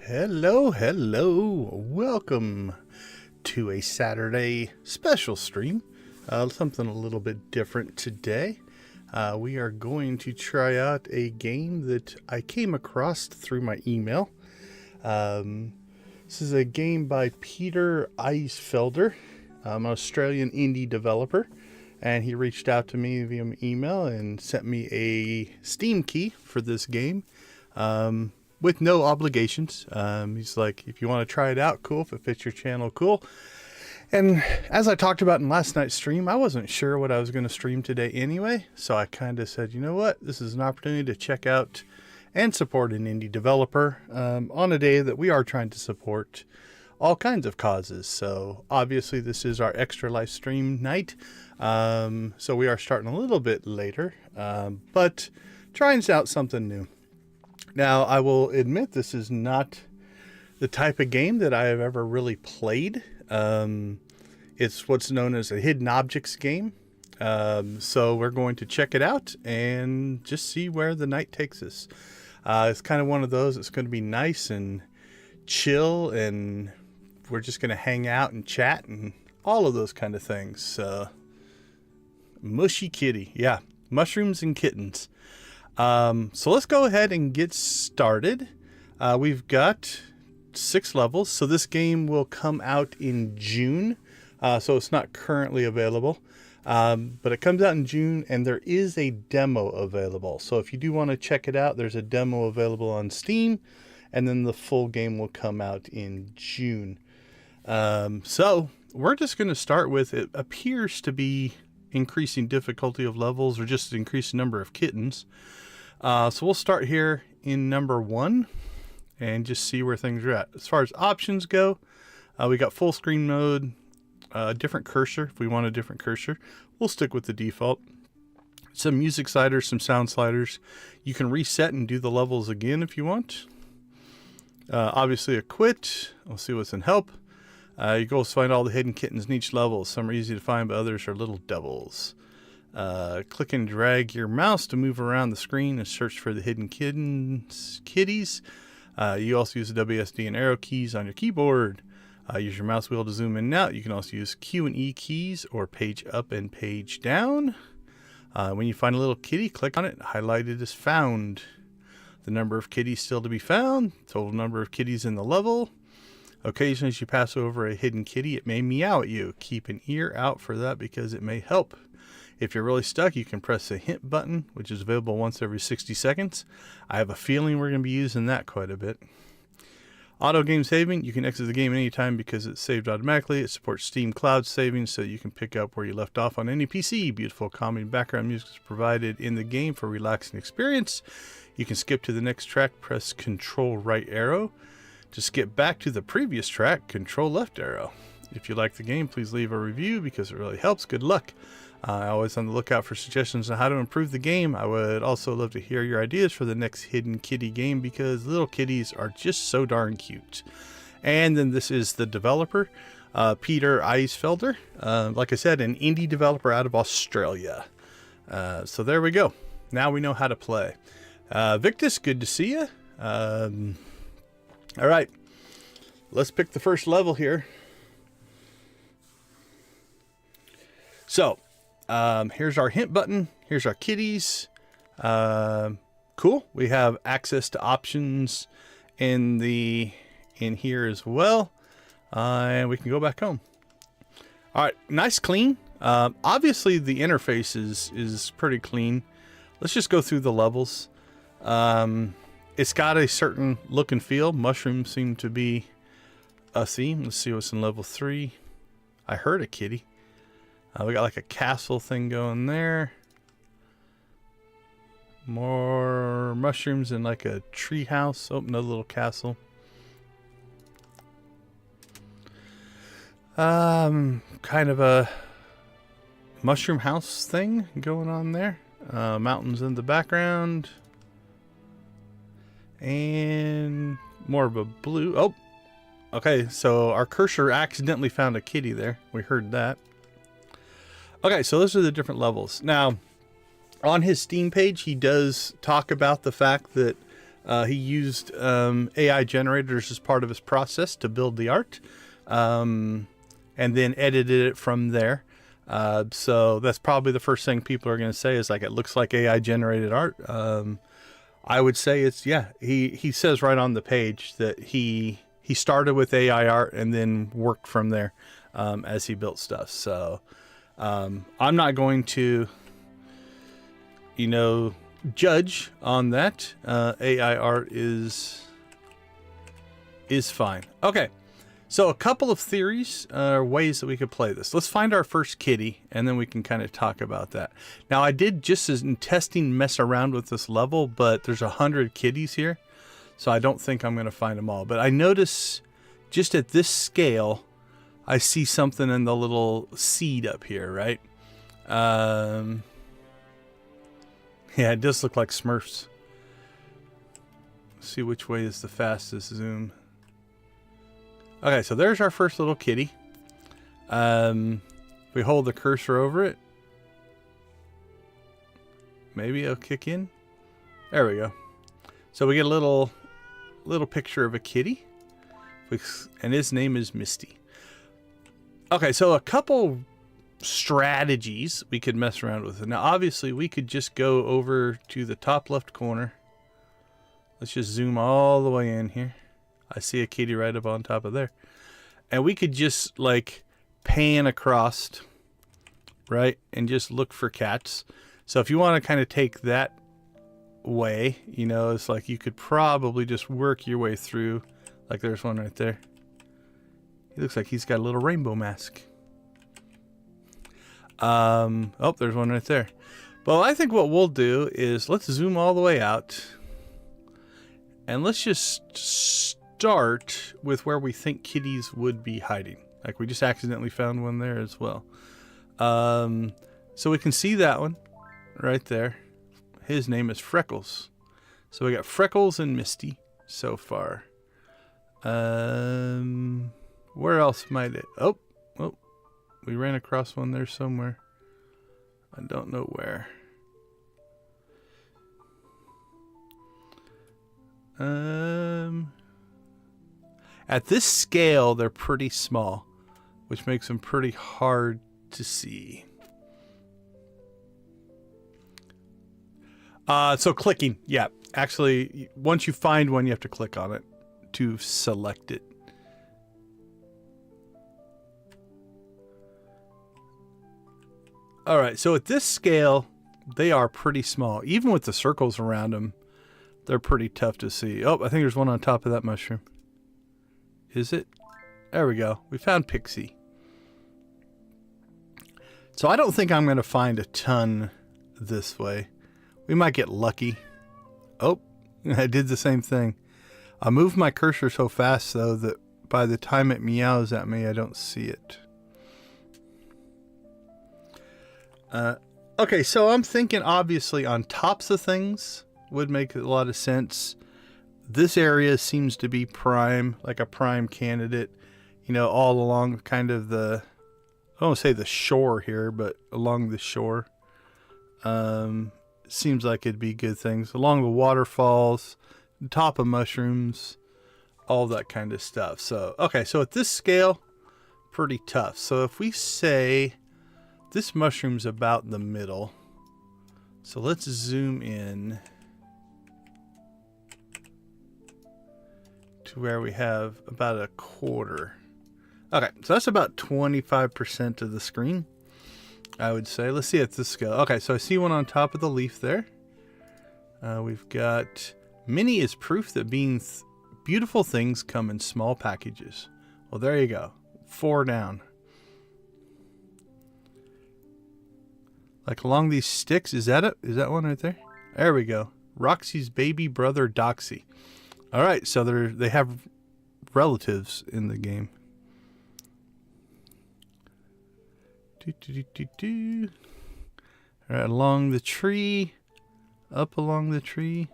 Hello, hello. Welcome to a Saturday special stream. Something a little bit different today. We are going to try out a game that I came across through my email. This is a game by Peter Eisfelder, an Australian indie developer. And he reached out to me via email and sent me a Steam key for this game. With no obligations. He's like, if you want to try it out, cool. If it fits your channel, cool. And as I talked about in last night's stream, I wasn't sure what I was going to stream today anyway. So I kind of said, you know what? This is an opportunity to check out and support an indie developer on a day that we are trying to support all kinds of causes. So obviously this is our ExtraLife stream night. So we are starting a little bit later, but trying out something new. Now, I will admit this is not the type of game that I have ever really played. It's what's known as a hidden objects game. So we're going to check it out and just see where the night takes us. It's kind of one of those. It's going to be nice and chill, and we're just going to hang out and chat and all of those kind of things. Mushy kitty. Yeah, mushrooms and kittens. So let's go ahead and get started. We've got 6 levels. So this game will come out in June. So it's not currently available. But it comes out in June, and there is a demo available. So if you do want to check it out, there's a demo available on Steam, and then the full game will come out in June. So we're just going to start with, it appears to be increasing difficulty of levels or just increasing number of kittens. So we'll start here in number 1 and just see where things are at. As far as options go, we got full screen mode, different cursor. If we want a different cursor, we'll stick with the default. Some music sliders, some sound sliders. You can reset and do the levels again if you want. Obviously a quit. We'll see what's in help. You go find all the hidden kittens in each level. Some are easy to find, but others are little devils. Click and drag your mouse to move around the screen and search for the hidden kitties. You also use the WSD and arrow keys on your keyboard. Use your mouse wheel to zoom in and out. You can also use Q and E keys or page up and page down. When you find a little kitty, click on it. Highlight it as found. The number of kitties still to be found. Total number of kitties in the level. Occasionally, as you pass over a hidden kitty, it may meow at you. Keep an ear out for that because it may help. If you're really stuck, you can press the hint button, which is available once every 60 seconds. I have a feeling we're going to be using that quite a bit. Auto game saving, you can exit the game anytime because it's saved automatically. It supports Steam Cloud saving, so you can pick up where you left off on any PC. Beautiful calming background music is provided in the game for a relaxing experience. You can skip to the next track, press Control right arrow. To skip back to the previous track, Control left arrow. If you like the game, please leave a review because it really helps. Good luck. Always on the lookout for suggestions on how to improve the game. I would also love to hear your ideas for the next hidden kitty game because little kitties are just so darn cute. And then this is the developer, Peter Eisfelder. Like I said, an indie developer out of Australia. So there we go. Now we know how to play. Victus, good to see you. All right, let's pick the first level here. So, here's our hint button. Here's our kitties. Cool. We have access to options in here as well. And we can go back home. All right, nice clean. Obviously the interface is pretty clean. Let's just go through the levels. It's got a certain look and feel. Mushrooms seem to be a theme. Let's see what's in level 3. I heard a kitty. We got like a castle thing going there. More mushrooms and like a tree house. Oh, another little castle. Kind of a mushroom house thing going on there. Mountains in the background. And more of a blue. Oh, okay. So our cursor accidentally found a kitty there. We heard that. Okay, so those are the different levels. Now, on his Steam page, he does talk about the fact that He used AI generators as part of his process to build the art, and then edited it from there. So that's probably the first thing people are going to say is like, it looks like AI generated art. I would say it's, yeah, he says right on the page that he started with AI art and then worked from there as he built stuff. So I'm not going to, judge on that. AI art is fine. Okay. So a couple of theories or ways that we could play this. Let's find our first kitty, and then we can kind of talk about that. Now, I did just as in testing mess around with this level, but there's 100 kitties here, so I don't think I'm going to find them all. But I notice just at this scale, I see something in the little seed up here, right? Yeah, it does look like Smurfs. Let's see which way is the fastest zoom. Okay, so there's our first little kitty. We hold the cursor over it. Maybe it'll kick in. There we go. So we get a little picture of a kitty, and his name is Misty. Okay, so a couple strategies we could mess around with. Now, obviously, we could just go over to the top left corner. Let's just zoom all the way in here. I see a kitty right up on top of there. And we could just like pan across, right? And just look for cats. So if you want to kind of take that way, it's like you could probably just work your way through. Like there's one right there. He looks like he's got a little rainbow mask. Oh, there's one right there. Well, I think what we'll do is let's zoom all the way out. And let's just start with where we think kitties would be hiding. Like we just accidentally found one there as well. So we can see that one right there. His name is Freckles. So we got Freckles and Misty so far. Where else might it? Oh, we ran across one there somewhere. I don't know where. At this scale, they're pretty small, which makes them pretty hard to see. So clicking, yeah. Actually, once you find one, you have to click on it to select it. All right, so at this scale, they are pretty small. Even with the circles around them, they're pretty tough to see. Oh, I think there's one on top of that mushroom. Is it? There we go. We found Pixie. So I don't think I'm going to find a ton this way. We might get lucky. Oh, I did the same thing. I moved my cursor so fast, though, that by the time it meows at me, I don't see it. Okay, so I'm thinking, obviously, on tops of things would make a lot of sense. This area seems to be prime, like a prime candidate, all along kind of the, I don't want to say the shore here, but along the shore. Seems like it'd be good things. Along the waterfalls, top of mushrooms, all that kind of stuff. So, okay, so at this scale, pretty tough. So if we say this mushroom's about the middle, so let's zoom in to where we have about a quarter. Okay, so that's about 25% of the screen, I would say. Let's see at this scale. Okay, so I see one on top of the leaf there. We've got Minnie is proof that beautiful things come in small packages. Well, there you go. 4 down. Like along these sticks, is that it? Is that one right there? There we go. Roxy's baby brother Doxy. All right, so they have relatives in the game. All right, along the tree, up along the tree.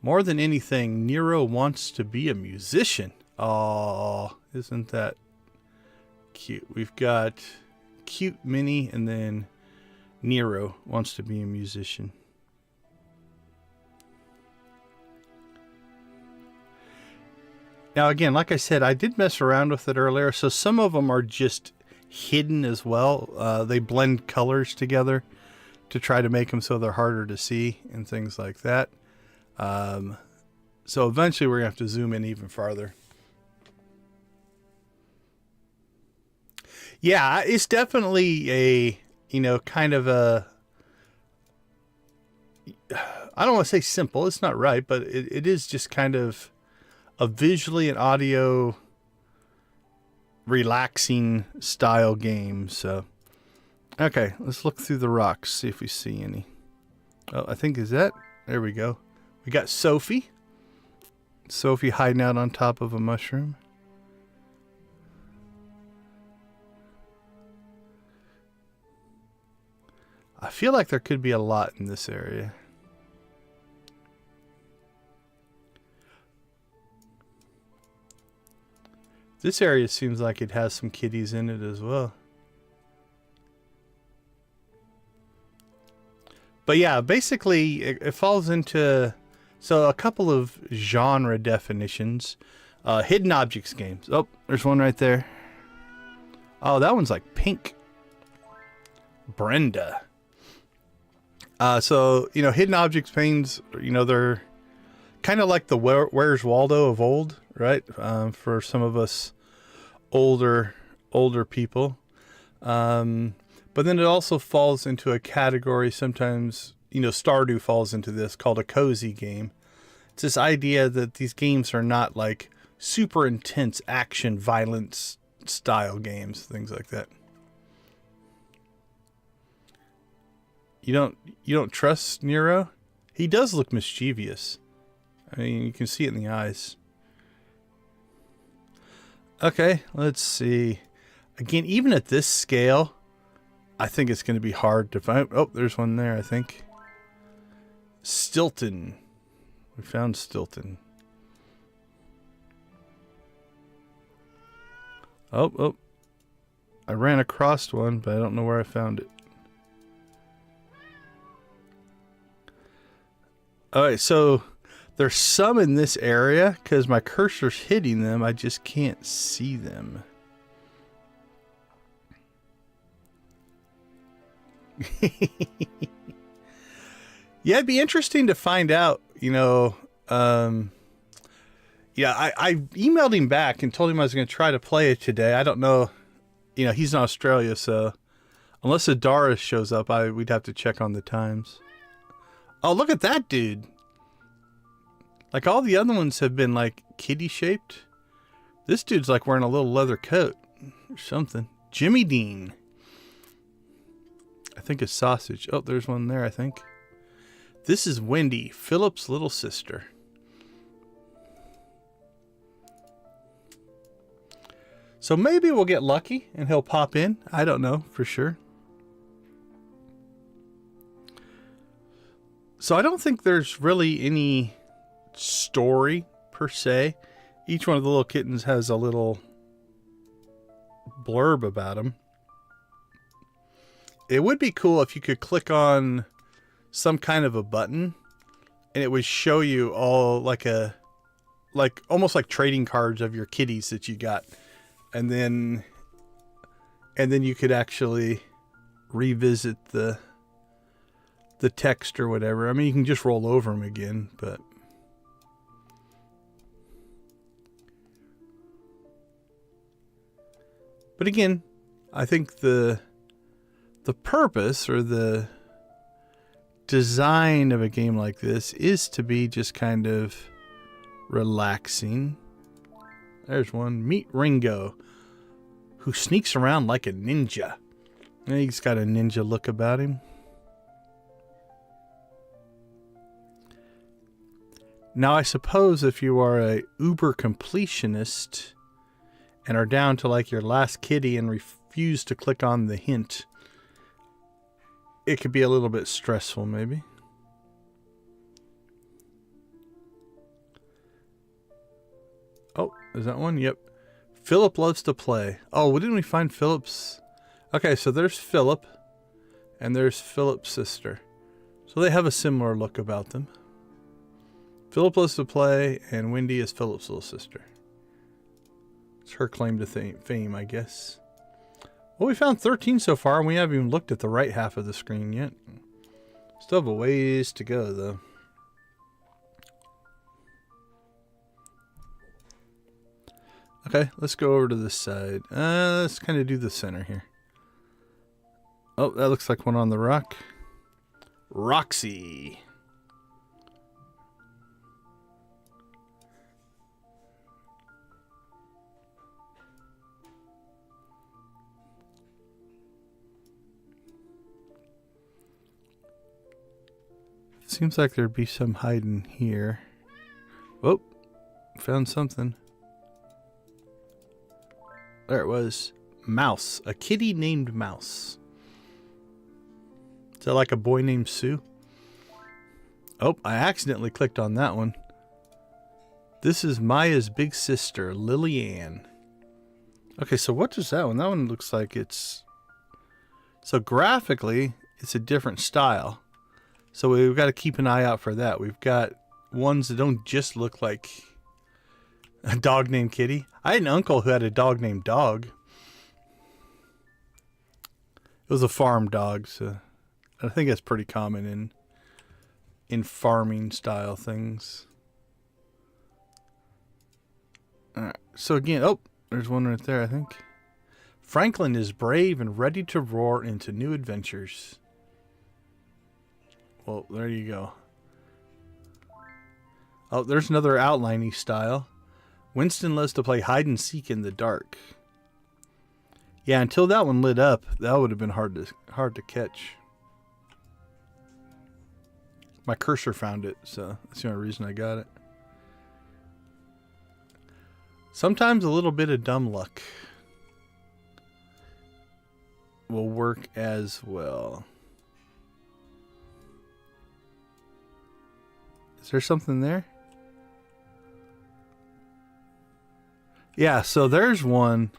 More than anything, Nero wants to be a musician. Oh, isn't that cute? We've got cute Minnie, and then Nero wants to be a musician. Now, again, like I said, I did mess around with it earlier, so some of them are just hidden as well. They blend colors together to try to make them so they're harder to see and things like that. So eventually we're going to have to zoom in even farther. Yeah, it's definitely a, you know, kind of a, I don't want to say simple, it's not right, but it is just kind of a visually and audio relaxing style game. So, okay, let's look through the rocks, see if we see any. Oh, I think is that, there we go. We got Sophie. Sophie hiding out on top of a mushroom. I feel like there could be a lot in this area. This area seems like it has some kitties in it as well. But yeah, basically it falls into, so a couple of genre definitions. Hidden objects games. Oh, there's one right there. Oh, that one's like pink. Brenda. So, you know, hidden objects games, you know, they're kind of like the Where's Waldo of old, right? For some of us older people. But then it also falls into a category, sometimes, you know, Stardew falls into this, called a cozy game. It's this idea that these games are not like super intense action, violence style games, things like that. You don't trust Nero? He does look mischievous. I mean, you can see it in the eyes. Okay, let's see. Again, even at this scale, I think it's going to be hard to find. Oh, there's one there, I think. Stilton. We found Stilton. Oh. I ran across one, but I don't know where I found it. Alright, so there's some in this area because my cursor's hitting them. I just can't see them. Yeah, it'd be interesting to find out, you know. Yeah, I emailed him back and told him I was going to try to play it today. I don't know. You know, he's in Australia, so unless Adara shows up, we'd have to check on the times. Oh, look at that dude. Like all the other ones have been like kitty shaped. This dude's like wearing a little leather coat or something. Jimmy Dean. I think it's sausage. Oh, there's one there, I think. This is Wendy, Philip's little sister. So maybe we'll get lucky and he'll pop in. I don't know for sure. So I don't think there's really any story per se. Each one of the little kittens has a little blurb about them. It would be cool if you could click on some kind of a button and it would show you all like almost like trading cards of your kitties that you got. And then you could actually revisit the text or whatever. I mean, you can just roll over them again, but again, I think the purpose or the design of a game like this is to be just kind of relaxing. There's one. Meet Ringo, who sneaks around like a ninja. He's got a ninja look about him. Now, I suppose if you are a uber completionist and are down to like your last kitty and refuse to click on the hint, it could be a little bit stressful, maybe. Oh, is that one? Yep. Philip loves to play. Oh, didn't we find Philip's? Okay, so there's Philip, and there's Philip's sister. So they have a similar look about them. Philip loves to play, and Wendy is Philip's little sister. It's her claim to fame, I guess. Well, we found 13 so far, and we haven't even looked at the right half of the screen yet. Still have a ways to go, though. Okay, let's go over to this side. Let's kind of do the center here. Oh, that looks like one on the rock. Roxy. Seems like there'd be some hiding here. Oh, found something. There it was. Mouse. A kitty named Mouse. Is that like a boy named Sue? Oh, I accidentally clicked on that one. This is Maya's big sister, Lillian. Okay, so what is that one? That one looks like it's... So graphically, it's a different style. So we've got to keep an eye out for that. We've got ones that don't just look like a dog named Kitty. I had an uncle who had a dog named Dog. It was a farm dog, so I think that's pretty common in farming style things. All right. So again, oh, there's one right there, I think. Franklin is brave and ready to roar into new adventures. Well, there you go. Oh, there's another outliney style. Winston loves to play hide and seek in the dark. Yeah, until that one lit up, that would have been hard to catch. My cursor found it, so that's the only reason I got it. Sometimes a little bit of dumb luck will work as well. Is there something there? Yeah, so there's one.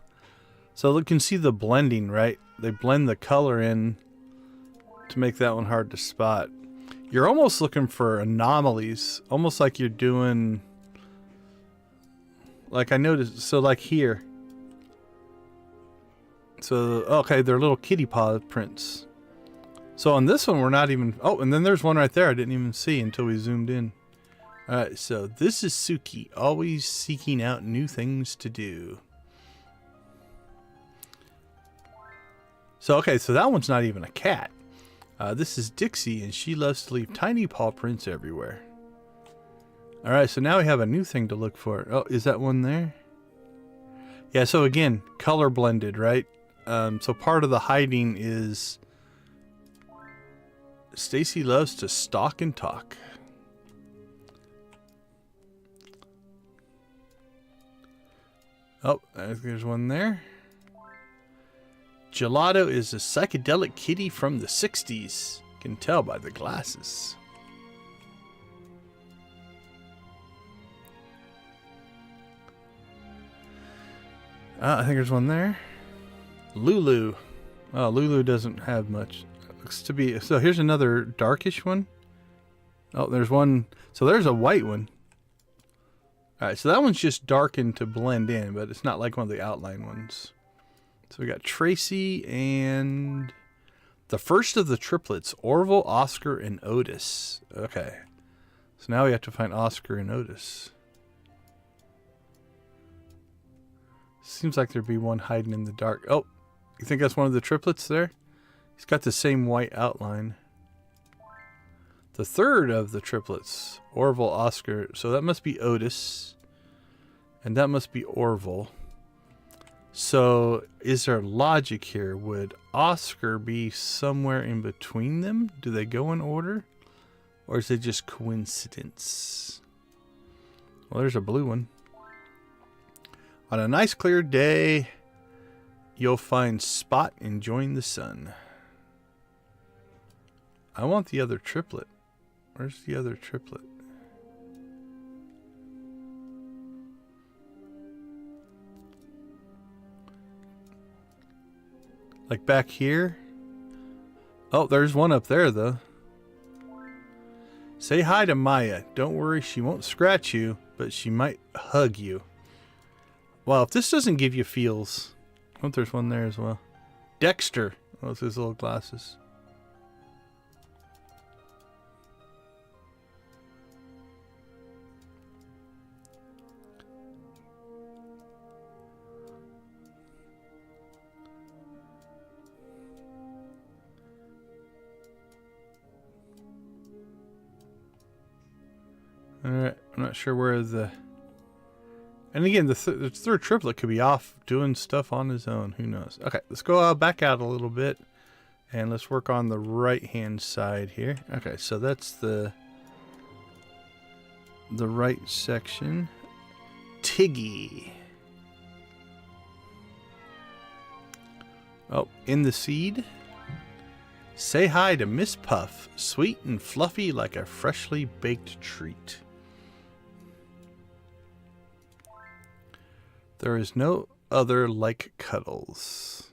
So you can see the blending, right? They blend the color in to make that one hard to spot. You're almost looking for anomalies, almost like you're doing, like I noticed, so like here. So, okay, they're little kitty paw prints. So on this one, we're not even, oh, and then there's one right there I didn't even see until we zoomed in. All right, so this is Suki, always seeking out new things to do. So, okay, so that one's not even a cat. This is Dixie, and she loves to leave tiny paw prints everywhere. All right, so now we have a new thing to look for. Oh, is that one there? Yeah, so again, color blended, right? So part of the hiding is Stacy loves to stalk and talk. Oh, there's one there. Gelato is a psychedelic kitty from the 60s. Can tell by the glasses. I think there's one there. Lulu. Oh, Lulu doesn't have much. Looks to be. So here's another darkish one. Oh, there's one. So there's a white one. All right, so that one's just darkened to blend in, but it's not like one of the outline ones. So we got Tracy and the first of the triplets, Orville, Oscar, and Otis. Okay. So now we have to find Oscar and Otis. Seems like there'd be one hiding in the dark. Oh, you think that's one of the triplets there? He's got the same white outline. The third of the triplets, Orville, Oscar. So that must be Otis. And that must be Orville. So is there logic here? Would Oscar be somewhere in between them? Do they go in order? Or is it just coincidence? Well, there's a blue one. On a nice clear day, you'll find Spot enjoying the sun. I want the other triplet. Where's the other triplet? Like back here? Oh, there's one up there, though. Say hi to Maya. Don't worry, she won't scratch you, but she might hug you. Well, if this doesn't give you feels... Oh, there's one there as well. Dexter. Oh, with his little glasses. Alright, I'm not sure where the... And again, the third triplet could be off doing stuff on his own. Who knows? Okay, let's go back out a little bit. And let's work on the right-hand side here. Okay, so that's the right section. Tiggy. Oh, in the seed. Say hi to Miss Puff. Sweet and fluffy like a freshly baked treat. There is no other like Cuddles.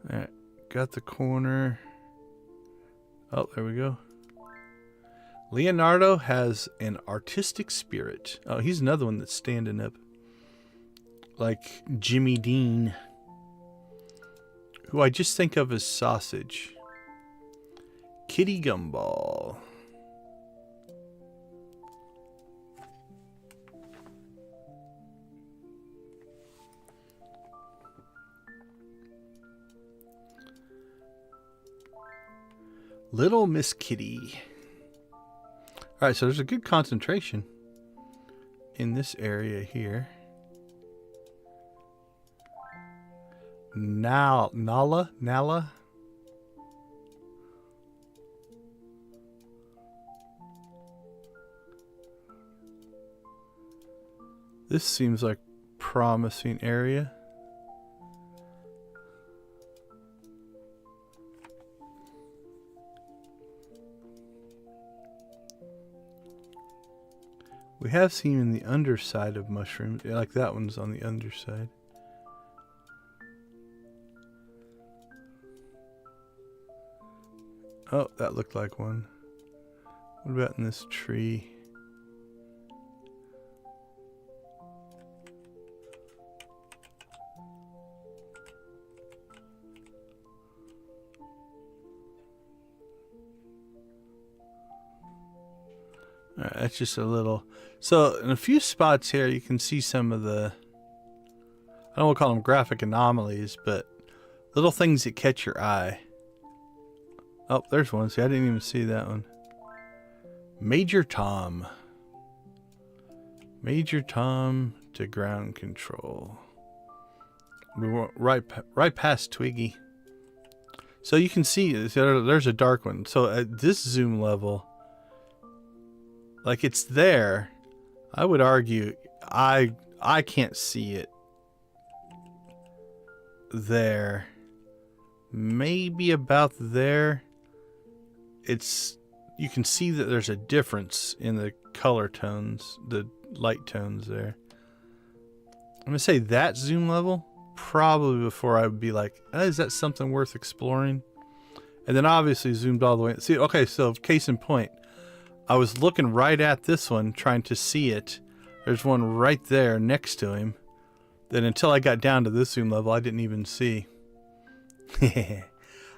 Alright, got the corner. Oh, there we go. Leonardo has an artistic spirit. Oh, he's another one that's standing up. Like Jimmy Dean. Who I just think of as sausage. Kitty Gumball. Little Miss Kitty. Alright, so there's a good concentration in this area here. Nala. This seems like promising area. We have seen in the underside of mushrooms, like that one's on the underside. Oh, that looked like one. What about in this tree? Alright, that's just a little... So, in a few spots here, you can see some of the... I don't want to call them graphic anomalies, but little things that catch your eye. Oh, there's one. See, I didn't even see that one. Major Tom. Major Tom to ground control. We went right past Twiggy. So you can see there's a dark one. So at this zoom level, like it's there, I would argue I can't see it there. Maybe about there. You can see that there's a difference in the color tones, the light tones there. I'm gonna say that zoom level probably before I would be like, is that something worth exploring? And then obviously zoomed all the way. See, okay, so case in point, I was looking right at this one, trying to see it. There's one right there next to him. Then until I got down to this zoom level, I didn't even see.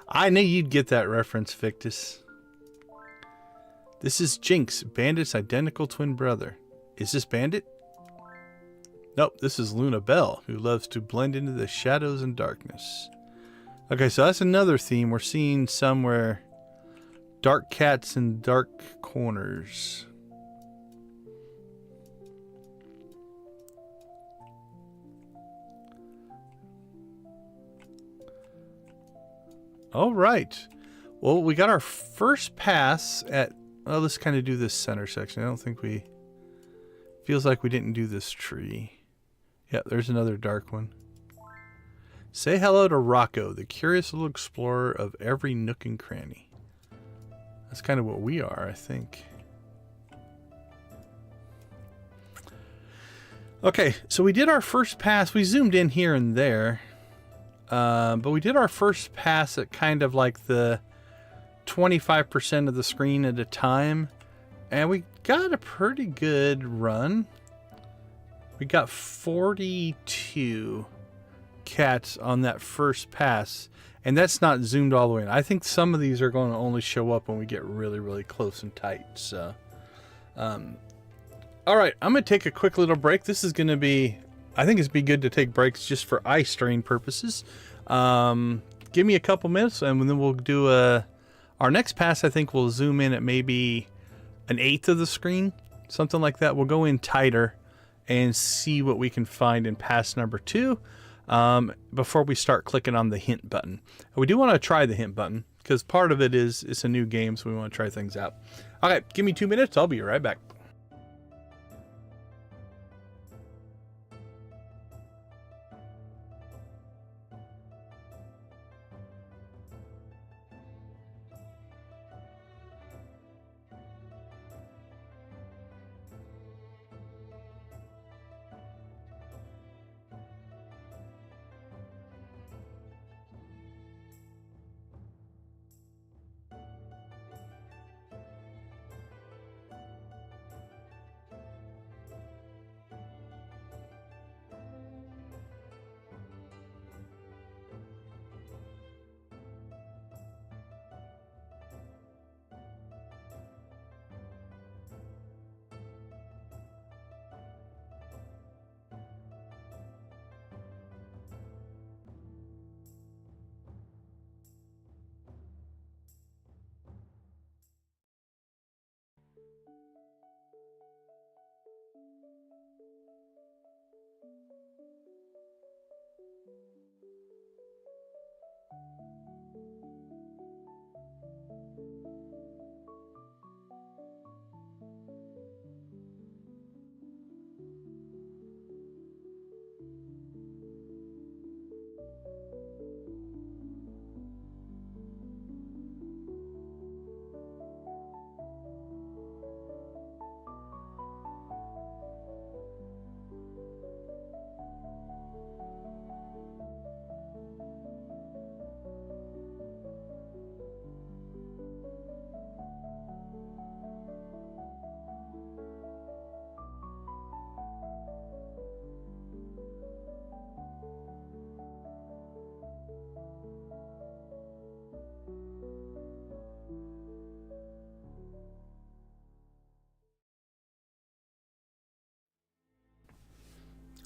I knew you'd get that reference, Victus. This is Jinx, Bandit's identical twin brother. Is this Bandit? Nope, this is Luna Bell, who loves to blend into the shadows and darkness. Okay, so that's another theme we're seeing somewhere. Dark cats in dark corners. All right. Well, we got our first pass at... Well, let's kind of do this center section. I don't think we... Feels like we didn't do this tree. Yeah, there's another dark one. Say hello to Rocco, the curious little explorer of every nook and cranny. That's kind of what we are, I think. Okay, so we did our first pass. We zoomed in here and there. But we did our first pass at kind of like the 25% of the screen at a time. And we got a pretty good run. We got 42 cats on that first pass, and that's not zoomed all the way in. I think some of these are going to only show up when we get really, really close and tight. So, all right, I'm going to take a quick little break. This is going to be, I think it's be good to take breaks just for eye strain purposes. Give me a couple minutes, and then we'll do our next pass. I think we'll zoom in at maybe 1/8 of the screen, something like that. We'll go in tighter and see what we can find in pass number 2 before we start clicking on the hint button. We do want to try the hint button because part of it is it's a new game, so we want to try things out. Okay, give me 2 minutes. I'll be right back.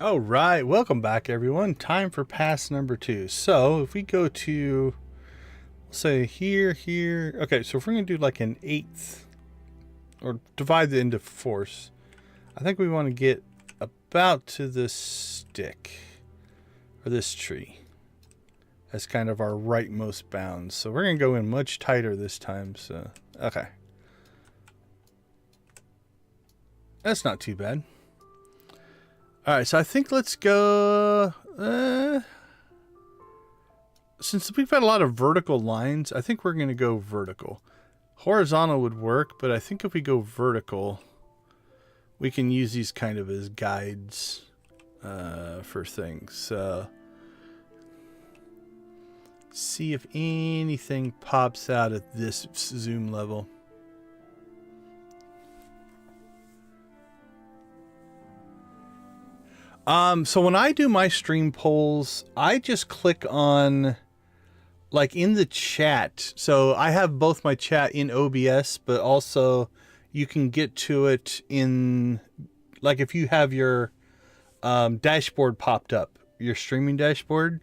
All right, welcome back, everyone. Time for pass number 2. So if we go to, say here. Okay, so if we're going to do like 1/8 or divide it into 4ths, I think we want to get about to this stick or this tree. That's kind of our rightmost bounds. So we're going to go in much tighter this time. So, okay. That's not too bad. All right, so I think let's go, since we've got a lot of vertical lines, I think we're going to go vertical. Horizontal would work, but I think if we go vertical, we can use these kind of as guides for things. So, see if anything pops out at this zoom level. So when I do my stream polls, I just click on, like in the chat. So I have both my chat in OBS, but also you can get to it in, like if you have your dashboard popped up, your streaming dashboard,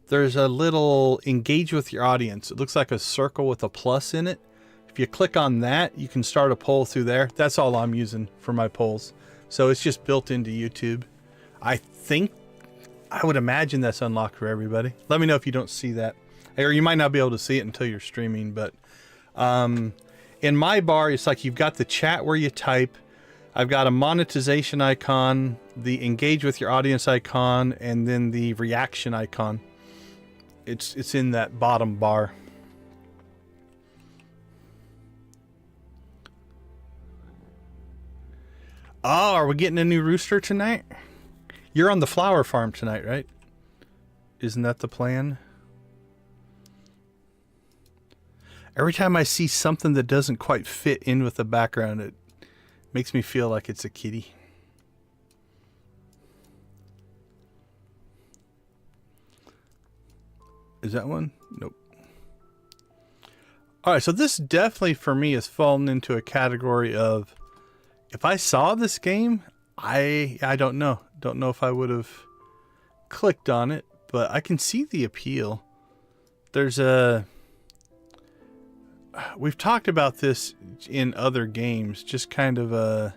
there's a little engage with your audience. It looks like a circle with a plus in it. If you click on that, you can start a poll through there. That's all I'm using for my polls. So it's just built into YouTube. I would imagine that's unlocked for everybody. Let me know if you don't see that. Or you might not be able to see it until you're streaming, but in my bar, it's like you've got the chat where you type. I've got a monetization icon, the engage with your audience icon, and then the reaction icon. It's in that bottom bar. Oh, are we getting a new rooster tonight? You're on the flower farm tonight, right? Isn't that the plan? Every time I see something that doesn't quite fit in with the background, it Makes me feel like it's a kitty. Is that one? Nope. Alright, so this definitely for me has fallen into a category of, if I saw this game, I don't know. Don't know if I would have clicked on it, but I can see the appeal. There's a... We've talked about this in other games, just kind of a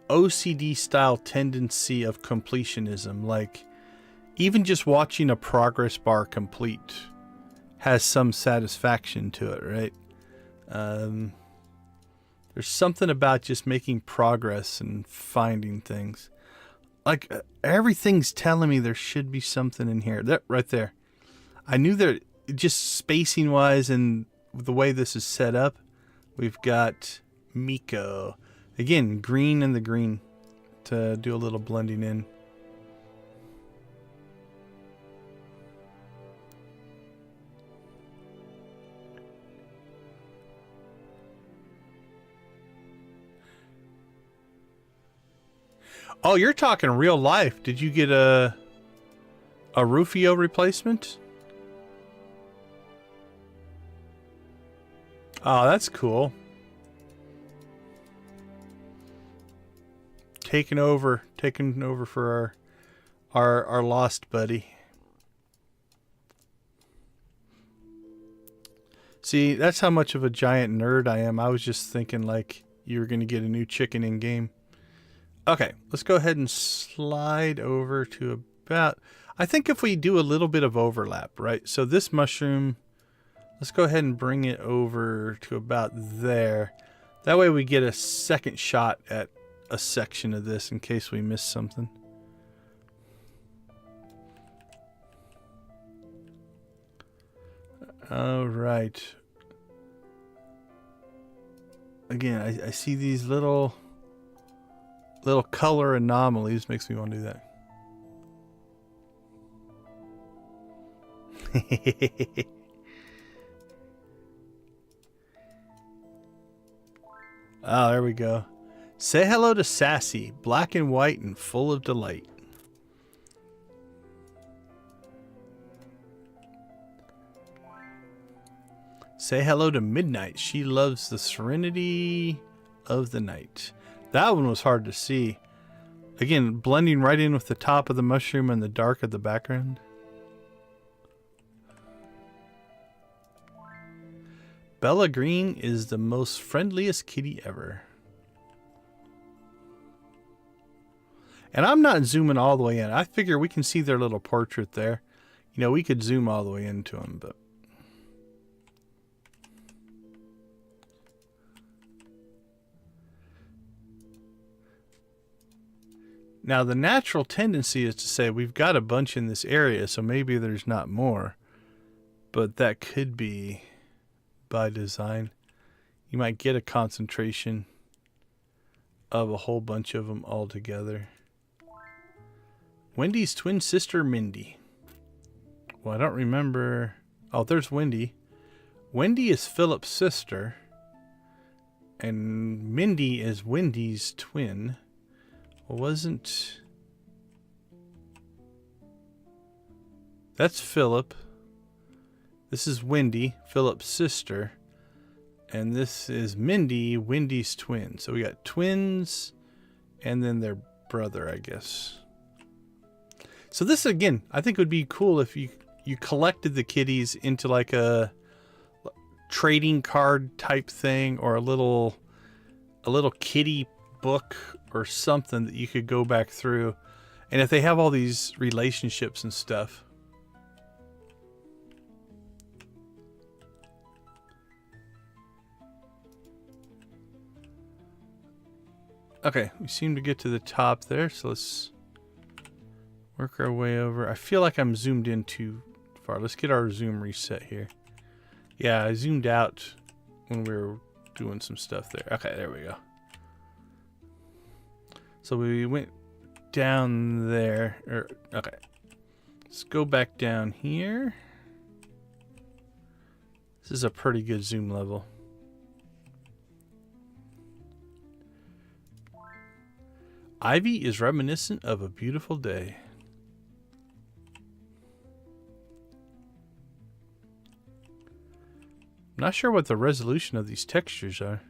OCD style tendency of completionism. Like, even just watching a progress bar complete has some satisfaction to it, right? There's something about just making progress and finding things. Like, everything's telling me there should be something in here. That right there. I knew that. Just spacing wise and the way this is set up, we've got Miko. Again, green and the green to do a little blending in. Oh, you're talking real life. Did you get a Rufio replacement? Oh, that's cool. Taking over for our lost buddy. See, that's how much of a giant nerd I am. I was just thinking like you were going to get a new chicken in game. Okay, let's go ahead and slide over to about... I think if we do a little bit of overlap, right? So this mushroom... Let's go ahead and bring it over to about there. That way we get a second shot at a section of this in case we miss something. All right. Again, I see these little color anomalies. Makes me want to do that. Oh, there we go. Say hello to Sassy, black and white and full of delight. Say hello to Midnight. She loves the serenity of the night. That one was hard to see. Again, blending right in with the top of the mushroom and the dark of the background. Bella Green is the most friendliest kitty ever. And I'm not zooming all the way in. I figure we can see their little portrait there. You know, we could zoom all the way into them, but... Now, the natural tendency is to say we've got a bunch in this area, so maybe there's not more. But that could be by design. You might get a concentration of a whole bunch of them all together. Wendy's twin sister, Mindy. Well, I don't remember. Oh, there's Wendy. Wendy is Philip's sister. And Mindy is Wendy's twin. Well, wasn't... That's Philip. This is Wendy, Philip's sister. And this is Mindy, Wendy's twin. So we got twins and then their brother, I guess. So this, again, I think would be cool if you collected the kitties into like a trading card type thing, or a little kitty book or something that you could go back through. And if they have all these relationships and stuff. Okay, we seem to get to the top there, so let's work our way over. I feel like I'm zoomed in too far. Let's get our zoom reset here. Yeah, I zoomed out when we were doing some stuff there. Okay, there we go. So we went down there. Okay, let's go back down here. This is a pretty good zoom level. Ivy is reminiscent of a beautiful day. I'm not sure what the resolution of these textures are.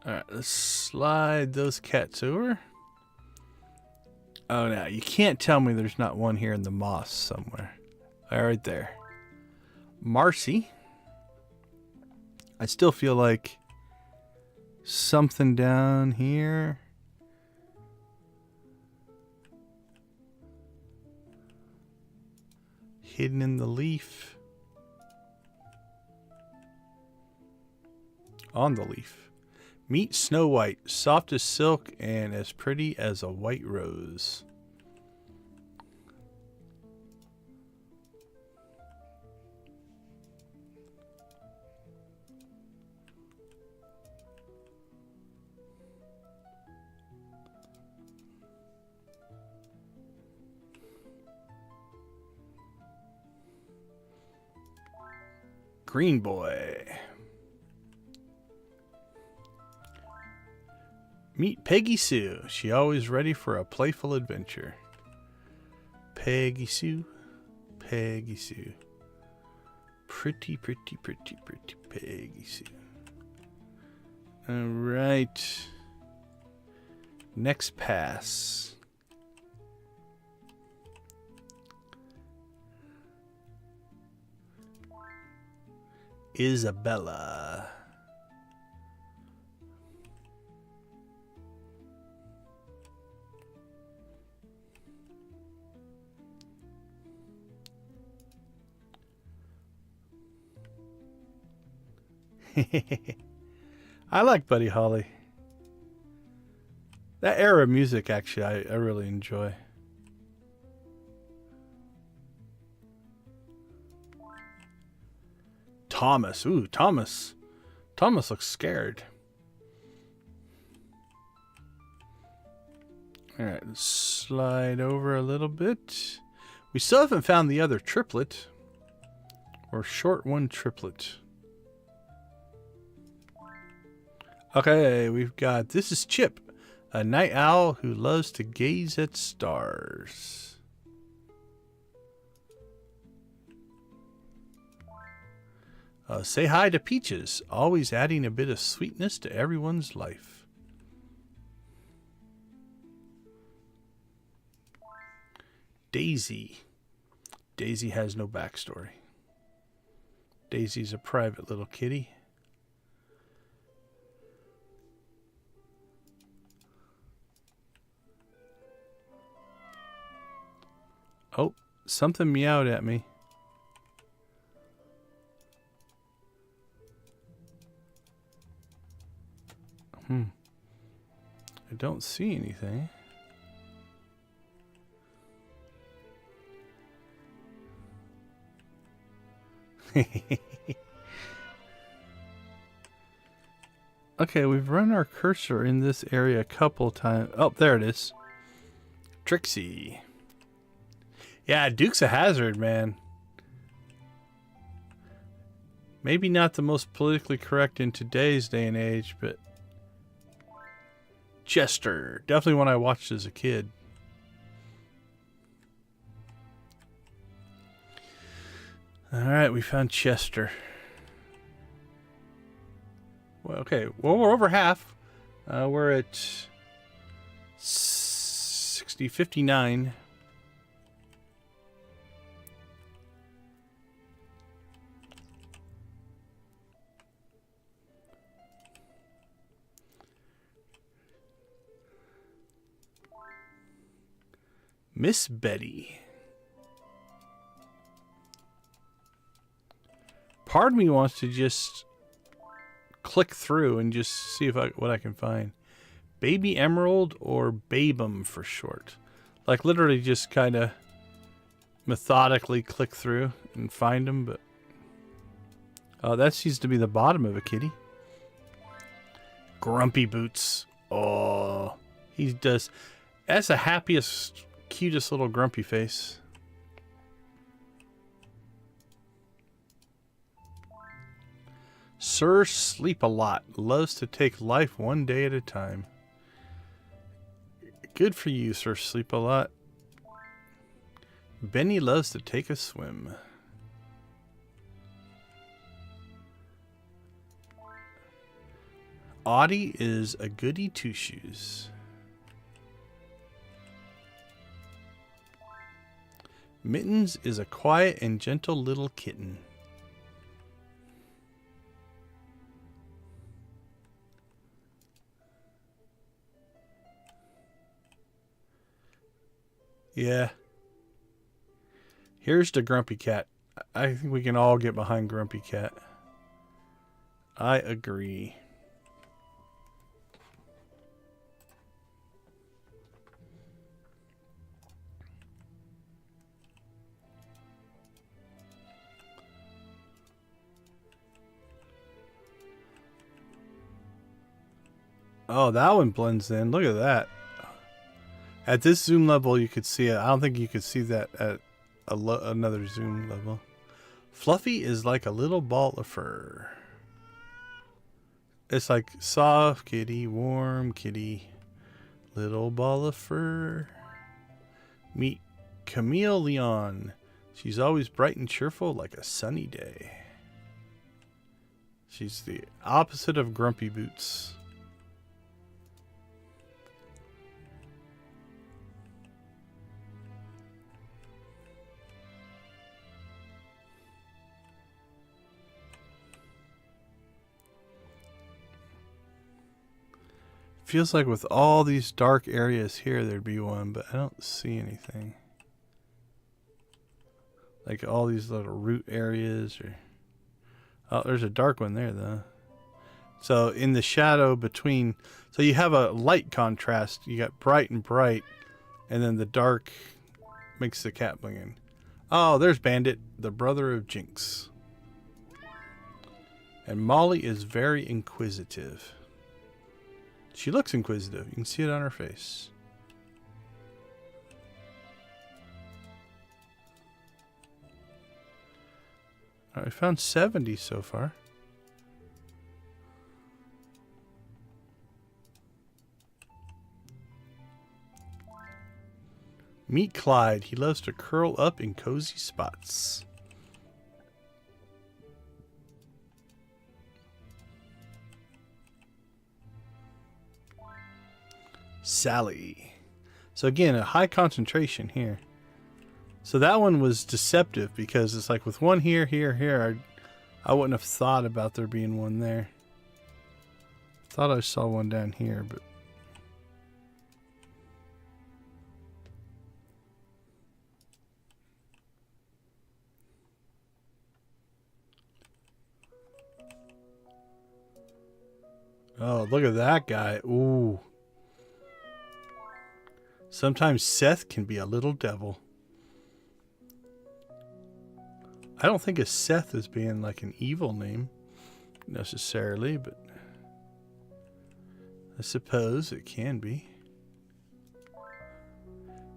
Alright, let's slide those cats over. Oh, now you can't tell me there's not one here in the moss somewhere. Right there. Marcy. I still feel like something down here. Hidden in the leaf. On the leaf. Meet Snow White, soft as silk and as pretty as a white rose. Green Boy. Meet Peggy Sue. She always ready for a playful adventure. Peggy Sue. Peggy Sue. Pretty, pretty, pretty, pretty Peggy Sue. Alright. Next pass. Isabella. I like Buddy Holly. That era of music, actually, I really enjoy. Thomas. Ooh, Thomas. Thomas looks scared. Alright, let's slide over a little bit. We still haven't found the other triplet. Or short one triplet. Okay, we've got... This is Chip, a night owl who loves to gaze at stars. Say hi to Peaches, always adding a bit of sweetness to everyone's life. Daisy. Daisy has no backstory. Daisy's a private little kitty. Oh, something meowed at me. I don't see anything. Okay, we've run our cursor in this area a couple times. Oh, there it is. Trixie. Yeah, Duke's a Hazzard, man. Maybe not the most politically correct in today's day and age, but Chester. Definitely one I watched as a kid. Alright, we found Chester. Well, okay, well, we're over half. We're at 59. Miss Betty. Part of me wants to just click through and just see if what I can find. Baby Emerald or Babum for short. Like literally just kind of methodically click through and find them, but that seems to be the bottom of a kitty. Grumpy Boots. Oh, he does. That's the happiest, cutest little grumpy face. Sir Sleep a Lot loves to take life one day at a time. Good for you, Sir Sleep a Lot. Benny loves to take a swim. Audie is a goody two-shoes. Mittens is a quiet and gentle little kitten. Yeah. Here's the Grumpy Cat. I think we can all get behind Grumpy Cat. I agree. Oh, that one blends in. Look at that. At this zoom level, you could see it. I don't think you could see that at another zoom level. Fluffy is like a little ball of fur. It's like soft kitty, warm kitty, little ball of fur. Meet Camille Leon. She's always bright and cheerful like a sunny day. She's the opposite of Grumpy Boots. Feels like with all these dark areas here, there'd be one, but I don't see anything. Like all these little root areas, or oh, there's a dark one there though. So in the shadow between, so you have a light contrast. You got bright and bright, and then the dark makes the cat bling in. Oh, there's Bandit, the brother of Jinx. And Molly is very inquisitive. She looks inquisitive. You can see it on her face. All right, we found 70 so far. Meet Clyde. He loves to curl up in cozy spots. Sally. So again, a high concentration here. So that one was deceptive because it's like with one here, I wouldn't have thought about there being one there. Thought I saw one down here, but oh, look at that guy. Ooh. Sometimes Seth can be a little devil. I don't think of Seth as being like an evil name necessarily, but I suppose it can be.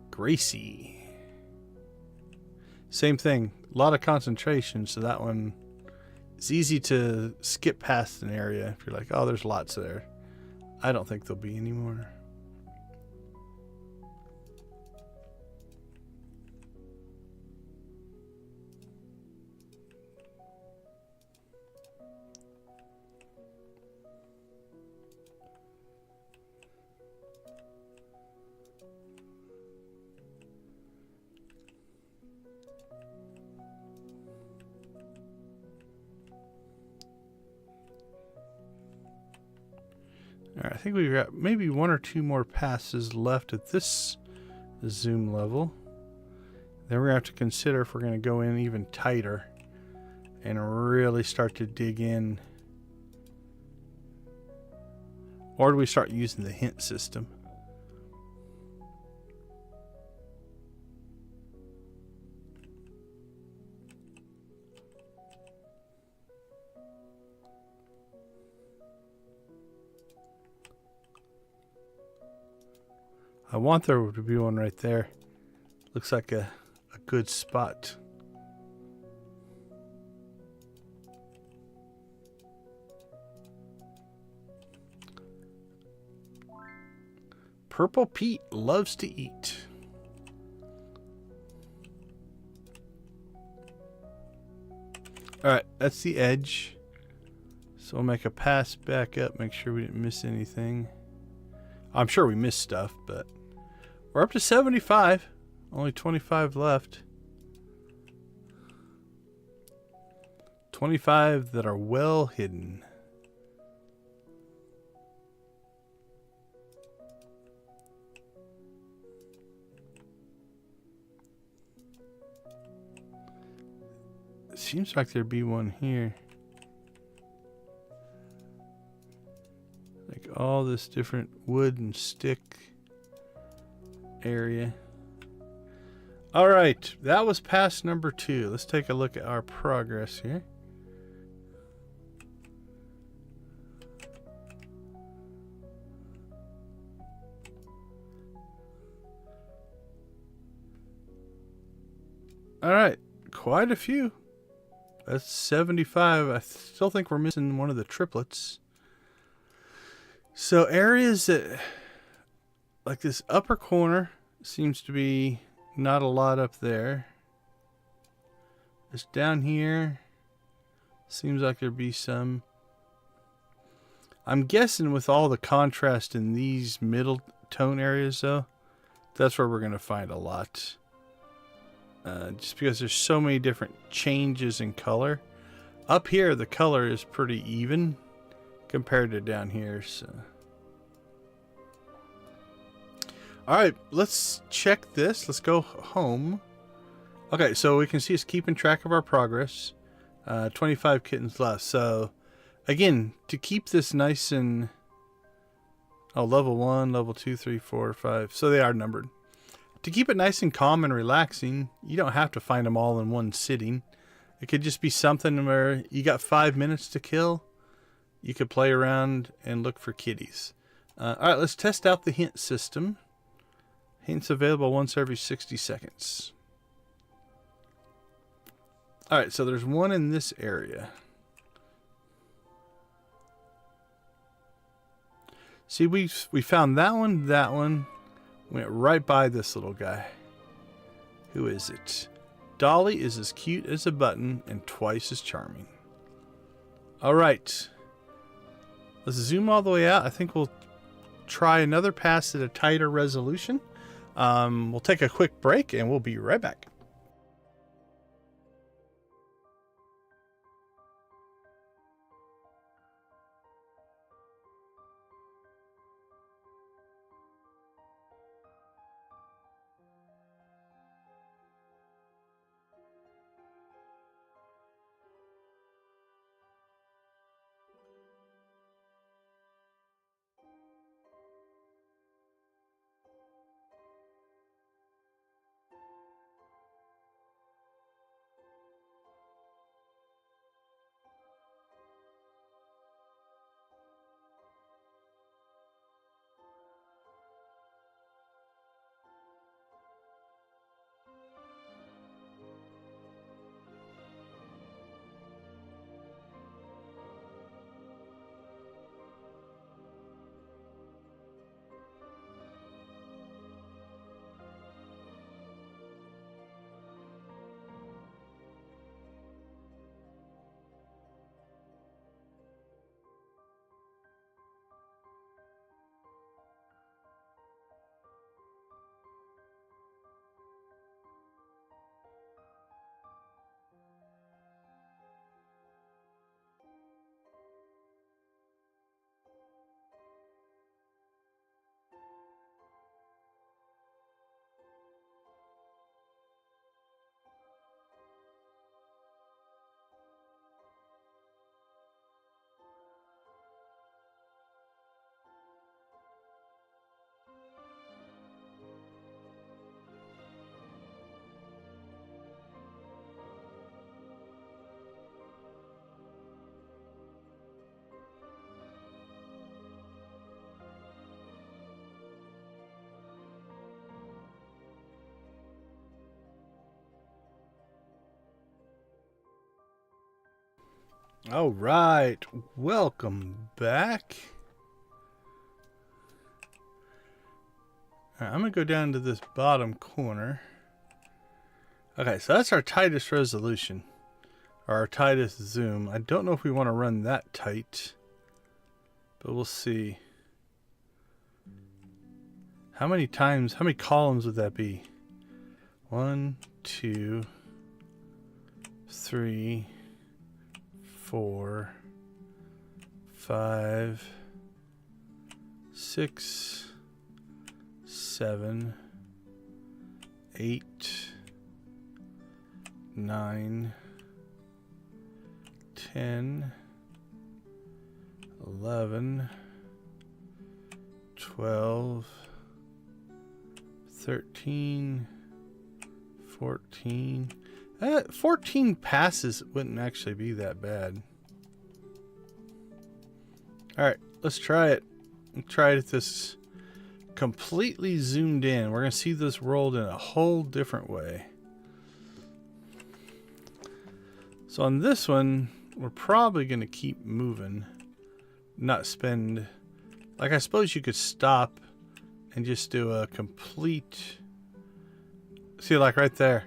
Gracie. Same thing. A lot of concentration, so that one is easy to skip past an area. If you're like, oh, there's lots there. I don't think there'll be any more. Alright, I think we've got maybe one or two more passes left at this zoom level. Then we're going to have to consider if we're going to go in even tighter and really start to dig in. Or do we start using the hint system? I want there to be one right there. Looks like a good spot. Purple Pete loves to eat. Alright, that's the edge. So we'll make a pass back up, make sure we didn't miss anything. I'm sure we missed stuff, but we're up to 75. Only 25 left. 25 that are well hidden. It seems like there'd be one here. Like all this different wood and stick area. All right, that was pass number 2. Let's take a look at our progress here. All right, quite a few. That's 75. I still think we're missing one of the triplets. So areas that, like this upper corner, seems to be not a lot up there. Just down here, seems like there'd be some. I'm guessing with all the contrast in these middle tone areas, though, that's where we're going to find a lot. Just because there's so many different changes in color. Up here, the color is pretty even compared to down here. So, all right, let's check this. Let's go home. Okay, so we can see us keeping track of our progress. 25 kittens left. So, again, to keep this nice and... Oh, level 1, level 2, 3, 4, 5. So they are numbered. To keep it nice and calm and relaxing, you don't have to find them all in one sitting. It could just be something where you got 5 minutes to kill. You could play around and look for kitties. All right, let's test out the hint system. Hints available once every 60 seconds. All right, so there's one in this area. See, we found that one. Went right by this little guy. Who is it? Dolly is as cute as a button and twice as charming. All right. Let's zoom all the way out. I think we'll try another pass at a tighter resolution. We'll take a quick break and we'll be right back. All right, welcome back. All right, I'm going to go down to this bottom corner. Okay, so that's our tightest resolution. Or our tightest zoom. I don't know if we want to run that tight. But we'll see. How many columns would that be? 1, 2, 3, 4, 5, 6, 7, 8, 9, 10, 11, 12, 13, 14. 14 passes wouldn't actually be that bad. Alright, let's try it. Try it at this completely zoomed in. We're going to see this world in a whole different way. So on this one, we're probably going to keep moving. Not spend... Like, I suppose you could stop and just do a complete... See, like right there.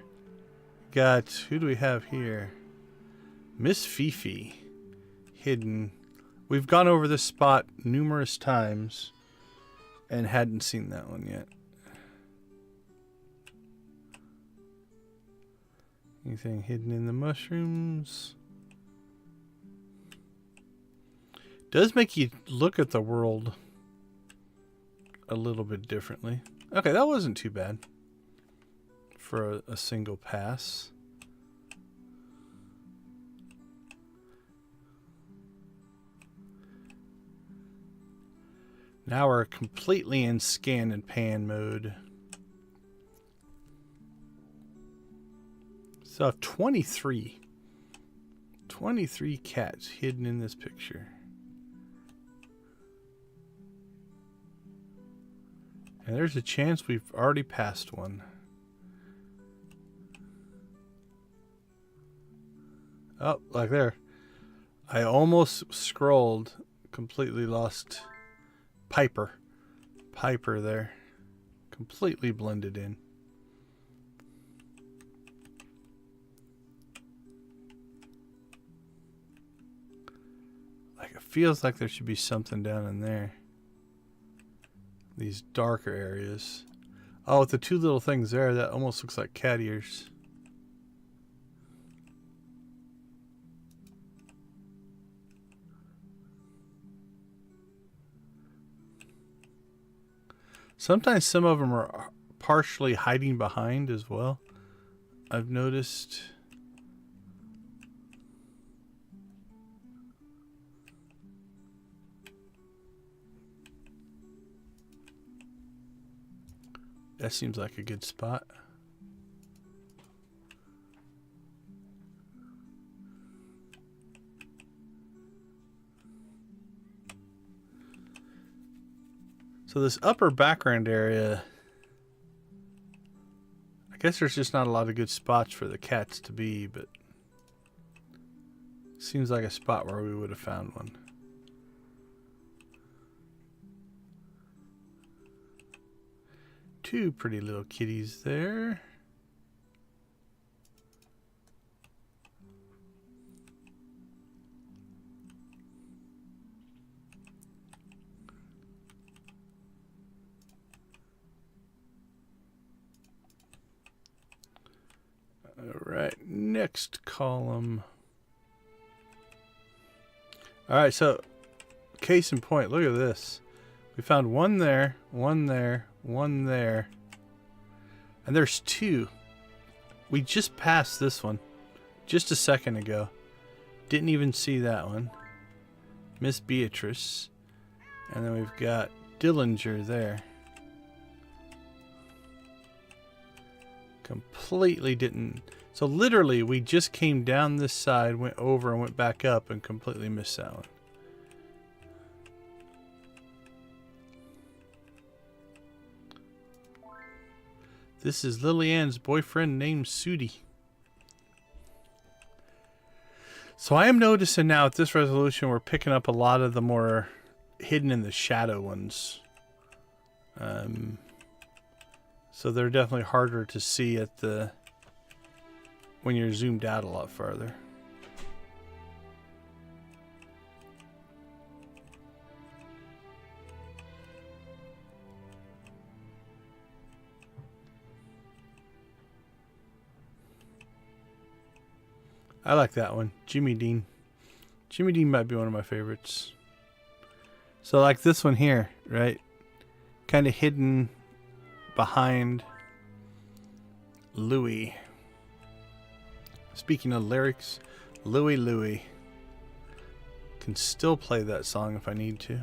Got... Who do we have here? Miss Fifi. Hidden. We've gone over this spot numerous times and hadn't seen that one yet. Anything hidden in the mushrooms? Does make you look at the world a little bit differently. Okay, that wasn't too bad for a single pass. Now we're completely in scan and pan mode. So 23 cats hidden in this picture. And there's a chance we've already passed one. Oh, like there. I almost scrolled, completely lost Piper. Piper there. Completely blended in. Like it feels like there should be something down in there. These darker areas. Oh, with the two little things there, that almost looks like cat ears. Sometimes some of them are partially hiding behind as well. I've noticed. That seems like a good spot. So this upper background area, I guess there's just not a lot of good spots for the cats to be, but seems like a spot where we would have found one. Two pretty little kitties there. All right, next column. All right, so case in point, look at this. We found one there, one there, one there, and there's two. We just passed this one just a second ago. Didn't even see that one. Miss Beatrice. And then we've got Dillinger there. Completely didn't. So literally we just came down this side, went over and went back up and completely missed that one. This is Lillian's boyfriend named Sudi. So I am noticing now at this resolution we're picking up a lot of the more hidden in the shadow ones. So they're definitely harder to see at the when you're zoomed out a lot farther. I like that one. Jimmy Dean. Jimmy Dean might be one of my favorites. So like this one here, right? Kind of hidden behind Louie. Speaking of lyrics, Louie. Can still play that song if I need to.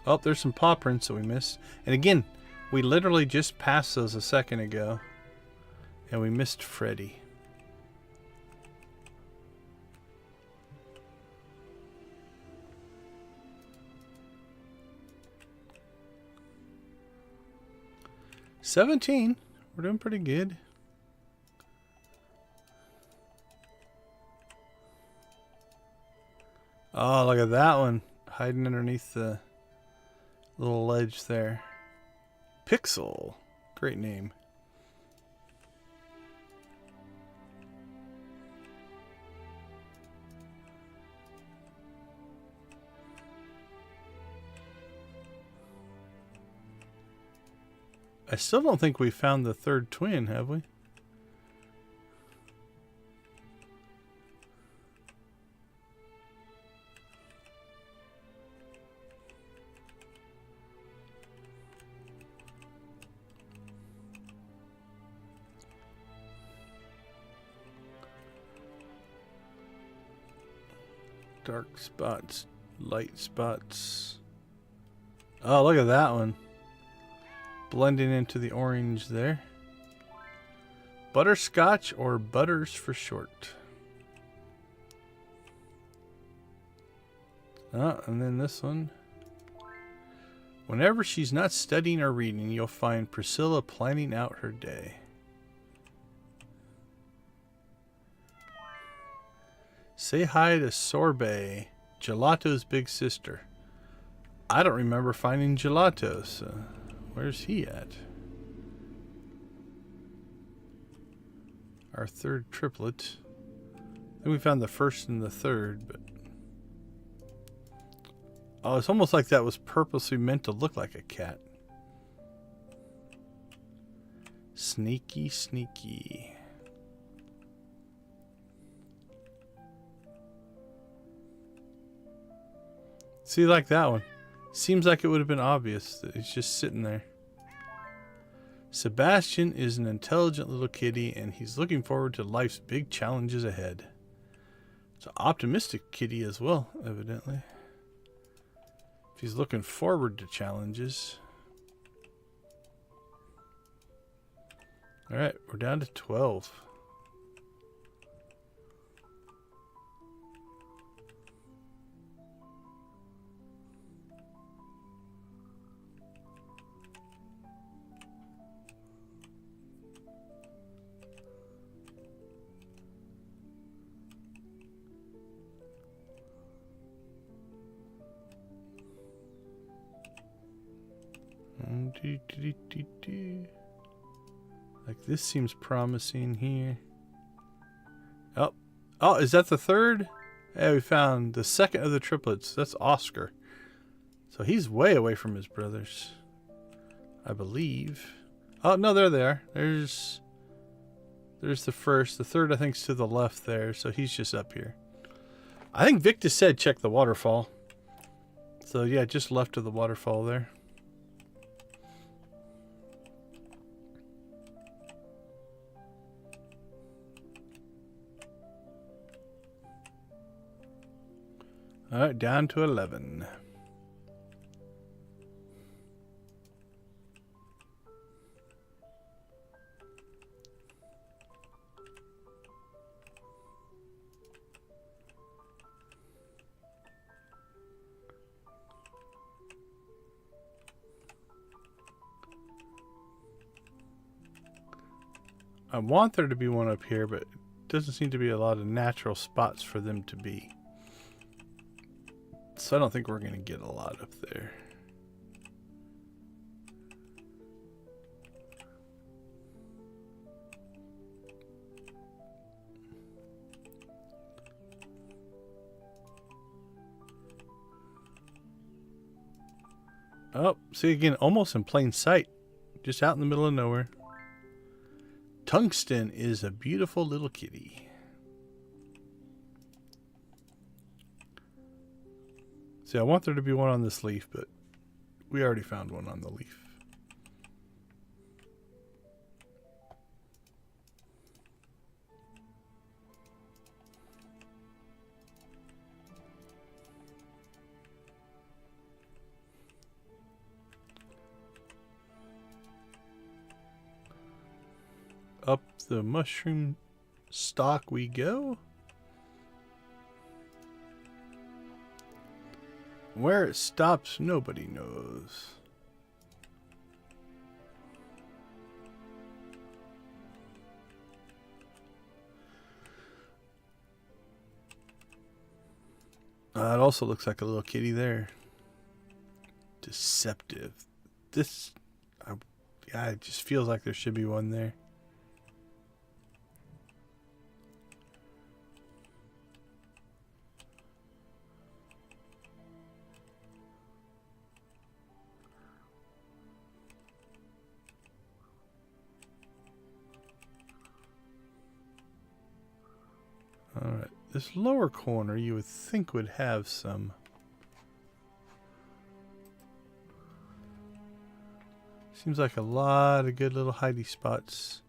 Oh, there's some paw prints that we missed. And again, we literally just passed those a second ago. And we missed Freddy. $17. We're doing pretty good. Oh, look at that one. Hiding underneath the little ledge there. Pixel. Great name. I still don't think we found the third twin, have we? Dark spots, light spots. Oh, look at that one. Blending into the orange there. Butterscotch, or Butters for short. Oh, and then this one. Whenever she's not studying or reading, you'll find Priscilla planning out her day. Say hi to Sorbet, Gelato's big sister. I don't remember finding Gelato, so where's he at? Our third triplet. I think we found the first and the third, but... Oh, it's almost like that was purposely meant to look like a cat. Sneaky, sneaky. See, like that one. Seems like it would have been obvious that he's just sitting there. Sebastian is an intelligent little kitty, and he's looking forward to life's big challenges ahead. It's an optimistic kitty as well, evidently. If he's looking forward to challenges. Alright, we're down to 12. Like this seems promising here. Oh, is that the third? Hey, we found the second of the triplets. That's Oscar. So he's way away from his brothers, I believe. Oh no, there they are. There's the first. The third, I think, is to the left there. So he's just up here. I think Victor said check the waterfall. So yeah, just left of the waterfall there. Alright, down to 11. I want there to be one up here, but it doesn't seem to be a lot of natural spots for them to be. So I don't think we're going to get a lot up there. Oh, see again, almost in plain sight. Just out in the middle of nowhere. Tungsten is a beautiful little kitty. See, I want there to be one on this leaf, but we already found one on the leaf. Up the mushroom stalk we go. Where it stops, nobody knows. It also looks like a little kitty there. Deceptive. This, yeah, it just feels like there should be one there. Alright, this lower corner you would think would have some. Seems like a lot of good little hidey spots.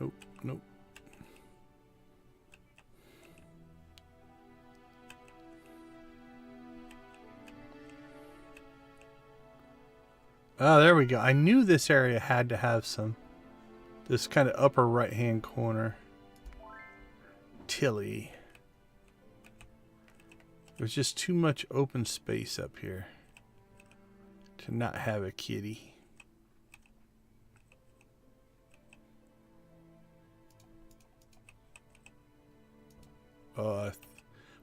Nope, nope. Oh, there we go. I knew this area had to have some. This kind of upper right-hand corner. Tilly. There's just too much open space up here to not have a kitty.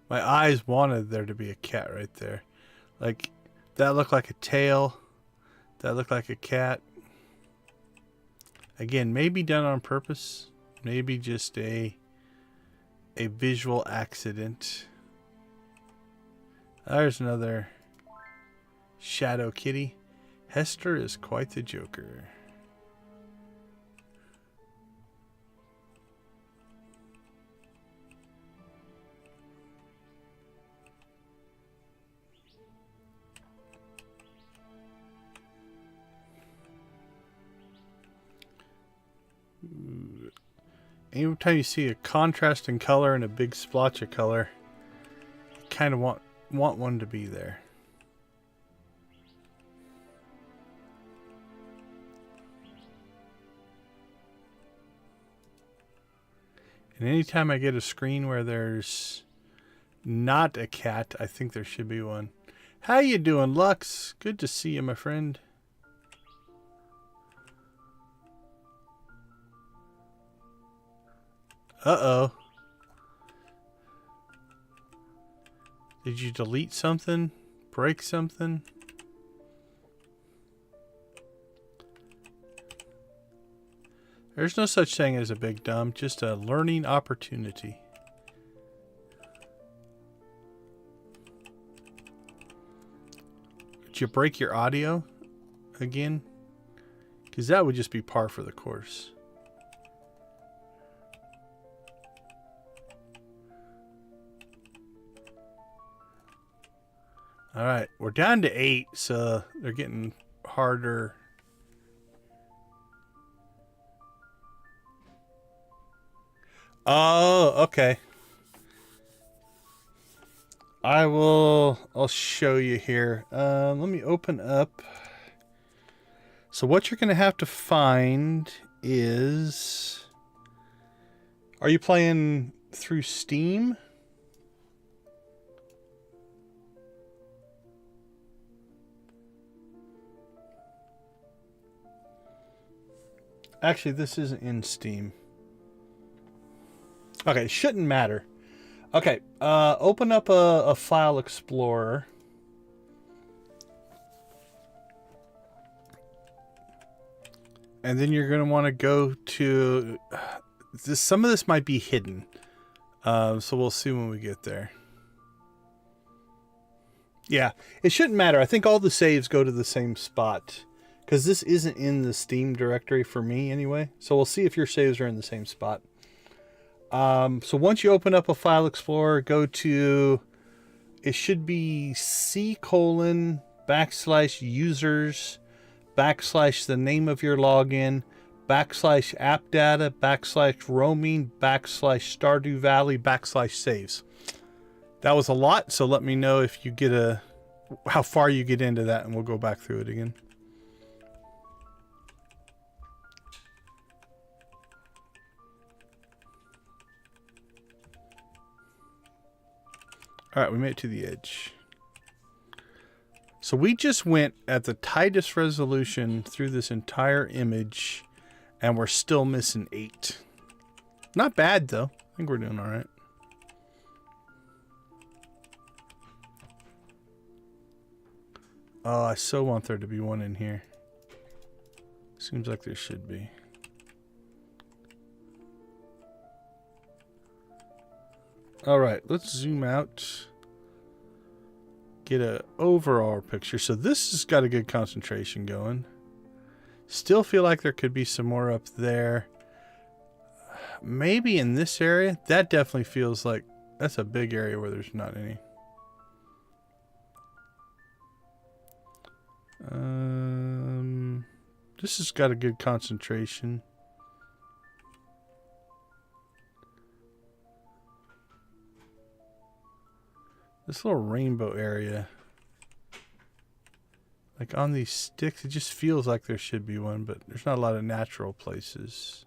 My eyes wanted there to be a cat right there. Like, that looked like a tail. That looked like a cat. Again, maybe done on purpose. Maybe just a visual accident. There's another shadow kitty. Hester is quite the joker. Anytime you see a contrast in color and a big splotch of color, you kind of want one to be there. And anytime I get a screen where there's not a cat, I think there should be one. How you doing, Lux? Good to see you, my friend. Uh-oh. Did you delete something? Break something? There's no such thing as a big dumb, just a learning opportunity. Did you break your audio again? Because that would just be par for the course. Alright, we're down to 8, so they're getting harder. Oh, okay. I'll show you here. Let me open up. So what you're going to have to find is... Are you playing through Steam? Actually, this isn't in Steam. Okay, it shouldn't matter. Okay, open up a file explorer. And then you're going to want to go to this. Some of this might be hidden. So we'll see when we get there. Yeah, it shouldn't matter. I think all the saves go to the same spot. Because this isn't in the Steam directory for me anyway. So we'll see if your saves are in the same spot. So once you open up a file explorer, go to, it should be C:\users / the name of your login / app data / roaming / Stardew Valley / saves. That was a lot, so let me know if you get how far you get into that, and we'll go back through it again. All right, we made it to the edge. So we just went at the tightest resolution through this entire image, and we're still missing 8. Not bad, though. I think we're doing all right. Oh, I so want there to be one in here. Seems like there should be. All right, let's zoom out. Get an overall picture. So this has got a good concentration going. Still feel like there could be some more up there. Maybe in this area. That definitely feels like that's a big area where there's not any. This has got a good concentration. This little rainbow area, like on these sticks, it just feels like there should be one, but there's not a lot of natural places.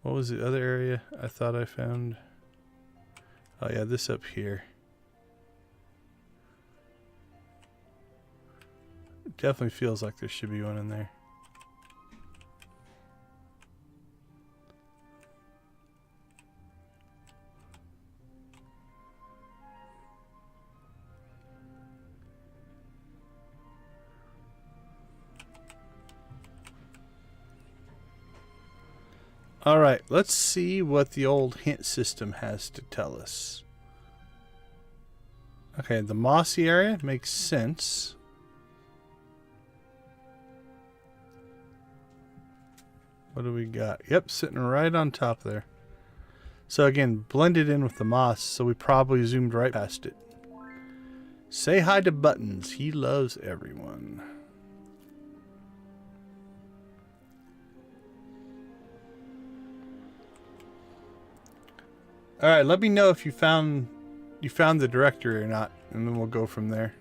What was the other area I thought I found? Oh yeah, this up here. It definitely feels like there should be one in there. All right, let's see what the old hint system has to tell us. Okay, the mossy area makes sense. What do we got? Yep, sitting right on top there. So again, blended in with the moss, so we probably zoomed right past it. Say hi to Buttons. He loves everyone. All right, let me know if you found the directory or not, and then we'll go from there.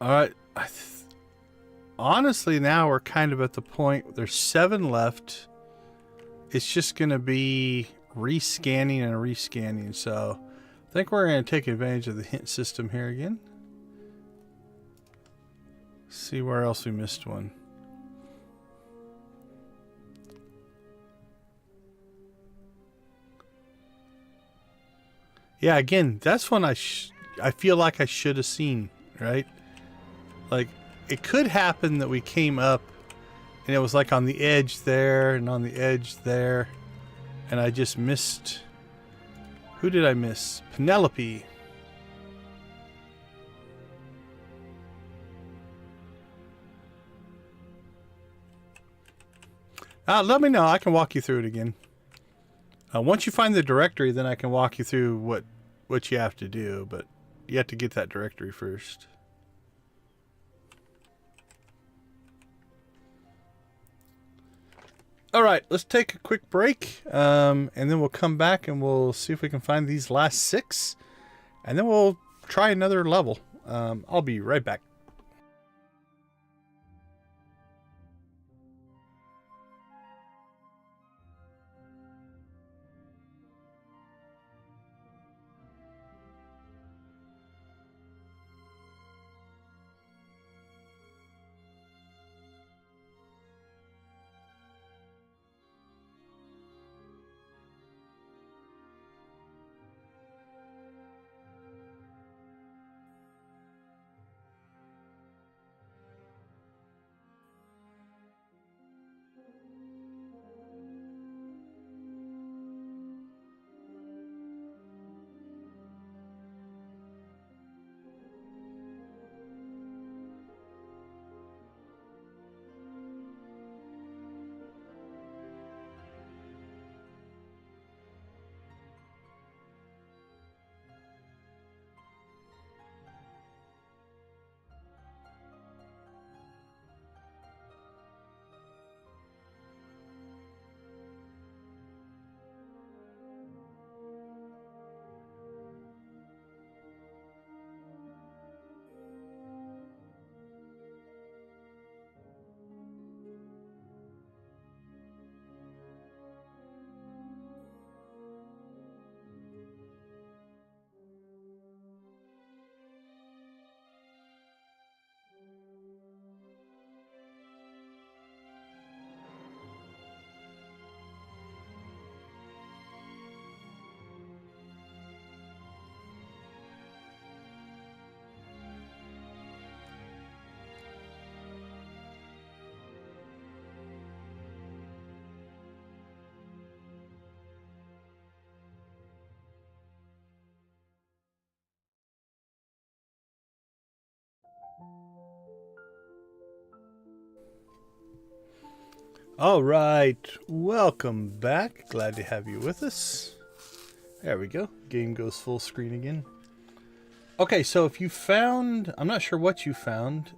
All right. Honestly, now we're kind of at the point, there's 7 left. It's just going to be rescanning and rescanning. So I think we're going to take advantage of the hint system here again. See where else we missed one. Yeah, again, that's one I feel like I should have seen, right? Like, it could happen that we came up and it was like on the edge there and on the edge there, and I just missed. Who did I miss? Penelope. Let me know. I can walk you through it again. Once you find the directory, then I can walk you through what you have to do, but you have to get that directory first. All right, let's take a quick break, and then we'll come back and we'll see if we can find these last 6, and then we'll try another level. I'll be right back. All right, welcome back. Glad to have you with us. There we go. Game goes full screen again. Okay, so if you found, I'm not sure what you found.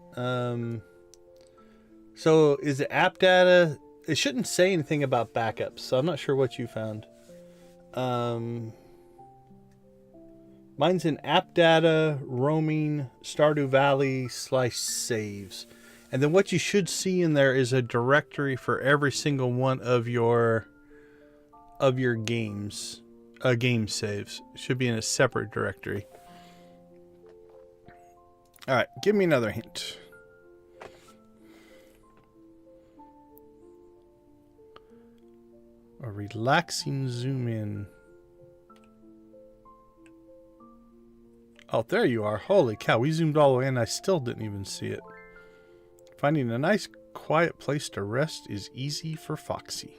So is it app data? It shouldn't say anything about backups, so I'm not sure what you found. Mine's in app data, roaming, Stardew Valley /saves. And then what you should see in there is a directory for every single one of your games. Game saves. It should be in a separate directory. Alright, give me another hint. A relaxing zoom in. Oh, there you are. Holy cow, we zoomed all the way in. I still didn't even see it. Finding a nice, quiet place to rest is easy for Foxy.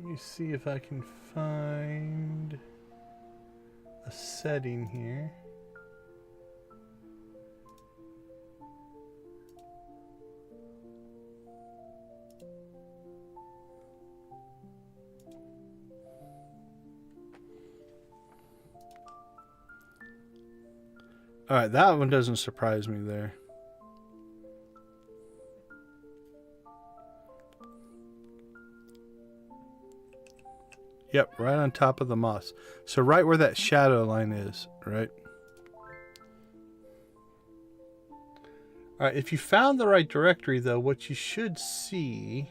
Let me see if I can find a setting here. All right, that one doesn't surprise me there. Yep, right on top of the moss. So right where that shadow line is, right? All right, if you found the right directory, though, what you should see...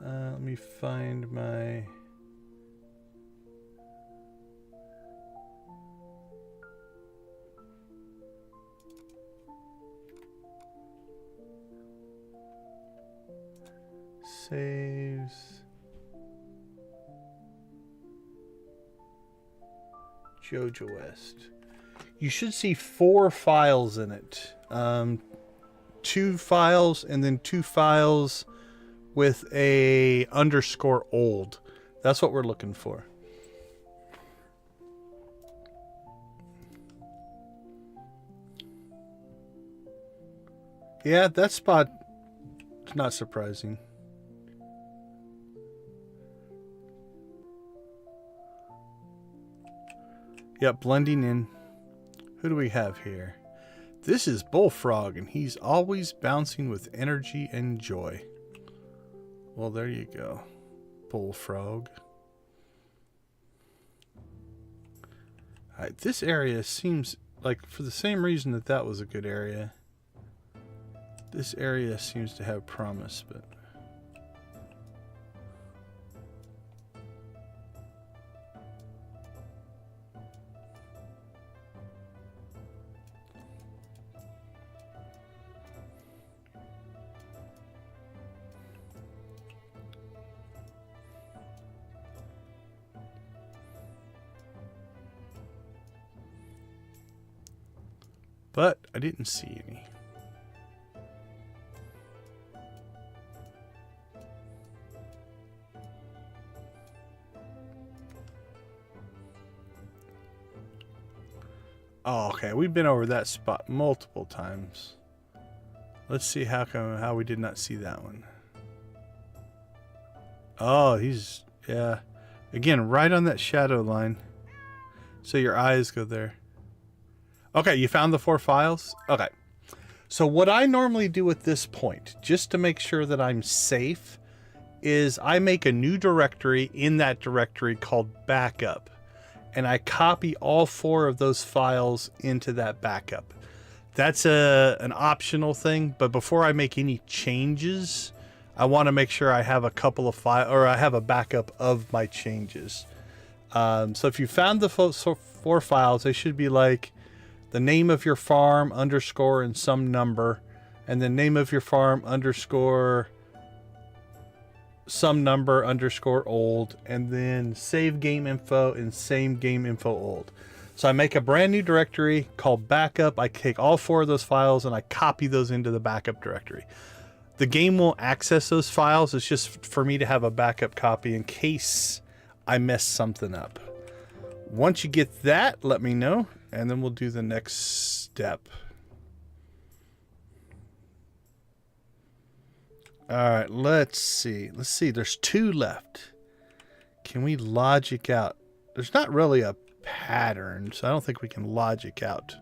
let me find my... saves... Jojo West. You should see 4 files in it. 2 files and then 2 files with a underscore old. That's what we're looking for. Yeah, that spot is not surprising. Yep, blending in. Who do we have here? This is Bullfrog, and he's always bouncing with energy and joy. Well, there you go, Bullfrog. Alright, this area seems like, for the same reason that that was a good area, this area seems to have promise, but... but I didn't see any. Oh, okay. We've been over that spot multiple times. Let's see how we did not see that one. Oh, he's, yeah. Again, right on that shadow line. So your eyes go there. Okay, you found the 4 files? Okay. So what I normally do at this point, just to make sure that I'm safe, is I make a new directory in that directory called backup. And I copy all 4 of those files into that backup. That's an optional thing, but before I make any changes, I want to make sure I have a couple of files, or I have a backup of my changes. So if you found the 4 files, they should be like the name of your farm, underscore, and some number. and then name of your farm underscore some number underscore old, and then save game info and same game info old. So I make a brand new directory called backup. I take all 4 of those files and I copy those into the backup directory. The game won't access those files. It's just for me to have a backup copy in case I mess something up. Once you get that, let me know, and then we'll do the next step. All right, let's see. Let's see. There's 2 left. Can we logic out? There's not really a pattern, so I don't think we can logic out.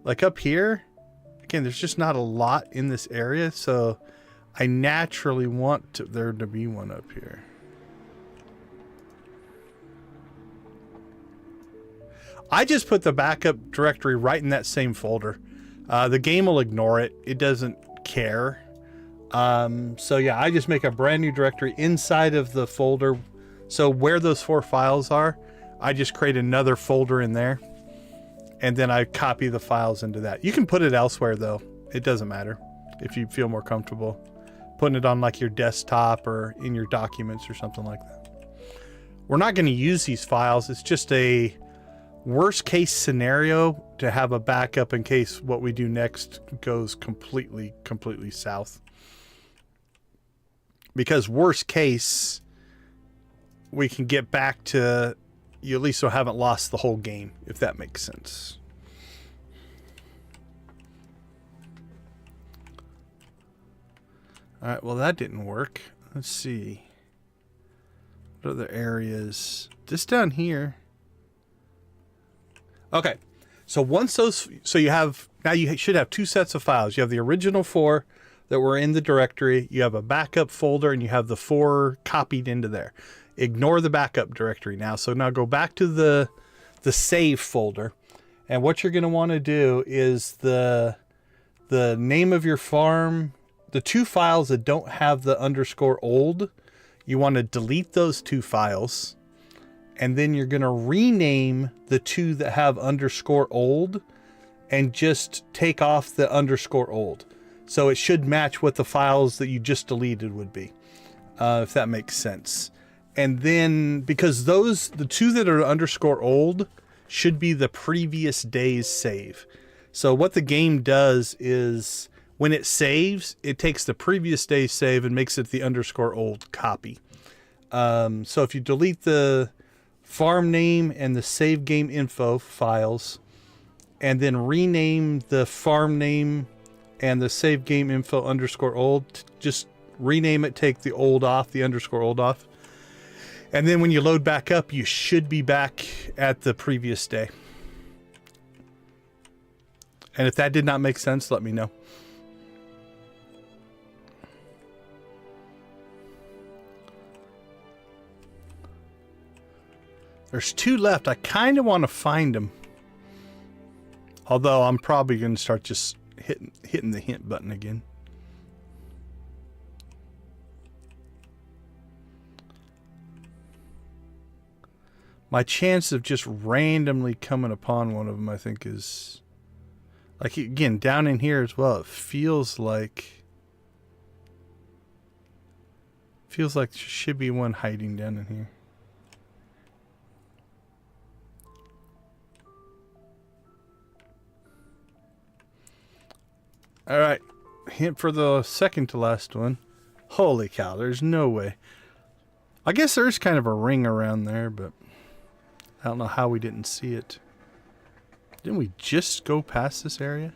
Like up here, again, there's just not a lot in this area, so I naturally want there to be one up here. I just put the backup directory right in that same folder. The game will ignore it. It doesn't care. So yeah, I just make a brand new directory inside of the folder. So where those 4 files are, I just create another folder in there, and then I copy the files into that. You can put it elsewhere though. It doesn't matter if you feel more comfortable putting it on like your desktop or in your documents or something like that. We're not going to use these files. It's just a worst case scenario to have a backup in case what we do next goes completely south. Because worst case, we can get back to, you at least haven't lost the whole game, if that makes sense. All right, well, that didn't work. Let's see. What other areas? This down here. Okay, so once those, so you have, now you should have 2 sets of files. You have the original 4 that were in the directory, you have a backup folder, and you have the 4 copied into there. Ignore the backup directory now. So now go back to the save folder, and what you're going to want to do is the name of your farm, the 2 files that don't have the underscore old, you want to delete those 2 files, and then you're going to rename the 2 that have underscore old and just take off the underscore old. So it should match what the files that you just deleted would be, if that makes sense. And then, because the 2 that are underscore old should be the previous day's save. So what the game does is when it saves, it takes the previous day's save and makes it the underscore old copy. So if you delete the farm name and the save game info files, and then rename the farm name and the save game info underscore old, just rename it, take the old off, the underscore old off. And then when you load back up, you should be back at the previous day. And if that did not make sense, let me know. There's 2 left. I kind of want to find them. Although I'm probably going to start just hitting the hint button again. My chance of just randomly coming upon one of them, I think, is like, again, down in here as well. It feels like there should be one hiding down in here. All right, hint for the second to last one. Holy cow, there's no way. I guess there's kind of a ring around there, but I don't know how we didn't see it. Didn't we just go past this area?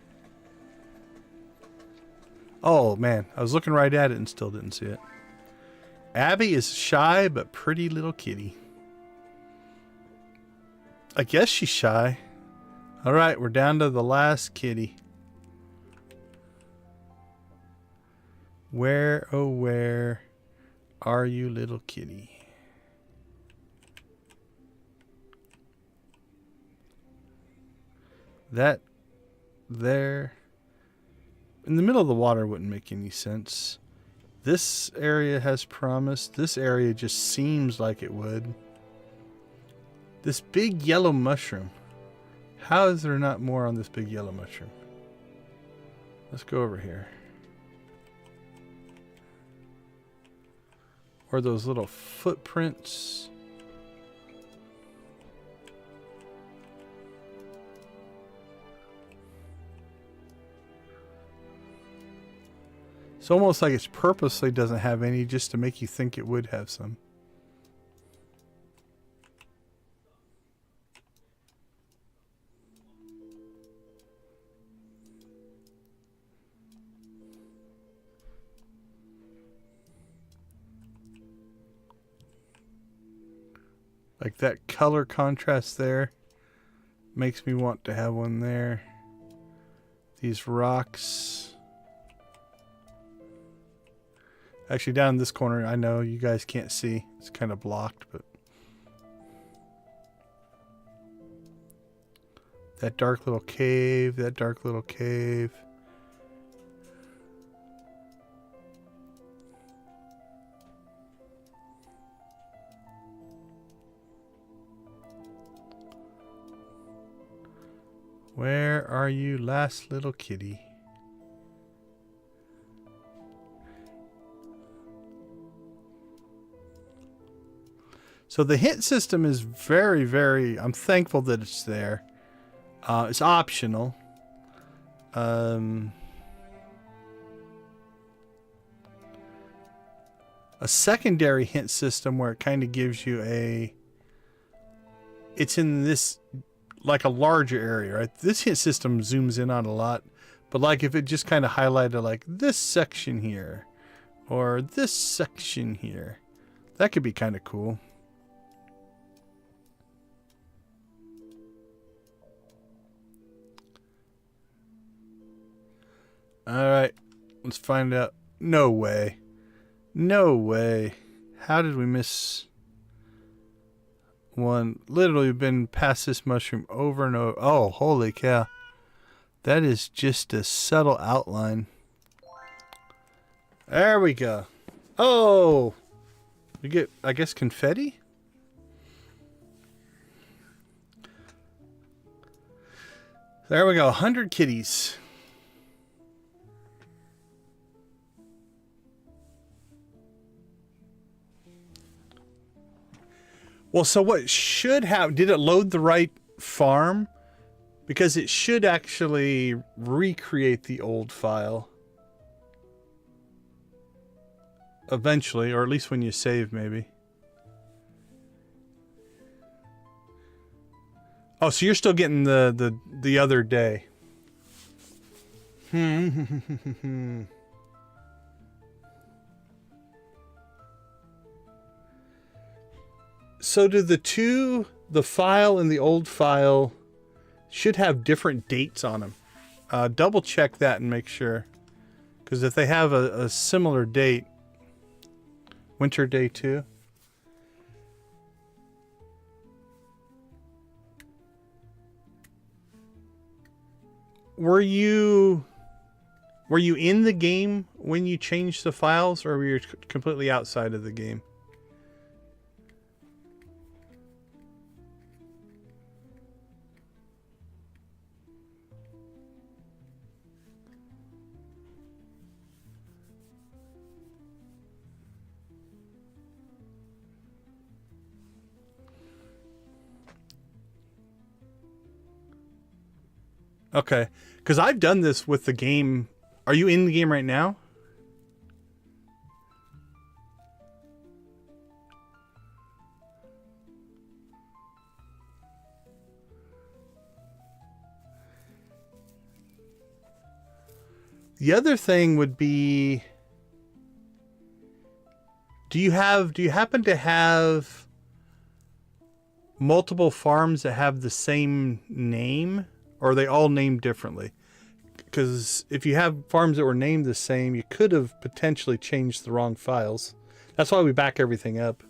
Oh man, I was looking right at it and still didn't see it. Abby is shy but pretty little kitty. I guess she's shy. All right, we're down to the last kitty. Where, oh where are you, little kitty? That there in the middle of the water wouldn't make any sense. This area has promise. This area just seems like it would. This big yellow mushroom. How is there not more on this big yellow mushroom? Let's go over here. Or those little footprints. It's almost like it purposely doesn't have any just to make you think it would have some. Like that color contrast there makes me want to have one there. These rocks. Actually, down in this corner, I know you guys can't see. It's kind of blocked, but that dark little cave, that dark little cave. Where are you, last little kitty? So the hint system is very, very... I'm thankful that it's there. It's optional. A secondary hint system where it kind of gives you a... It's in this... like a larger area, right? This hint system zooms in on a lot, but like if it just kind of highlighted like this section here or this section here, that could be kind of cool. All right, let's find out. No way. No way. How did we miss one? Literally been past this mushroom over and over. Oh, holy cow. That is just a subtle outline. There we go. Oh, we get, I guess, confetti. There we go. 100 kitties. Well, so what should have... Did it load the right farm? Because it should actually recreate the old file. Eventually, or at least when you save, maybe. Oh, so you're still getting the other day. So do the file and the old file should have different dates on them. Double check that and make sure. Because if they have a similar date, winter day 2. Were you in the game when you changed the files, or were you completely outside of the game? Okay, because I've done this with the game. Are you in the game right now? The other thing would be, do you happen to have multiple farms that have the same name? Or are they all named differently? Because if you have farms that were named the same, you could have potentially changed the wrong files. That's why we back everything up.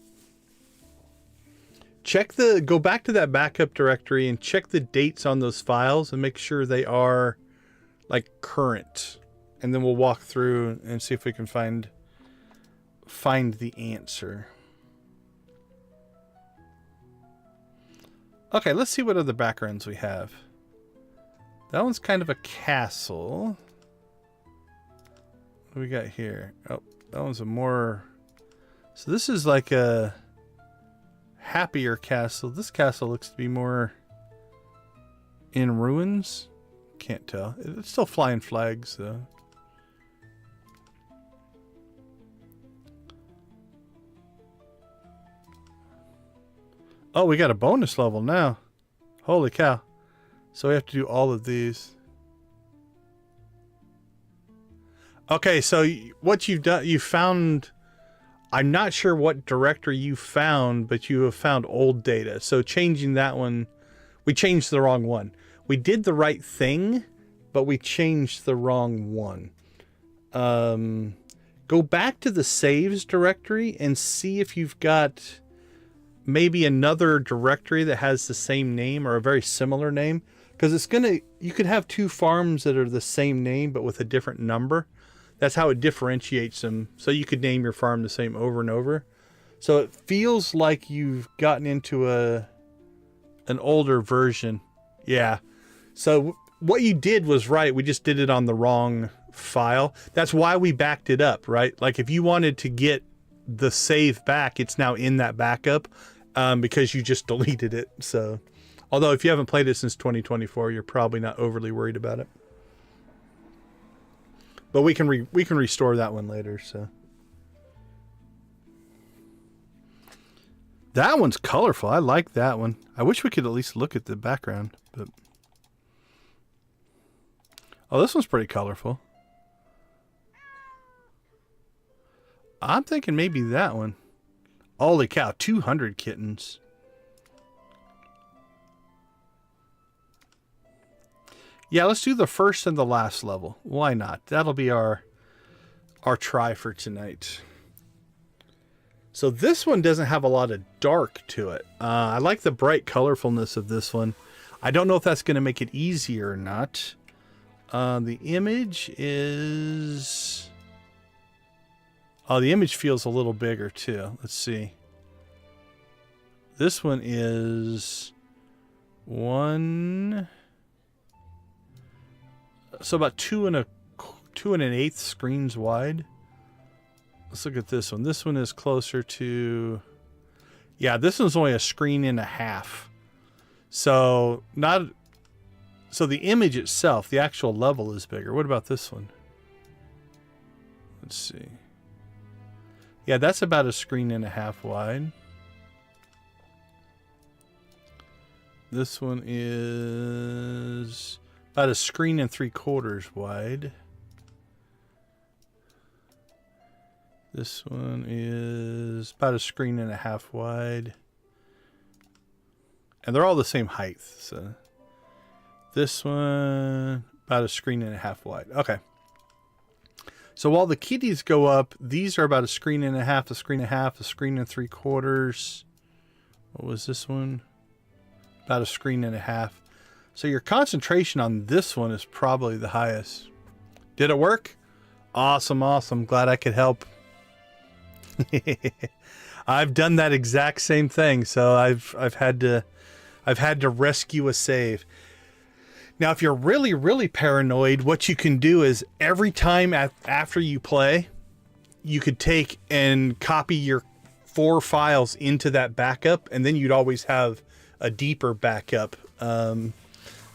Go back to that backup directory and check the dates on those files and make sure they are like current. And then we'll walk through and see if we can find the answer. Okay, let's see what other backgrounds we have. That one's kind of a castle. What do we got here? Oh, that one's a more... So this is like a happier castle. This castle looks to be more in ruins. Can't tell. It's still flying flags, though. Oh, we got a bonus level now. Holy cow. So we have to do all of these. Okay, so what you've done, you found... I'm not sure what directory you found, but you have found old data. So changing that one, we changed the wrong one. We did the right thing, but we changed the wrong one. Go back to the saves directory and see if you've got maybe another directory that has the same name or a very similar name. Because it's gonna, you could have two farms that are the same name, but with a different number. That's how it differentiates them. So you could name your farm the same over and over. So it feels like you've gotten into an older version. Yeah. So what you did was right. We just did it on the wrong file. That's why we backed it up, right? Like if you wanted to get the save back, it's now in that backup because you just deleted it. So, although if you haven't played it since 2024, you're probably not overly worried about it. But we can restore that one later. So that one's colorful. I like that one. I wish we could at least look at the background. But oh, this one's pretty colorful. I'm thinking maybe that one. Holy cow! 200 kittens. Yeah, let's do the first and the last level. Why not? That'll be our try for tonight. So this one doesn't have a lot of dark to it. I like the bright colorfulness of this one. I don't know if that's going to make it easier or not. The image is... Oh, the image feels a little bigger too. Let's see. This one is 1... So about 2 1/8 screens wide. Let's look at this one. This one is closer to... Yeah, this one's only a 1.5 screens. So not... So the image itself, the actual level is bigger. What about this one? Let's see. Yeah, that's about a 1.5 screens wide. This one is about a 1.75 screens wide. This one is about a 1.5 screens wide. And they're all the same height. So this one, about a 1.5 screens wide. Okay. So while the kitties go up, these are about a 1.5 screens, a 1.5 screens, a 1.75 screens. What was this one? About a 1.5 screens. So your concentration on this one is probably the highest. Did it work? Awesome, awesome. Glad I could help. I've done that exact same thing, so I've had to rescue a save. Now, if you're really, really paranoid, what you can do is every time after you play, you could take and copy your 4 files into that backup, and then you'd always have a deeper backup.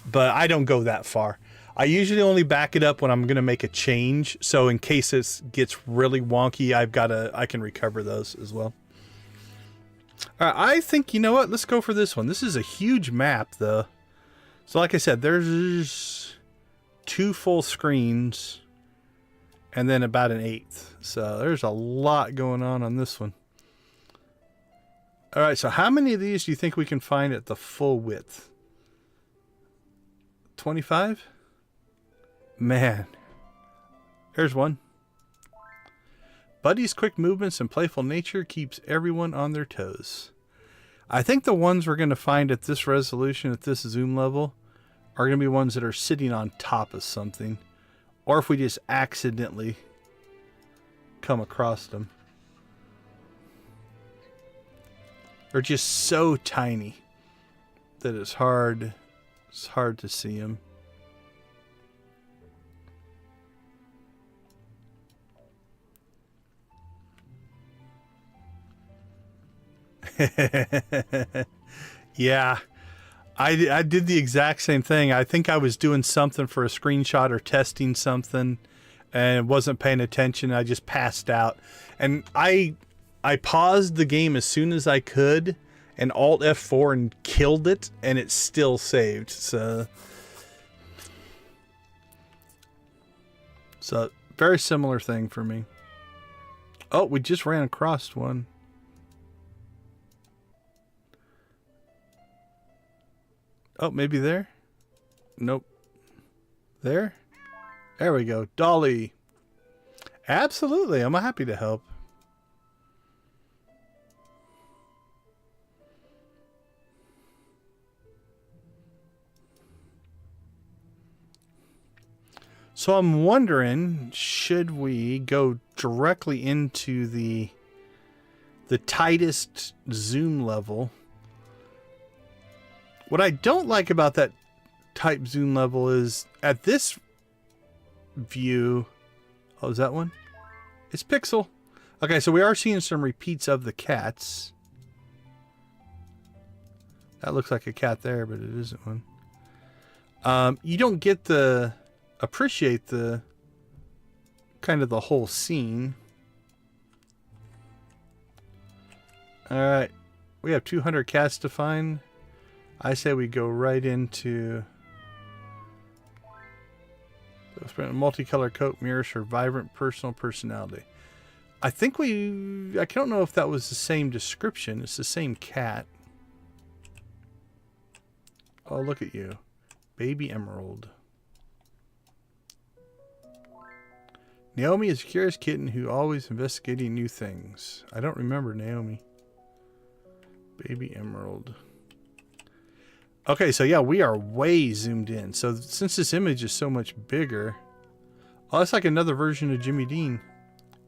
But I don't go that far. I usually only back it up when I'm going to make a change. So in case it gets really wonky, I can recover those as well. All right, I think, you know what? Let's go for this one. This is a huge map, though. So like I said, there's 2 full screens and then about 1/8. So there's a lot going on this one. All right, so how many of these do you think we can find at the full width? 25? Man. There's one. Buddy's quick movements and playful nature keeps everyone on their toes. I think the ones we're going to find at this resolution, at this zoom level, are going to be ones that are sitting on top of something. Or if we just accidentally come across them. They're just so tiny that it's hard to see them. Yeah, I did the exact same thing. I think I was doing something for a screenshot or testing something and wasn't paying attention. I just passed out. And I paused the game as soon as I could and Alt F4 and killed it, and it still saved. So very similar thing for me. Oh, we just ran across one. Oh, maybe there? Nope. There? There we go. Dolly. Absolutely. I'm happy to help. So I'm wondering, should we go directly into the tightest zoom level? What I don't like about that type zoom level is at this view. Oh, is that one? It's Pixel. Okay, so we are seeing some repeats of the cats. That looks like a cat there, but it isn't one. You don't get the appreciate the kind of the whole scene. All right, we have 200 cats to find. I say we go right into multicolored coat mirrors for vibrant personal personality. I think I don't know if that was the same description. It's the same cat. Oh, look at you. Baby Emerald. Naomi is a curious kitten who always investigating new things. I don't remember Naomi. Baby Emerald. Okay, so yeah, we are way zoomed in. So since this image is so much bigger... Oh, that's like another version of Jimmy Dean.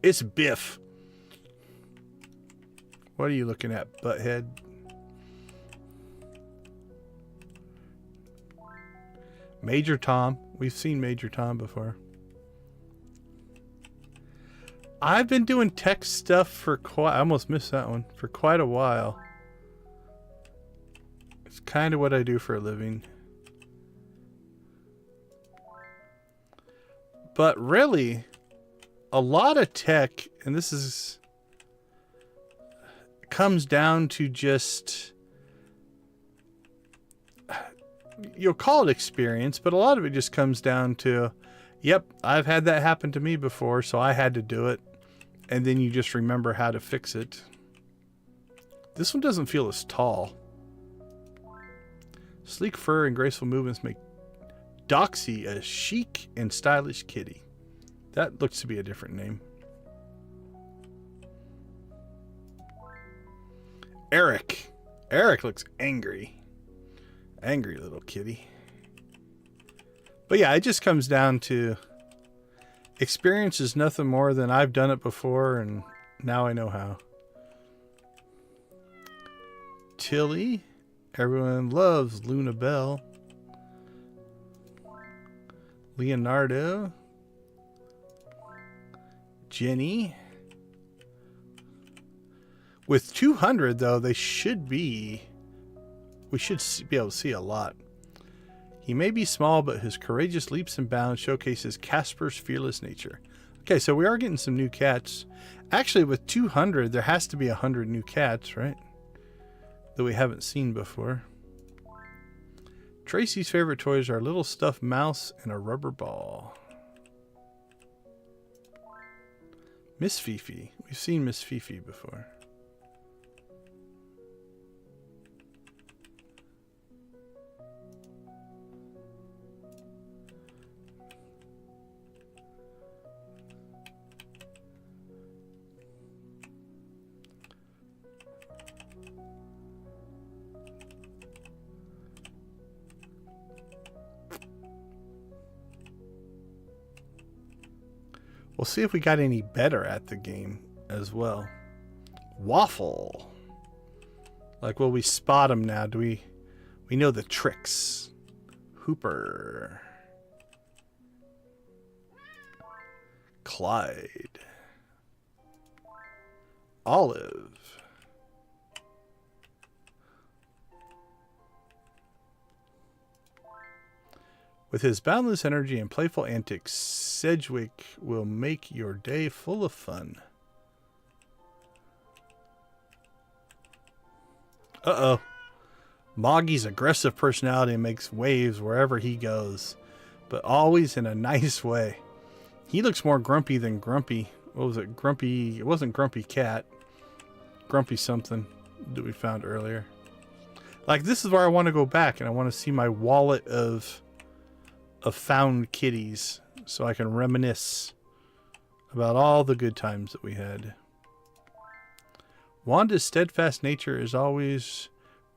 It's Biff. What are you looking at, butthead? Major Tom. We've seen Major Tom before. I've been doing tech stuff for quite... I almost missed that one. For quite a while. It's kind of what I do for a living. But really, a lot of tech, and this is... comes down to just... You'll call it experience, but a lot of it just comes down to, yep, I've had that happen to me before, so I had to do it. And then you just remember how to fix it. This one doesn't feel as tall. Sleek fur and graceful movements make Doxy a chic and stylish kitty. That looks to be a different name. Eric. Eric looks angry. Angry little kitty. But yeah, it just comes down to experience is nothing more than I've done it before and now I know how. Tilly. Everyone loves Luna Bell. Leonardo. Jenny. With 200 though, we should be able to see a lot. He may be small, but his courageous leaps and bounds showcases Casper's fearless nature. Okay, so we are getting some new cats. Actually, with 200, there has to be 100 new cats, right? That we haven't seen before. Tracy's favorite toys are a little stuffed mouse and a rubber ball. Miss Fifi. We've seen Miss Fifi before. We'll see if we got any better at the game as well. Waffle. Like, will we spot him now? Do we know the tricks? Hooper. Clyde. Olive. With his boundless energy and playful antics, Sedgwick will make your day full of fun. Uh-oh. Moggy's aggressive personality makes waves wherever he goes, but always in a nice way. He looks more grumpy than grumpy. What was it? Grumpy. It wasn't Grumpy Cat. Grumpy something that we found earlier. Like, this is where I want to go back, and I want to see my wallet of found kitties so I can reminisce about all the good times that we had. Wanda's steadfast nature is always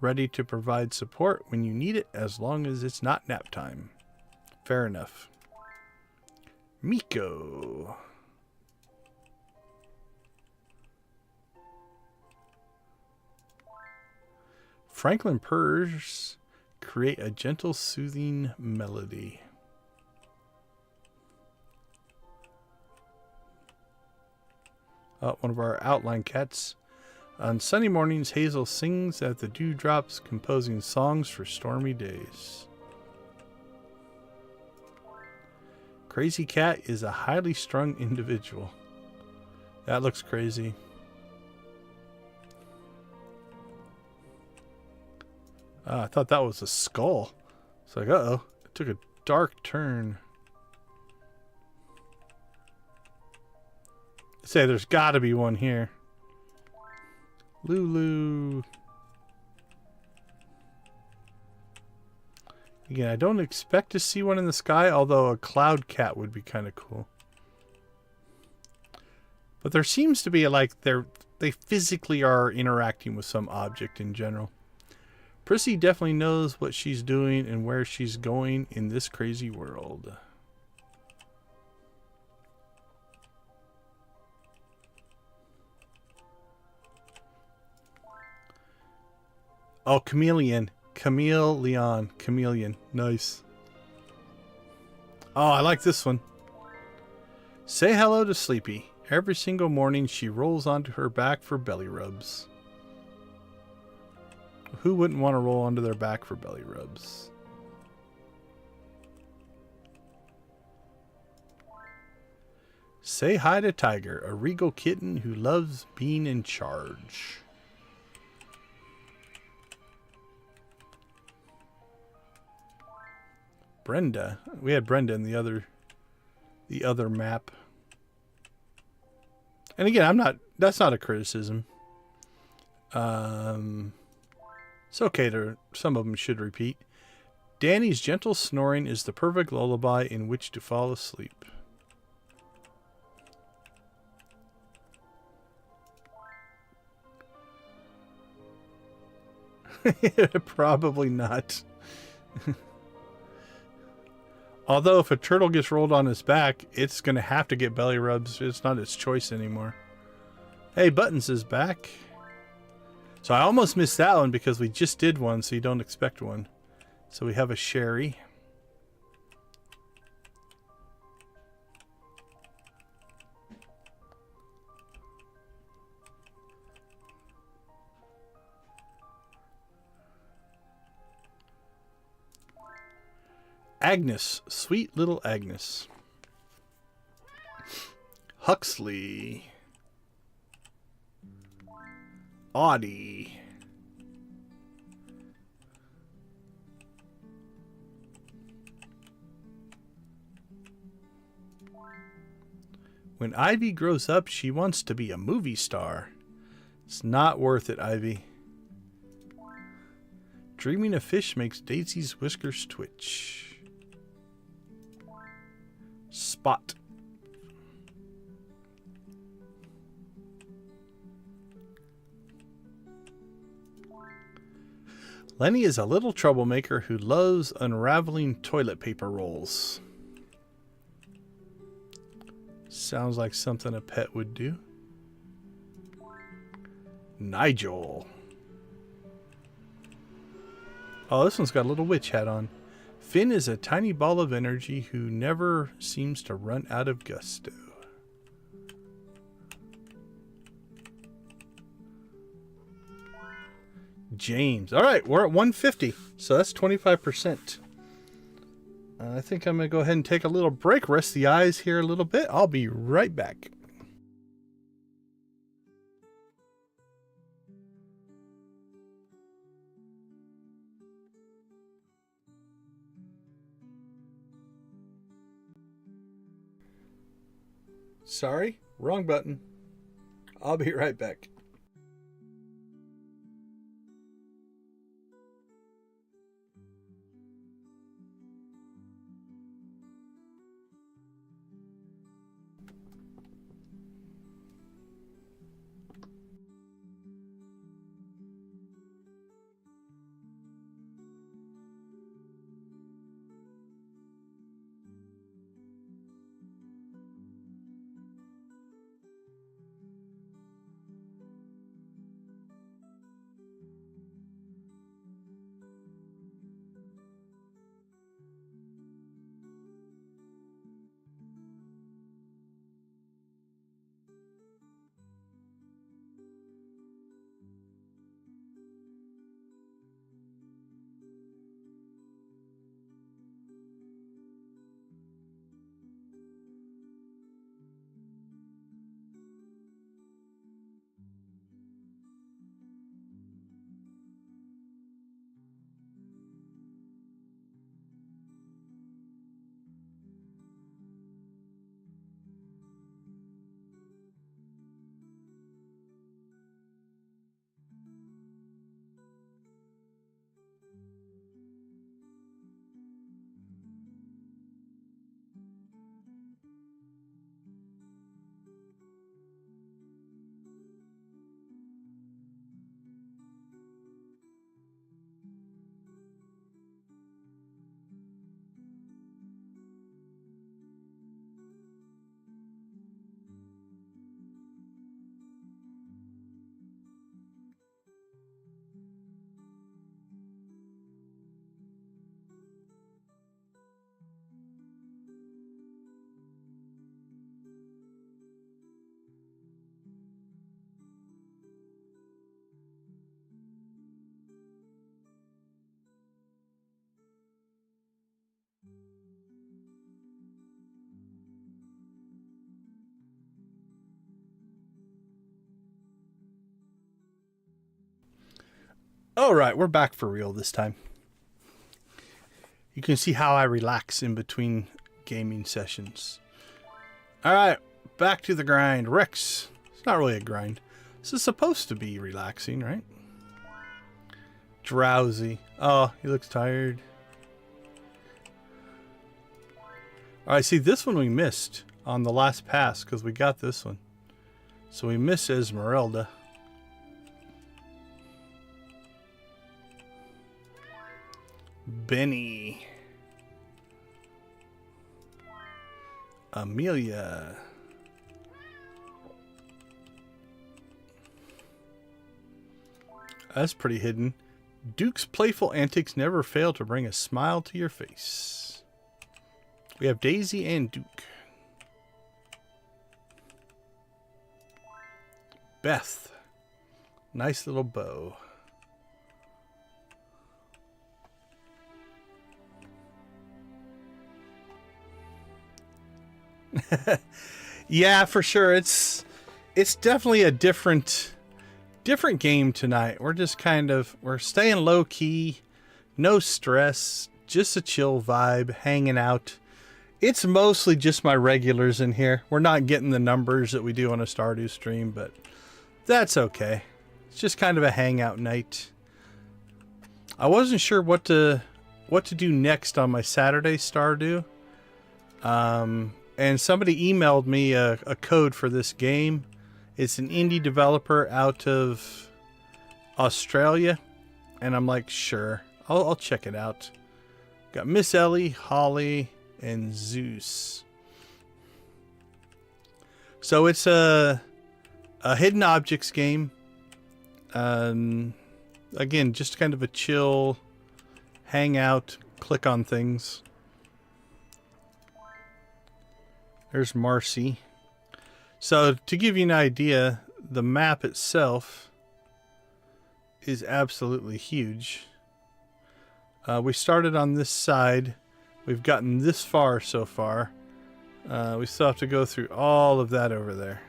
ready to provide support when you need it, as long as it's not nap time. Fair enough. Miko. Franklin purrs create a gentle, soothing melody. One of our outline cats. On sunny mornings, Hazel sings at the dewdrops, composing songs for stormy days. Crazy Cat is a highly strung individual. That looks crazy. I thought that was a skull. It's like, uh-oh. It took a dark turn. Say there's got to be one here. Lulu. Again, I don't expect to see one in the sky, although a cloud cat would be kind of cool. But there seems to be like they physically are interacting with some object in general. Prissy definitely knows what she's doing and where she's going in this crazy world. Oh, chameleon. Chameleon. Nice. Oh, I like this one. Say hello to Sleepy. Every single morning she rolls onto her back for belly rubs. Who wouldn't want to roll onto their back for belly rubs? Say hi to Tiger, a regal kitten who loves being in charge. Brenda. We had Brenda in the other map. And again, that's not a criticism. It's okay to, some of them should repeat. Danny's gentle snoring is the perfect lullaby in which to fall asleep. Probably not. Although if a turtle gets rolled on its back, it's going to have to get belly rubs. It's not its choice anymore. Hey, Buttons is back. So I almost missed that one because we just did one, so you don't expect one. So we have a Sherry. Agnes, sweet little Agnes. Huxley. Audie. When Ivy grows up, she wants to be a movie star. It's not worth it, Ivy. Dreaming of fish makes Daisy's whiskers twitch. Spot. Lenny is a little troublemaker who loves unraveling toilet paper rolls. Sounds like something a pet would do. Nigel. Oh, this one's got a little witch hat on. Finn is a tiny ball of energy who never seems to run out of gusto. James. All right, we're at 150, so that's 25%. I think I'm going to go ahead and take a little break, rest the eyes here a little bit. I'll be right back. Sorry, wrong button. I'll be right back. All right, we're back for real this time. You can see how I relax in between gaming sessions. All right, back to the grind. Rex, it's not really a grind. This is supposed to be relaxing, right? Drowsy. Oh, he looks tired. All right, see, this one we missed on the last pass because we got this one. So we miss Esmeralda. Benny. Amelia. That's pretty hidden. Duke's playful antics never fail to bring a smile to your face. We have Daisy and Duke. Beth. Nice little bow. Yeah, for sure. It's definitely a different game tonight. We're just we're staying low key, no stress, just a chill vibe, hanging out. It's mostly just my regulars in here. We're not getting the numbers that we do on a Stardew stream, but that's okay. It's just kind of a hangout night. I wasn't sure what to do next on my Saturday Stardew. And somebody emailed me a code for this game. It's an indie developer out of Australia. And I'm like, sure, I'll check it out. Got Miss Ellie, Holly, and Zeus. So it's a hidden objects game. Again, just kind of a chill hangout, click on things. There's Marcy. So to give you an idea, the map itself is absolutely huge. We started on this side. We've gotten this far so far. We still have to go through all of that over there.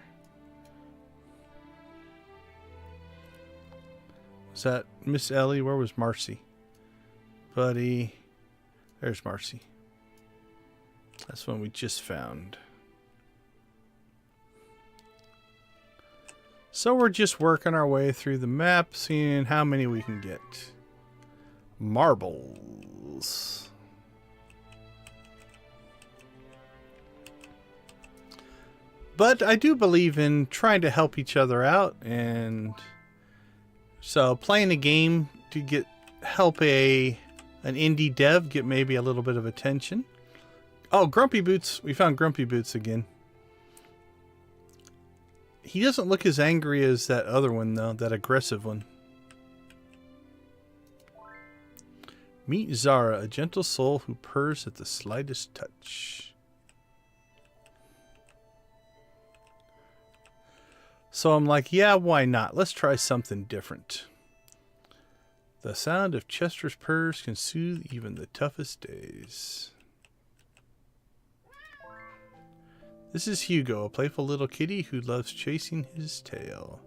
Was that Miss Ellie? Where was Marcy? Buddy. There's Marcy. That's one we just found. So we're just working our way through the map, seeing how many we can get. Marbles. But I do believe in trying to help each other out, and so playing a game to help an indie dev get maybe a little bit of attention. Oh, Grumpy Boots. We found Grumpy Boots again. He doesn't look as angry as that other one, though. That aggressive one. Meet Zara, a gentle soul who purrs at the slightest touch. So I'm like, yeah, why not? Let's try something different. The sound of Chester's purrs can soothe even the toughest days. This is Hugo, a playful little kitty who loves chasing his tail.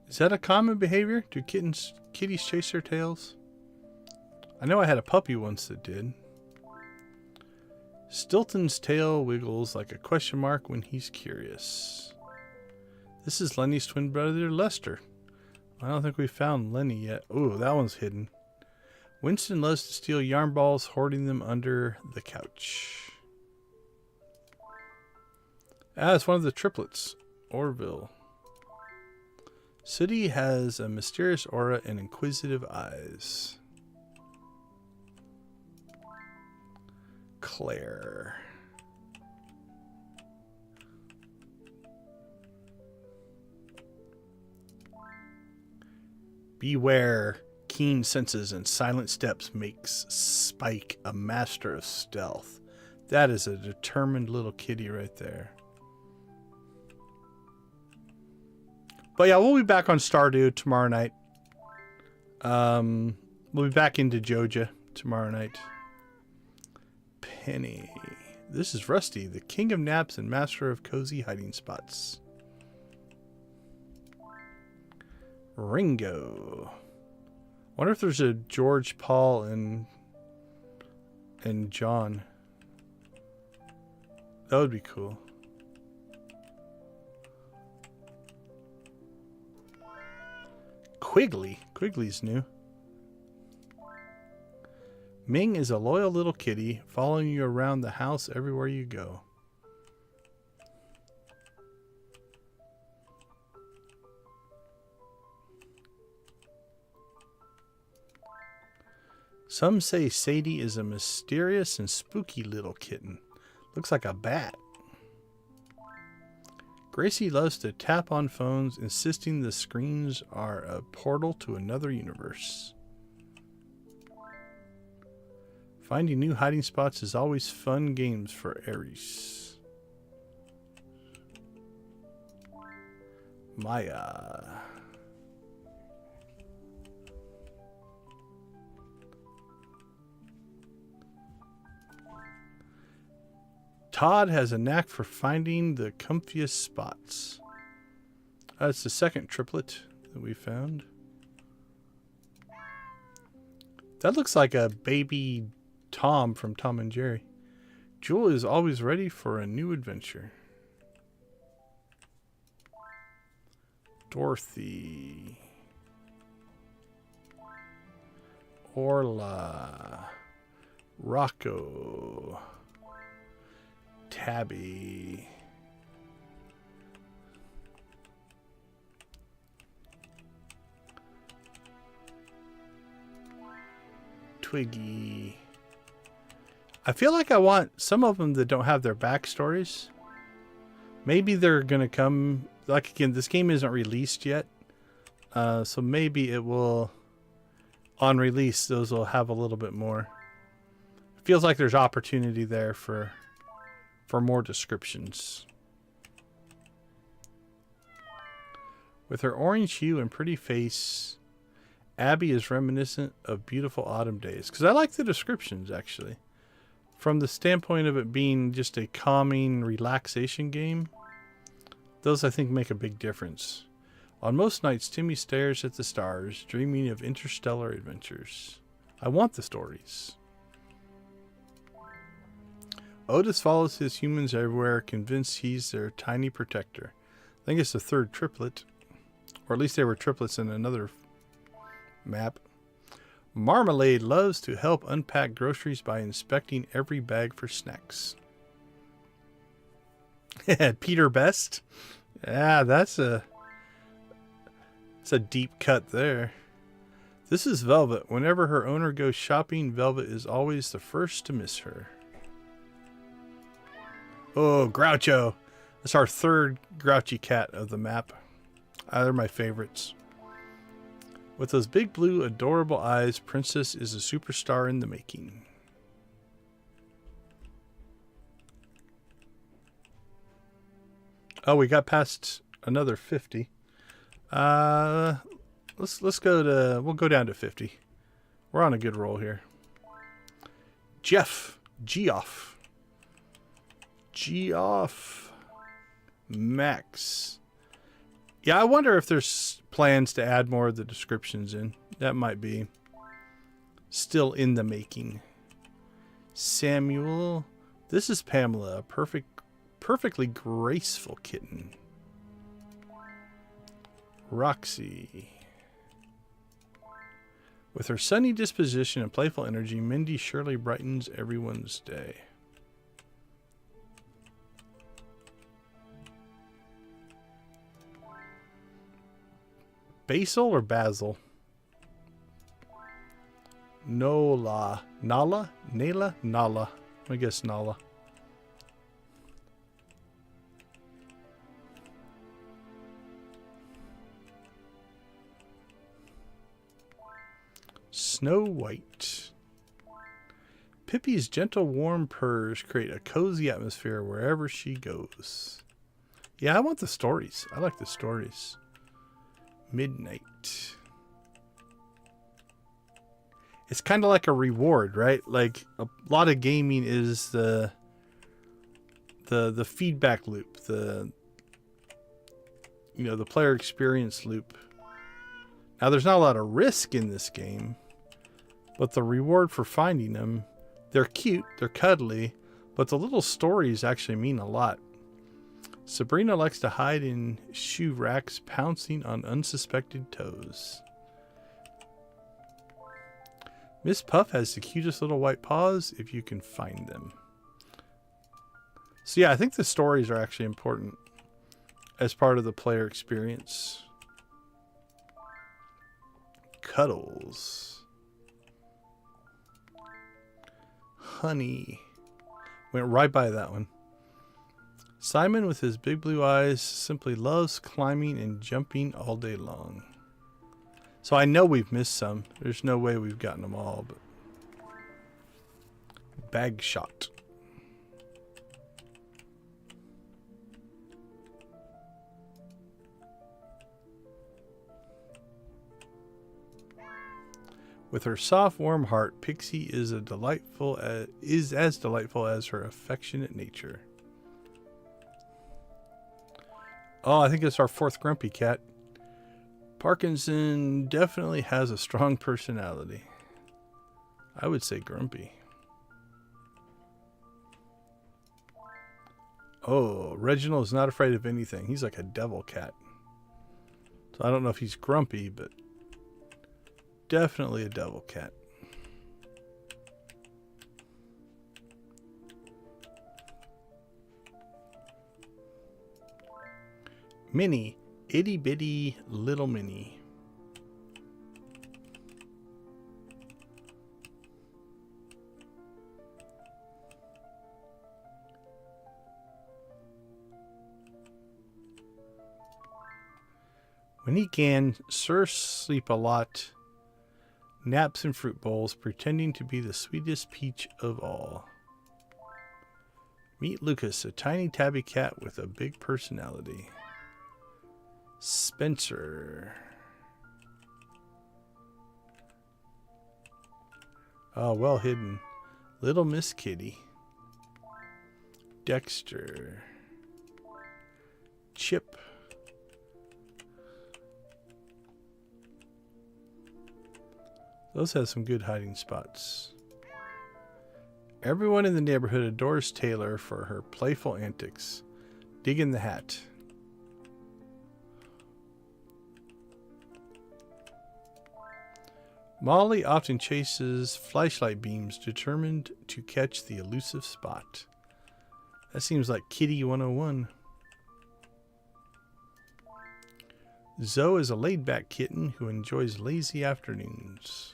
Is that a common behavior? Do kitties chase their tails? I know I had a puppy once that did. Stilton's tail wiggles like a question mark when he's curious. This is Lenny's twin brother, Lester. I don't think we found Lenny yet. Ooh, that one's hidden. Winston loves to steal yarn balls, hoarding them under the couch. Ah, it's one of the triplets. Orville. City has a mysterious aura and inquisitive eyes. Claire. Beware, keen senses and silent steps makes Spike a master of stealth. That is a determined little kitty right there. But yeah, we'll be back on Stardew tomorrow night. We'll be back into Joja tomorrow night. Penny. This is Rusty, the king of naps and master of cozy hiding spots. Ringo. Wonder if there's a George, Paul, and John. That would be cool. Quigley. Quigley's new. Ming is a loyal little kitty, following you around the house everywhere you go. Some say Sadie is a mysterious and spooky little kitten. Looks like a bat. Gracie loves to tap on phones, insisting the screens are a portal to another universe. Finding new hiding spots is always fun games for Aries. Maya. Todd has a knack for finding the comfiest spots. That's the second triplet that we found. That looks like a baby Tom from Tom and Jerry. Jewel is always ready for a new adventure. Dorothy. Orla. Rocco. Tabby. Twiggy. I feel like I want some of them that don't have their backstories. Maybe they're going to come. Like, again, this game isn't released yet. So maybe it will, on release, those will have a little bit more. It feels like there's opportunity there for more descriptions. With her orange hue and pretty face, Abby is reminiscent of beautiful autumn days. Because I like the descriptions, actually. From the standpoint of it being just a calming relaxation game, those I think make a big difference. On most nights, Timmy stares at the stars, dreaming of interstellar adventures. I want the stories. Otis follows his humans everywhere, convinced he's their tiny protector. I think it's the third triplet. Or at least they were triplets in another map. Marmalade loves to help unpack groceries by inspecting every bag for snacks. Peter Best? Yeah, that's a deep cut there. This is Velvet. Whenever her owner goes shopping, Velvet is always the first to miss her. Oh, Groucho. That's our third grouchy cat of the map. They're my favorites. With those big blue adorable eyes, Princess is a superstar in the making. Oh, we got past another 50. Let's go to, we'll go down to 50. We're on a good roll here. Geoff Max. Yeah, I wonder if there's plans to add more of the descriptions in. That might be still in the making. Samuel. This is Pamela, a perfectly graceful kitten. Roxy. With her sunny disposition and playful energy, Mindy surely brightens everyone's day. Basil or Basil? Nala. Nala? I guess Nala. Snow White. Pippi's gentle, warm purrs create a cozy atmosphere wherever she goes. Yeah, I want the stories. I like the stories. Midnight. It's kind of like a reward, right? Like a lot of gaming is the feedback loop, the player experience loop. Now there's not a lot of risk in this game, but the reward for finding them, they're cute, they're cuddly, but the little stories actually mean a lot. Sabrina likes to hide in shoe racks, pouncing on unsuspected toes. Miss Puff has the cutest little white paws if you can find them. So yeah, I think the stories are actually important as part of the player experience. Cuddles. Honey. Went right by that one. Simon, with his big blue eyes, simply loves climbing and jumping all day long. So I know we've missed some. There's no way we've gotten them all, but... Bag Shot. With her soft, warm heart, Pixie is as delightful as her affectionate nature. Oh, I think it's our fourth grumpy cat. Parkinson definitely has a strong personality. I would say grumpy. Oh, Reginald is not afraid of anything. He's like a devil cat. So I don't know if he's grumpy, but definitely a devil cat. Minnie, itty bitty little Minnie. When he can, Sir sleep a lot, naps in fruit bowls, pretending to be the sweetest peach of all. Meet Lucas, a tiny tabby cat with a big personality. Spencer. Oh, well hidden. Little Miss Kitty. Dexter. Chip. Those have some good hiding spots. Everyone in the neighborhood adores Taylor for her playful antics. Dig in the hat. Molly often chases flashlight beams, determined to catch the elusive spot. That seems like Kitty 101. Zoe is a laid-back kitten who enjoys lazy afternoons.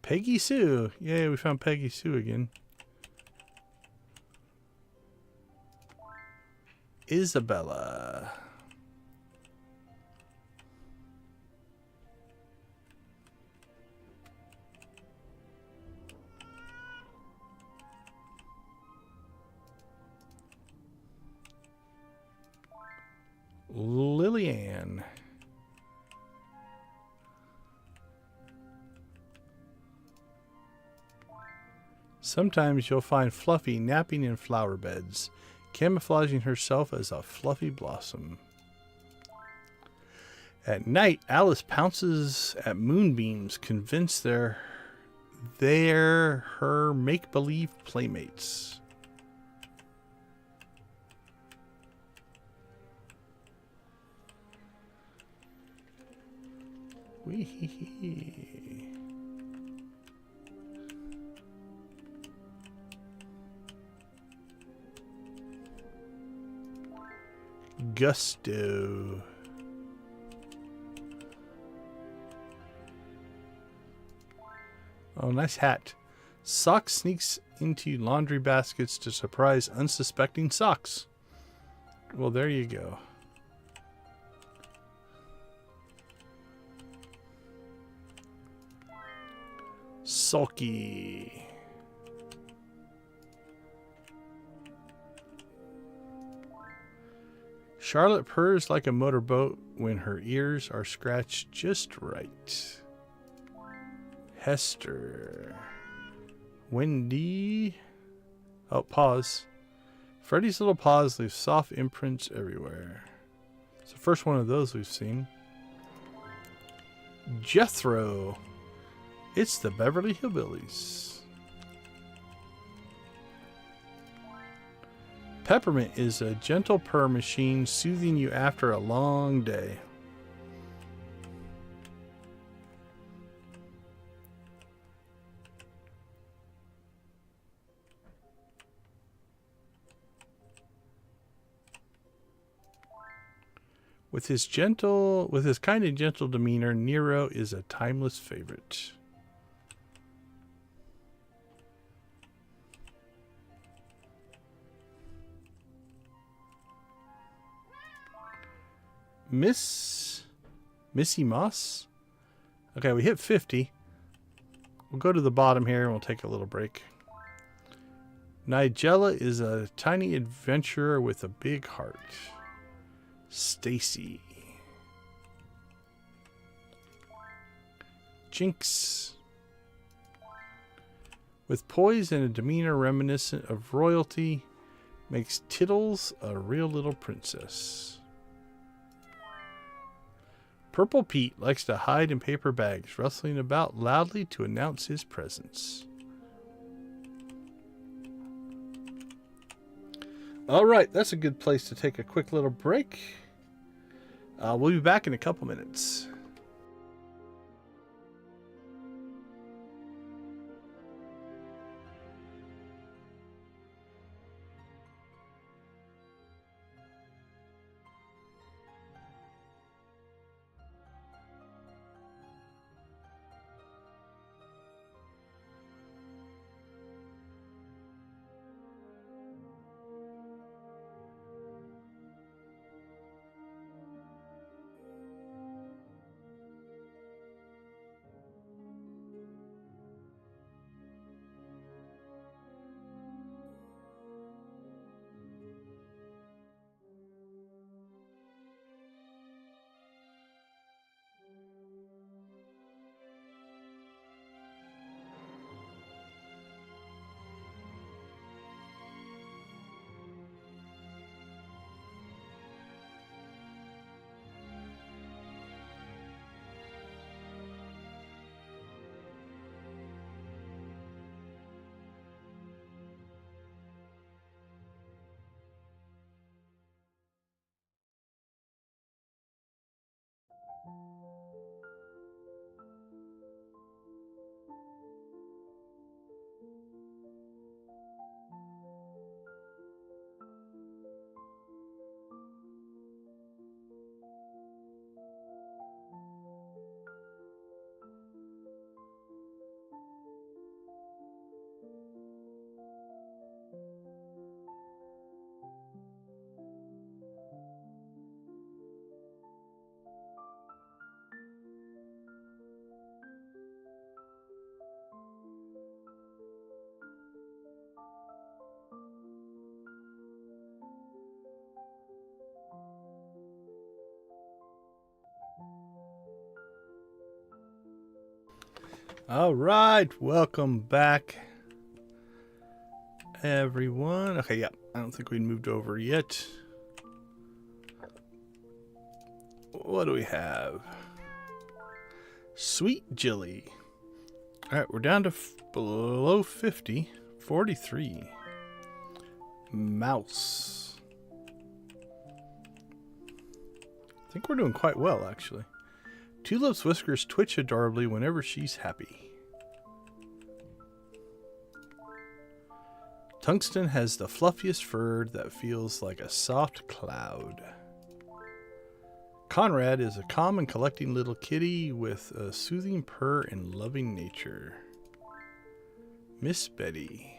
Peggy Sue. Yay, we found Peggy Sue again. Isabella. Lillian. Sometimes you'll find Fluffy napping in flower beds, camouflaging herself as a fluffy blossom. At night, Alice pounces at moonbeams, convinced they're her make-believe playmates. Wee-hee-hee. Gusto. Oh, nice hat. Sock sneaks into laundry baskets to surprise unsuspecting socks. Well, there you go. Sulky. Charlotte purrs like a motorboat when her ears are scratched just right. Hester. Wendy. Oh, paws. Freddy's little paws leave soft imprints everywhere. It's the first one of those we've seen. Jethro. It's the Beverly Hillbillies. Peppermint is a gentle purr machine soothing you after a long day. With his kind and gentle demeanor, Nero is a timeless favorite. Missy Moss? Okay, we hit 50. We'll go to the bottom here and we'll take a little break. Nigella is a tiny adventurer with a big heart. Stacy. Jinx. With poise and a demeanor reminiscent of royalty, makes Tittles a real little princess. Purple Pete likes to hide in paper bags, rustling about loudly to announce his presence. All right, that's a good place to take a quick little break. We'll be back in a couple minutes. All right, welcome back, everyone. Okay, yeah, I don't think we moved over yet. What do we have? Sweet Jilly. All right, we're down to below 50. 43. Mouse. I think we're doing quite well, actually. Tulip's whiskers twitch adorably whenever she's happy. Tungsten has the fluffiest fur that feels like a soft cloud. Conrad is a calm and collecting little kitty with a soothing purr and loving nature. Miss Betty.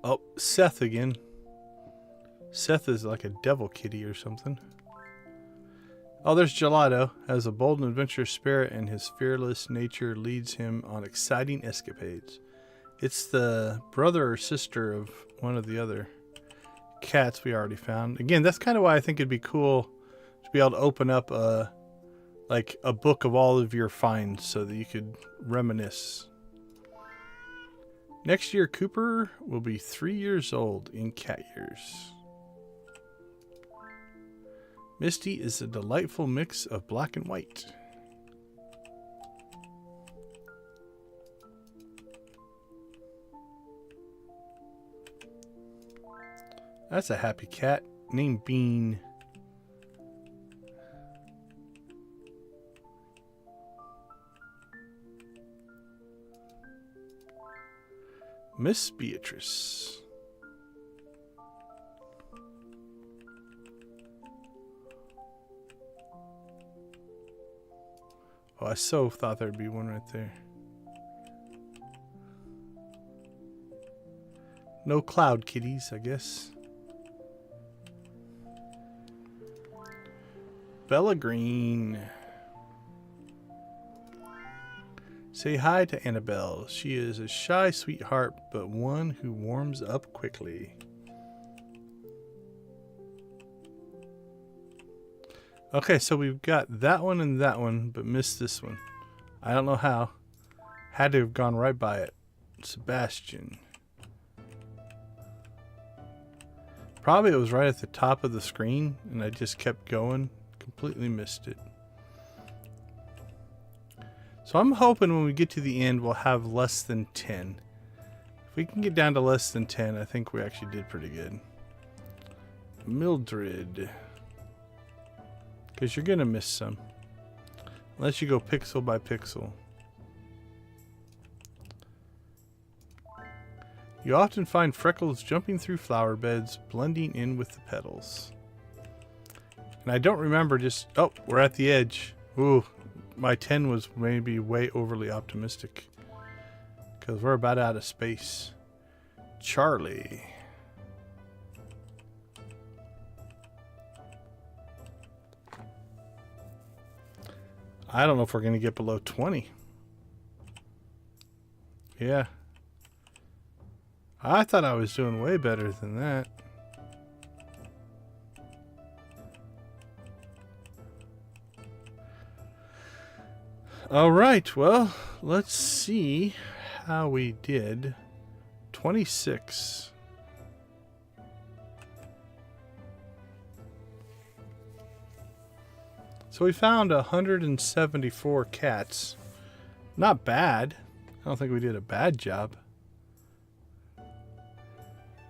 Oh, Seth again. Seth is like a devil kitty or something. Oh, there's Gelato. Has a bold and adventurous spirit, and his fearless nature leads him on exciting escapades. It's the brother or sister of one of the other cats we already found. Again, that's kind of why I think it'd be cool to be able to open up a book of all of your finds so that you could reminisce. Next year, Cooper will be 3 years old in cat years. Misty is a delightful mix of black and white. That's a happy cat named Bean. Miss Beatrice. Oh, I so thought there'd be one right there. No cloud kitties, I guess. Bella Green. Say hi to Annabelle. She is a shy sweetheart, but one who warms up quickly. Okay, so we've got that one and that one, but missed this one. I don't know how. Had to have gone right by it. Sebastian. Probably it was right at the top of the screen, and I just kept going. Completely missed it. So I'm hoping when we get to the end, we'll have less than 10. If we can get down to less than 10, I think we actually did pretty good. Mildred. Because you're going to miss some. Unless you go pixel by pixel. You often find freckles jumping through flower beds, blending in with the petals. And I don't remember just... Oh, we're at the edge. Ooh, my 10 was maybe way overly optimistic. Because we're about out of space. Charlie. I don't know if we're going to get below 20. Yeah. I thought I was doing way better than that. All right, well, let's see how we did. 26. So we found 174 cats. Not bad. I don't think we did a bad job.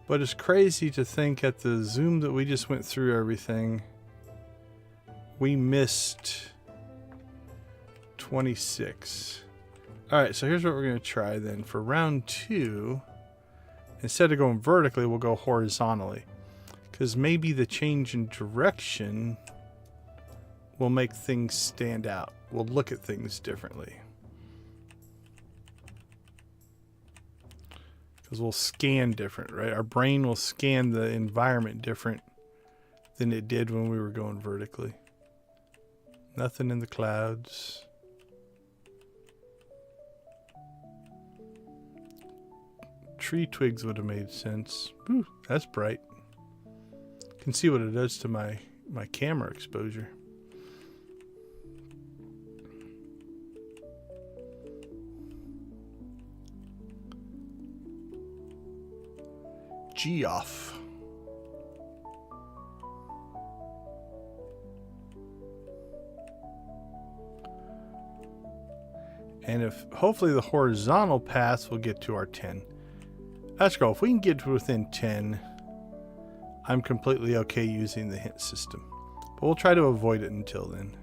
But it's crazy to think at the zoom that we just went through everything, we missed 26. Alright, so here's what we're going to try then. For round 2, instead of going vertically, we'll go horizontally. Because maybe the change in direction will make things stand out. We'll look at things differently. Because we'll scan different, right? Our brain will scan the environment different than it did when we were going vertically. Nothing in the clouds. tree twigs would have made sense. Ooh, that's bright. Can see what it does to my camera exposure. Geoff. And if hopefully the horizontal paths will get to our 10. Let's go. If we can get to within 10, I'm completely okay using the hint system. But we'll try to avoid it until then.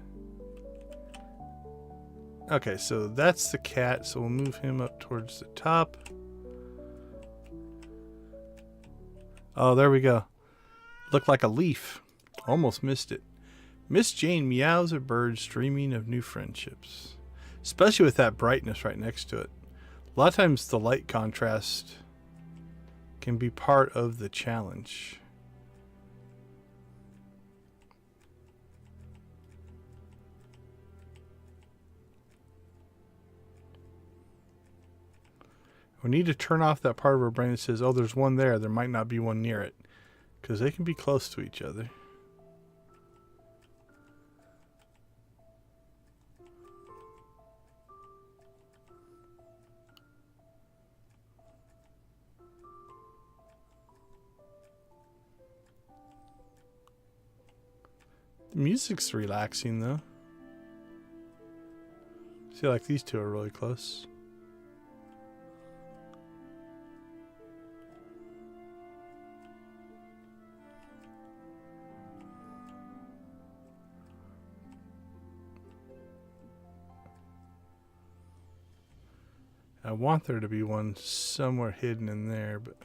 Okay, so that's the cat. So we'll move him up towards the top. Oh, there we go. Looked like a leaf. Almost missed it. Miss Jane meows at birds dreaming of new friendships. Especially with that brightness right next to it. A lot of times the light contrast can be part of the challenge. We need to turn off that part of our brain that says, oh, there's one there. There might not be one near it. Because they can be close to each other. The music's relaxing, though. See, like these two are really close. I want there to be one somewhere hidden in there, but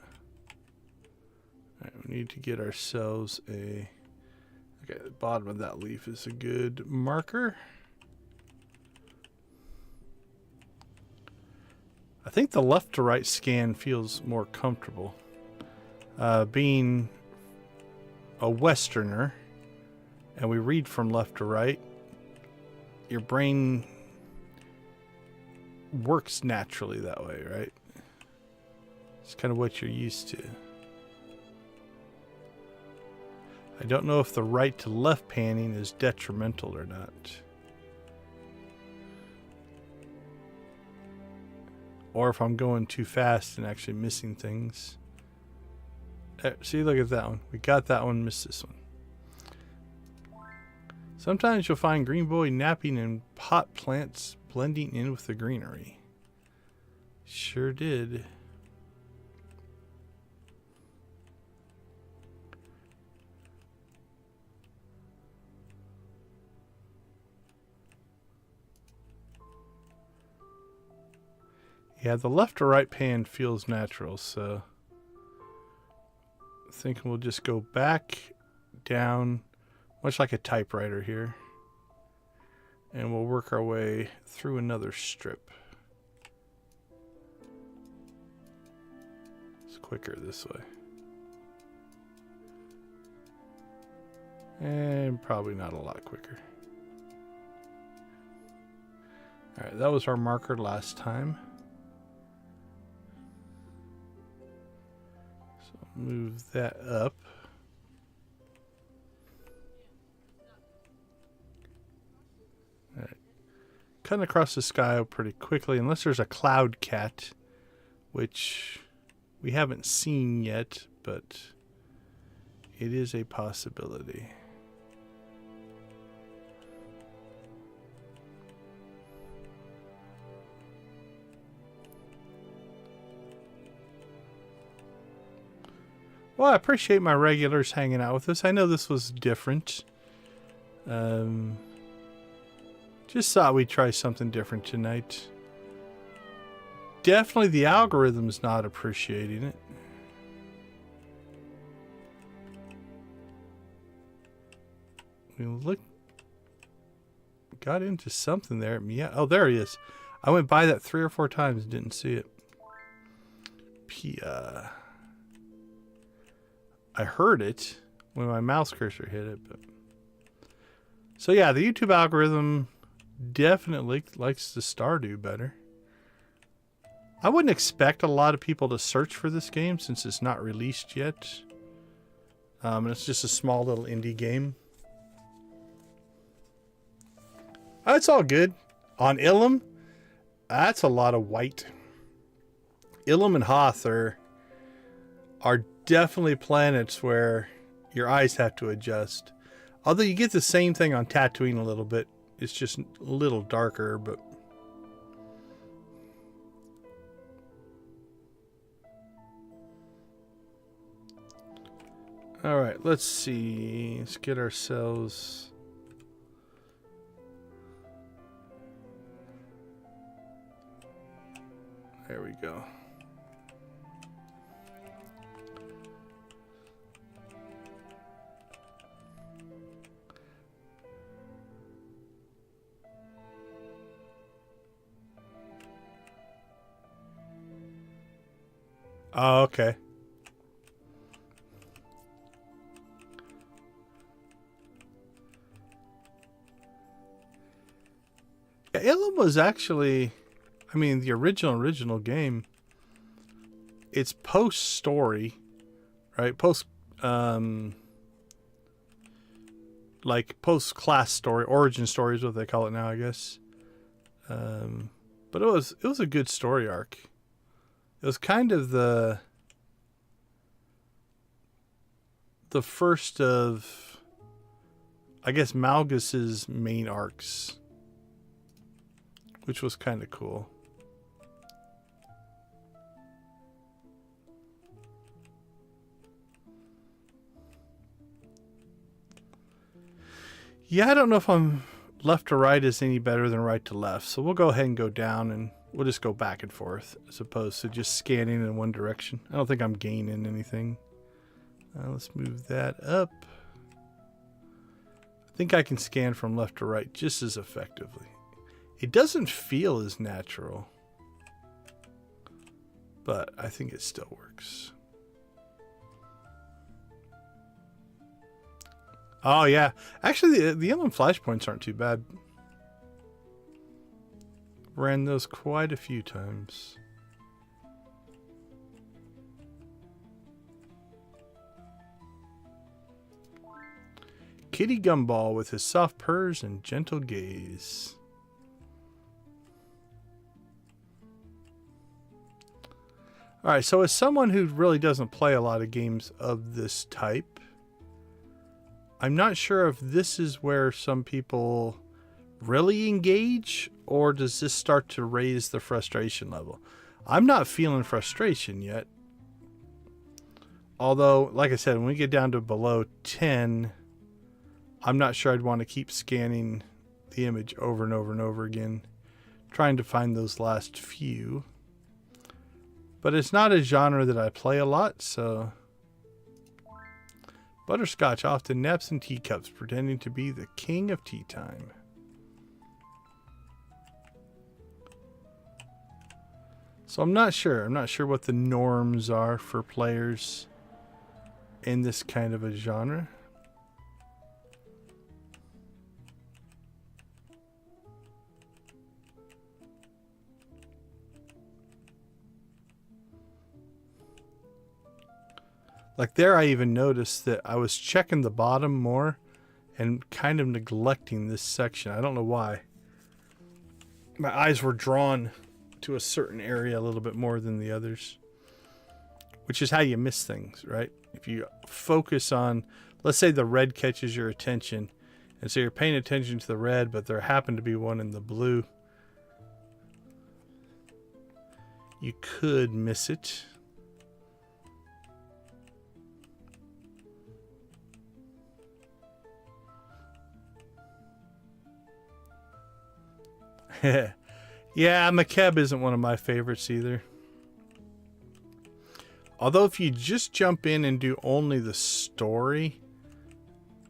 alright, we need to get ourselves a... Okay, the bottom of that leaf is a good marker. I think the left to right scan feels more comfortable. Being a Westerner, and we read from left to right, your brain works naturally that way, right? It's kind of what you're used to. I don't know if the right to left panning is detrimental or not. Or if I'm going too fast and actually missing things. See, look at that one. We got that one, missed this one. Sometimes you'll find green boy napping in pot plants blending in with the greenery. Sure did. Yeah, the left to right pan feels natural, so I think we'll just go back, down, much like a typewriter here, and we'll work our way through another strip. It's quicker this way. And probably not a lot quicker. Alright, that was our marker last time. Move that up. All right. Cutting across the sky pretty quickly, unless there's a cloud cat, which we haven't seen yet, but it is a possibility. Well, I appreciate my regulars hanging out with us. I know this was different. Just thought we'd try something different tonight. Definitely the algorithm's not appreciating it. We got into something there. Yeah. Oh, there he is. I went by that 3 or 4 times and didn't see it. Pia. I heard it when my mouse cursor hit it, but so yeah, the YouTube algorithm definitely likes the Stardew better. I wouldn't expect a lot of people to search for this game since it's not released yet. And it's just a small little indie game. It's all good. On Ilum, that's a lot of white. Ilum and Hoth are definitely planets where your eyes have to adjust. Although you get the same thing on Tatooine a little bit. It's just a little darker, but... Alright, let's see. Let's get ourselves... There we go. Oh, okay. Yeah, Ilum was actually, I mean, the original game. It's post-story, right? Like post-class story, origin story is what they call it now, I guess. But it was a good story arc. It was kind of the first of, I guess, Malgus's main arcs, which was kind of cool. Yeah, I don't know if I'm left to right is any better than right to left, so we'll go ahead and go down and we'll just go back and forth as opposed to just scanning in one direction. I don't think I'm gaining anything. Let's move that up. I think I can scan from left to right just as effectively. It doesn't feel as natural, but I think it still works. Oh yeah, actually the Ilum flashpoints aren't too bad. Ran those quite a few times. Kitty Gumball with his soft purrs and gentle gaze. Alright, so as someone who really doesn't play a lot of games of this type, I'm not sure if this is where some people really engage, or does this start to raise the frustration level? I'm not feeling frustration yet. Although, like I said, when we get down to below 10, I'm not sure I'd want to keep scanning the image over and over and over again, trying to find those last few. But it's not a genre that I play a lot, so... Butterscotch often naps in teacups, pretending to be the king of tea time. So I'm not sure. I'm not sure what the norms are for players in this kind of a genre. Like there, I even noticed that I was checking the bottom more and kind of neglecting this section. I don't know why. My eyes were drawn to a certain area a little bit more than the others, which is how you miss things, right? If you focus on, let's say the red catches your attention, and so you're paying attention to the red, but there happened to be one in the blue, you could miss it. Yeah, Makeb isn't one of my favorites either. Although if you just jump in and do only the story...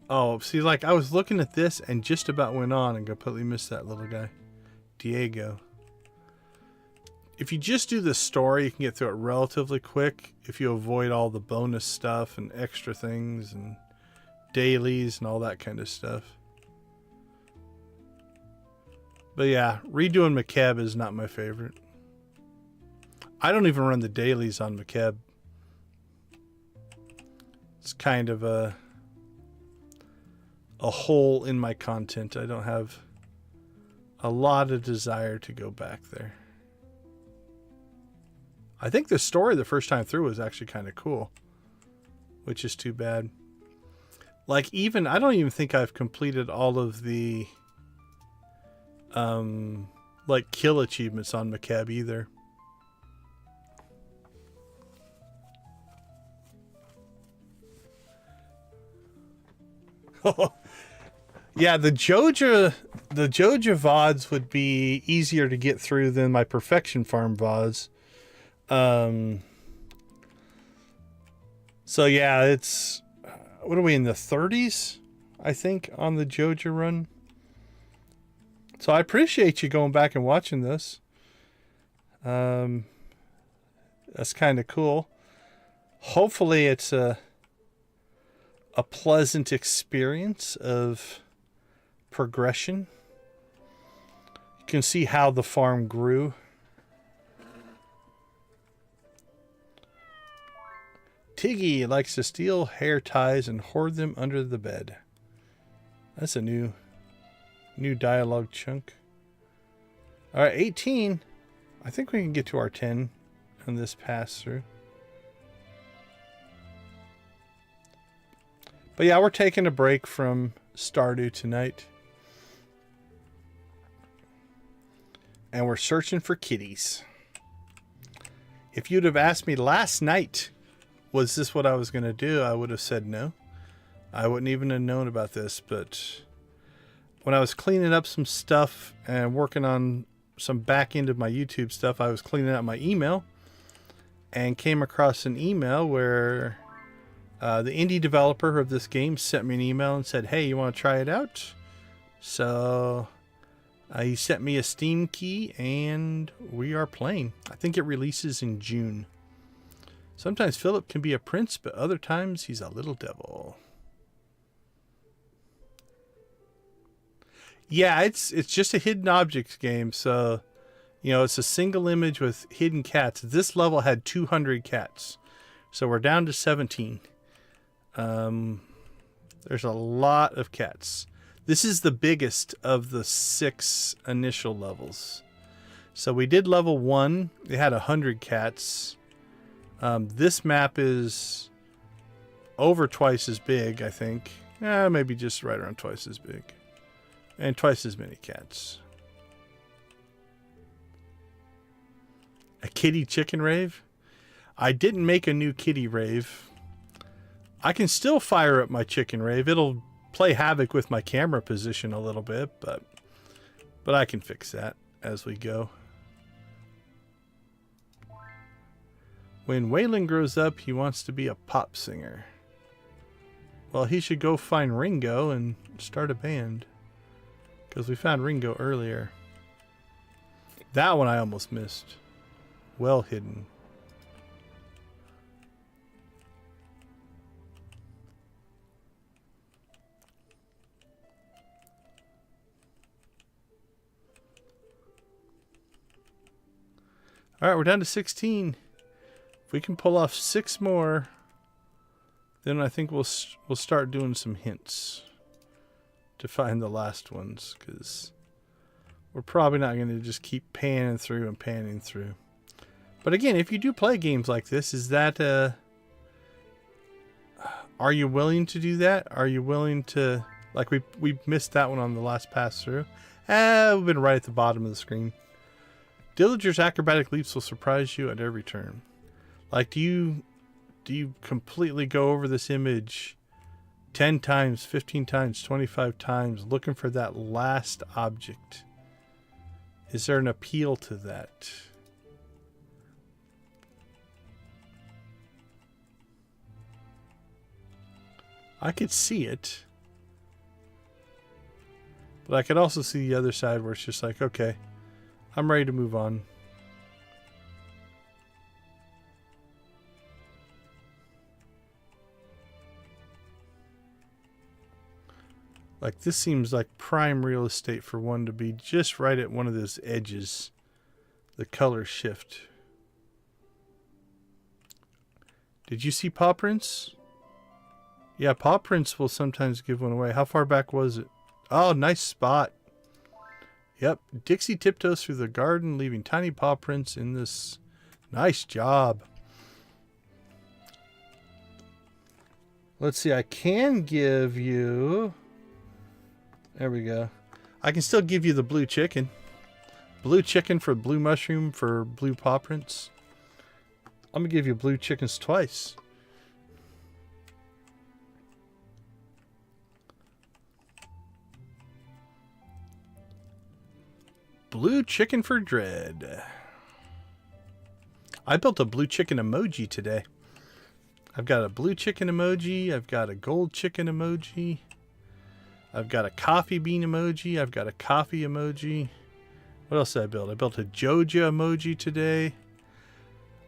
Oh, see, like I was looking at this and just about went on and completely missed that little guy. Diego. If you just do the story, you can get through it relatively quick if you avoid all the bonus stuff and extra things and dailies and all that kind of stuff. But yeah, redoing Makeb is not my favorite. I don't even run the dailies on McKeb. It's kind of a hole in my content. I don't have a lot of desire to go back there. I think the story the first time through was actually kind of cool, which is too bad. Like, even, I don't even think I've completed all of the, like, kill achievements on McKeb either. Yeah, the Joja VODs would be easier to get through than my Perfection Farm VODs. So yeah, it's, what are we, in the 30s, I think, on the Joja run. So I appreciate you going back and watching this. That's kind of cool. Hopefully it's a pleasant experience of progression. You can see how the farm grew. Tiggy likes to steal hair ties and hoard them under the bed. That's a new dialogue chunk. All right, 18. I think we can get to our 10 on this pass through. But yeah, we're taking a break from Stardew tonight. And we're searching for kitties. If you'd have asked me last night, was this what I was going to do, I would have said no. I wouldn't even have known about this. But when I was cleaning up some stuff and working on some back end of my YouTube stuff, I was cleaning out my email and came across an email where the indie developer of this game sent me an email and said, hey, you want to try it out? So he sent me a Steam key and we are playing. I think it releases in June. Sometimes Philip can be a prince, but other times he's a little devil. Yeah, it's just a hidden objects game. So, you know, it's a single image with hidden cats. This level had 200 cats. So we're down to 17. There's a lot of cats. This is the biggest of the 6 initial levels. So we did level 1. It had 100 cats. This map is over twice as big, I think. Maybe just right around twice as big. And twice as many cats. A kitty chicken rave? I didn't make a new kitty rave. I can still fire up my chicken rave. It'll play havoc with my camera position a little bit, but I can fix that as we go. When Waylon grows up, he wants to be a pop singer. Well, he should go find Ringo and start a band. Because we found Ringo earlier. That one I almost missed. Well hidden. All right, we're down to 16. If we can pull off 6 more, then I think we'll start doing some hints to find the last ones, because we're probably not going to just keep panning through and panning through. But again, if you do play games like this, is that are you willing to do that? Are you willing to, like we missed that one on the last pass through? We've been right at the bottom of the screen. Dillinger's acrobatic leaps will surprise you at every turn. Like, do you completely go over this image 10 times, 15 times, 25 times, looking for that last object? Is there an appeal to that? I could see it. But I could also see the other side where it's just like, okay, I'm ready to move on. Like, this seems like prime real estate for one to be just right at one of those edges. The color shift. Did you see paw prints? Yeah, paw prints will sometimes give one away. How far back was it? Oh, nice spot. Yep. Dixie tiptoes through the garden, leaving tiny paw prints in this. Nice job. Let's see. I can give you... There we go. I can still give you the blue chicken. Blue chicken for blue mushroom for blue paw prints. I'm going to give you blue chickens twice. Blue chicken for Dread. I built a blue chicken emoji today. I've got a blue chicken emoji. I've got a gold chicken emoji. I've got a coffee bean emoji. I've got a coffee emoji. What else did I build? I built a Joja emoji today.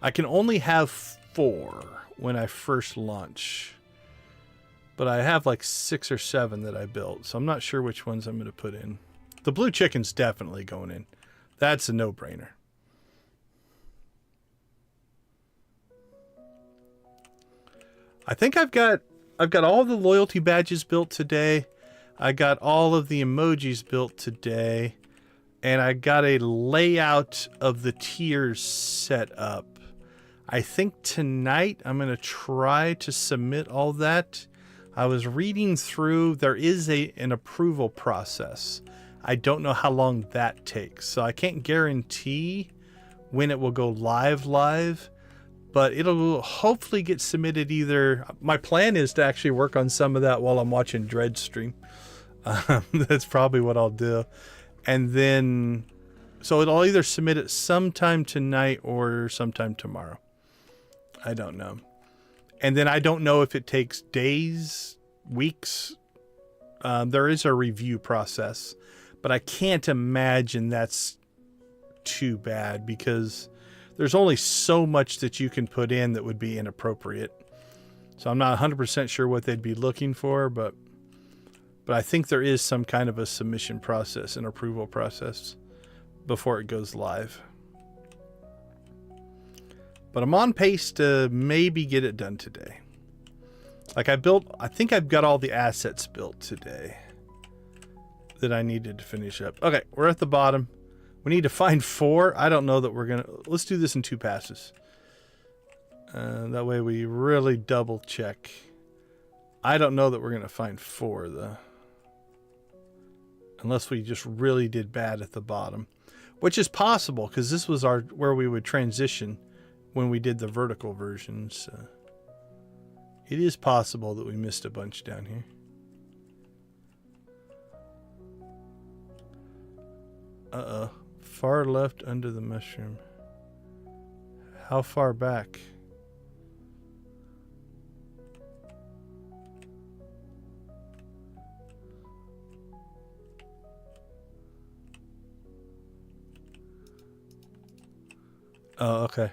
I can only have 4 when I first launch. But I have like 6 or 7 that I built. So I'm not sure which ones I'm going to put in. The blue chicken's definitely going in. That's a no-brainer. I think I've got all the loyalty badges built today. I got all of the emojis built today. And I got a layout of the tiers set up. I think tonight I'm going to try to submit all that. I was reading through. There is an approval process. I don't know how long that takes. So I can't guarantee when it will go live. But it'll hopefully get submitted either. My plan is to actually work on some of that while I'm watching Dread stream. That's probably what I'll do. And then, so it'll either submit it sometime tonight or sometime tomorrow. I don't know. And then I don't know if it takes days, weeks. There is a review process, but I can't imagine that's too bad because there's only so much that you can put in that would be inappropriate. So I'm not 100% sure what they'd be looking for, but I think there is some kind of a submission process, an approval process before it goes live. But I'm on pace to maybe get it done today. Like I think I've got all the assets built today that I needed to finish up. Okay, we're at the bottom. We need to find 4. I don't know that we're going to... Let's do this in 2 passes. That way we really double check. I don't know that we're going to find 4, though. Unless we just really did bad at the bottom. Which is possible, because this was where we would transition when we did the vertical versions. It is possible that we missed a bunch down here. Uh-oh. Far left under the mushroom. How far back? Oh, okay.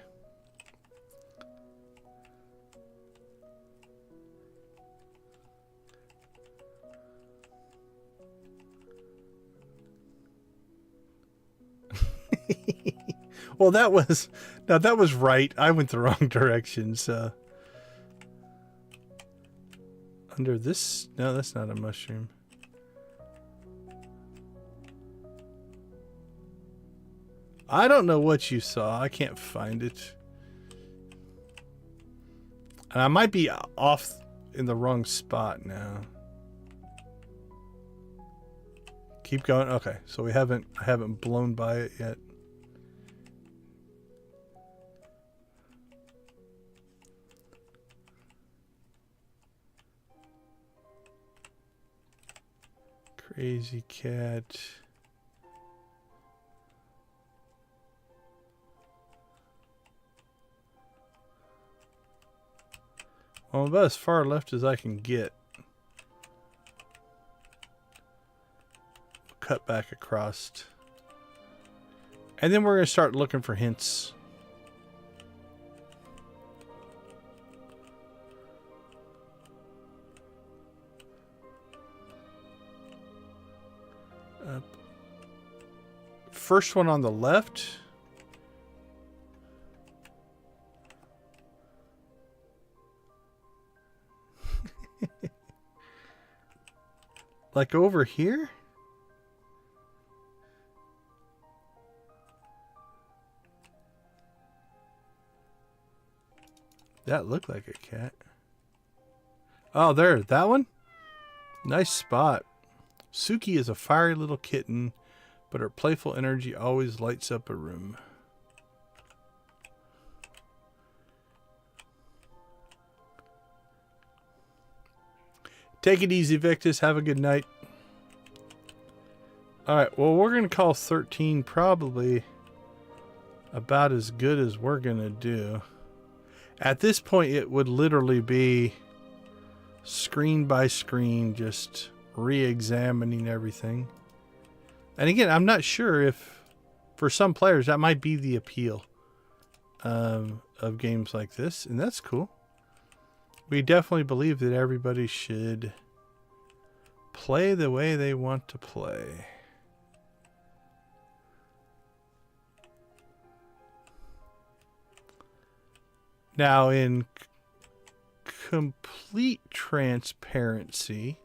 Well, that was right. I went the wrong direction. So under this, no, that's not a mushroom. I don't know what you saw. I can't find it. And I might be off in the wrong spot now. Keep going. Okay, so I haven't blown by it yet. Crazy cat. Well, I'm about as far left as I can get. Cut back across. And then we're going to start looking for hints. First one on the left. Like over here? That looked like a cat. Oh, there. That one? Nice spot. Suki is a fiery little kitten, but her playful energy always lights up a room. Take it easy, Victus. Have a good night. Alright, well, we're going to call 13 probably about as good as we're going to do. At this point, it would literally be screen by screen, just re-examining everything. And again, I'm not sure if, for some players, that might be the appeal of games like this, and that's cool. We definitely believe that everybody should play the way they want to play. Now, in complete transparency,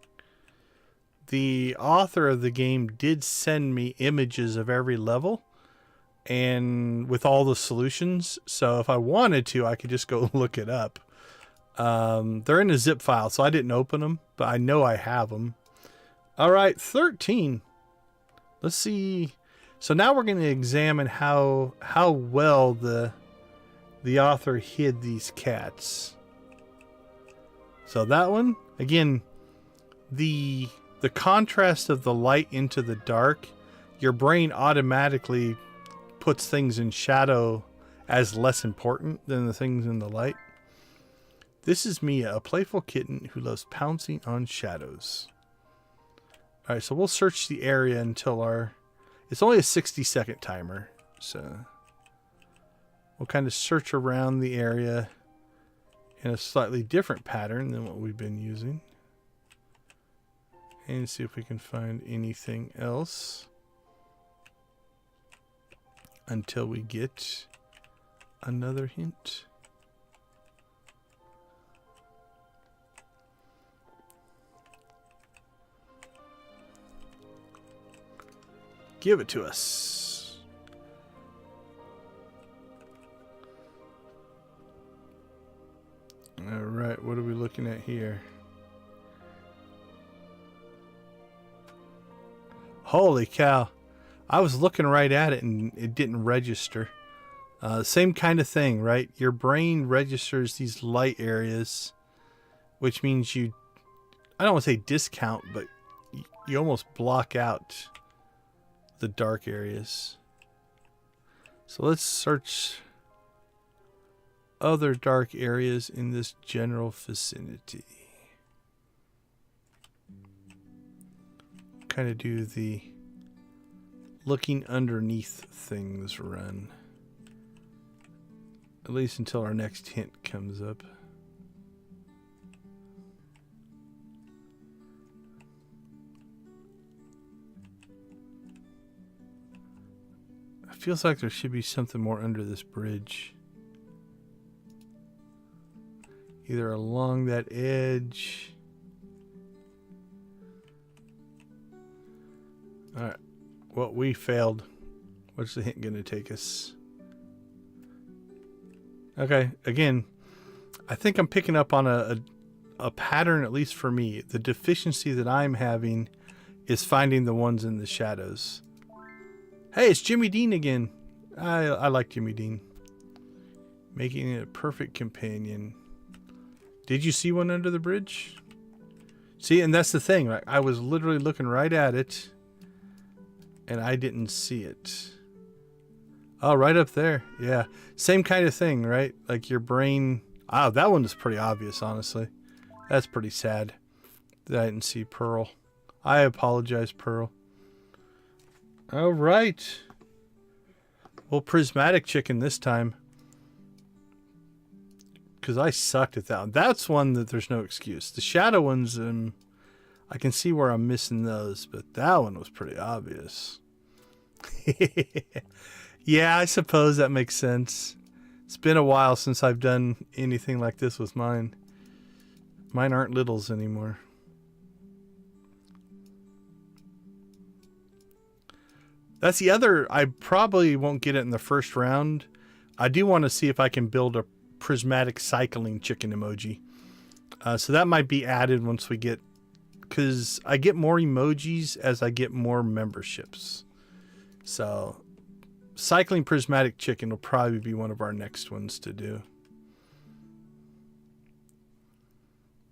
the author of the game did send me images of every level and with all the solutions. So if I wanted to, I could just go look it up. They're in a zip file, so I didn't open them, but I know I have them. All right, 13. Let's see. So now we're going to examine how well the author hid these cats. So that one, again, the contrast of the light into the dark, your brain automatically puts things in shadow as less important than the things in the light. This is Mia, a playful kitten who loves pouncing on shadows. All right, so we'll search the area until it's only a 60-second timer, so we'll kind of search around the area in a slightly different pattern than what we've been using. And see if we can find anything else until we get another hint. Give it to us. All right, what are we looking at here? Holy cow. I was looking right at it and it didn't register. Same kind of thing, right? Your brain registers these light areas, which means I don't want to say discount, but you almost block out the dark areas. So let's search other dark areas in this general vicinity. Kind of do the looking underneath things run. At least until our next hint comes up. It feels like there should be something more under this bridge. Either along that edge. Alright. Well, we failed. What's the hint going to take us? Okay, again, I think I'm picking up on a pattern, at least for me. The deficiency that I'm having is finding the ones in the shadows. Hey, it's Jimmy Dean again. I like Jimmy Dean. Making it a perfect companion. Did you see one under the bridge? See, and that's the thing. Like, I was literally looking right at it, and I didn't see it. Oh, right up there. Yeah. Same kind of thing, right? Like your brain. Oh, that one is pretty obvious, honestly. That's pretty sad that I didn't see Pearl. I apologize, Pearl. All right. Well, prismatic chicken this time. Because I sucked at that one. That's one that there's no excuse. The shadow ones, I can see where I'm missing those, but that one was pretty obvious. Yeah, I suppose that makes sense. It's been a while since I've done anything like this with mine. Mine aren't littles anymore. That's the other. I probably won't get it in the first round. I do want to see if I can build a prismatic cycling chicken emoji. So that might be added once we get, because I get more emojis as I get more memberships. So cycling prismatic chicken will probably be one of our next ones to do.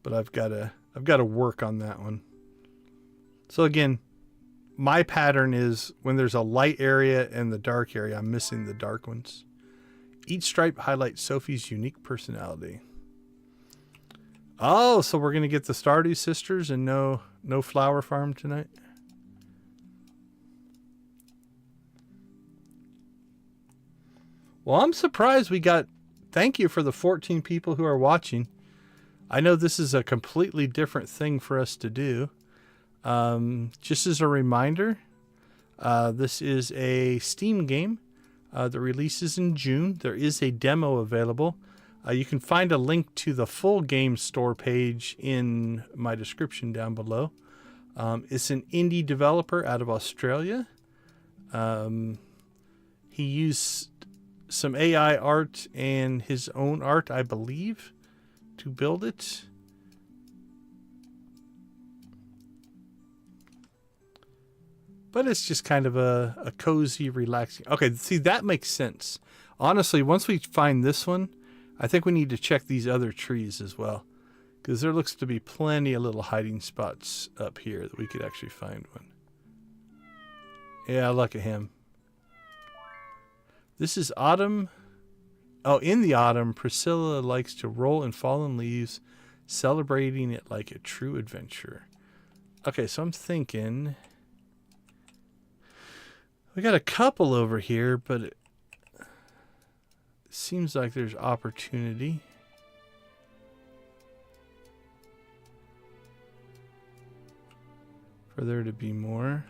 But I've got to work on that one. So again, my pattern is when there's a light area and the dark area, I'm missing the dark ones. Each stripe highlights Sophie's unique personality. Oh, so we're going to get the Stardew sisters and no flower farm tonight? Well, I'm surprised we got... Thank you for the 14 people who are watching. I know this is a completely different thing for us to do. Just as a reminder, this is a Steam game that releases in June. There is a demo available. You can find a link to the full game store page in my description down below. It's an indie developer out of Australia. He used some AI art and his own art, I believe, to build it. But it's just kind of a cozy, relaxing... Okay, see, that makes sense. Honestly, once we find this one, I think we need to check these other trees as well. Because there looks to be plenty of little hiding spots up here that we could actually find one. Yeah, look at him. This is autumn. Oh, in the autumn, Priscilla likes to roll in fallen leaves, celebrating it like a true adventure. Okay, so I'm thinking... We got a couple over here, but it seems like there's opportunity. For there to be more.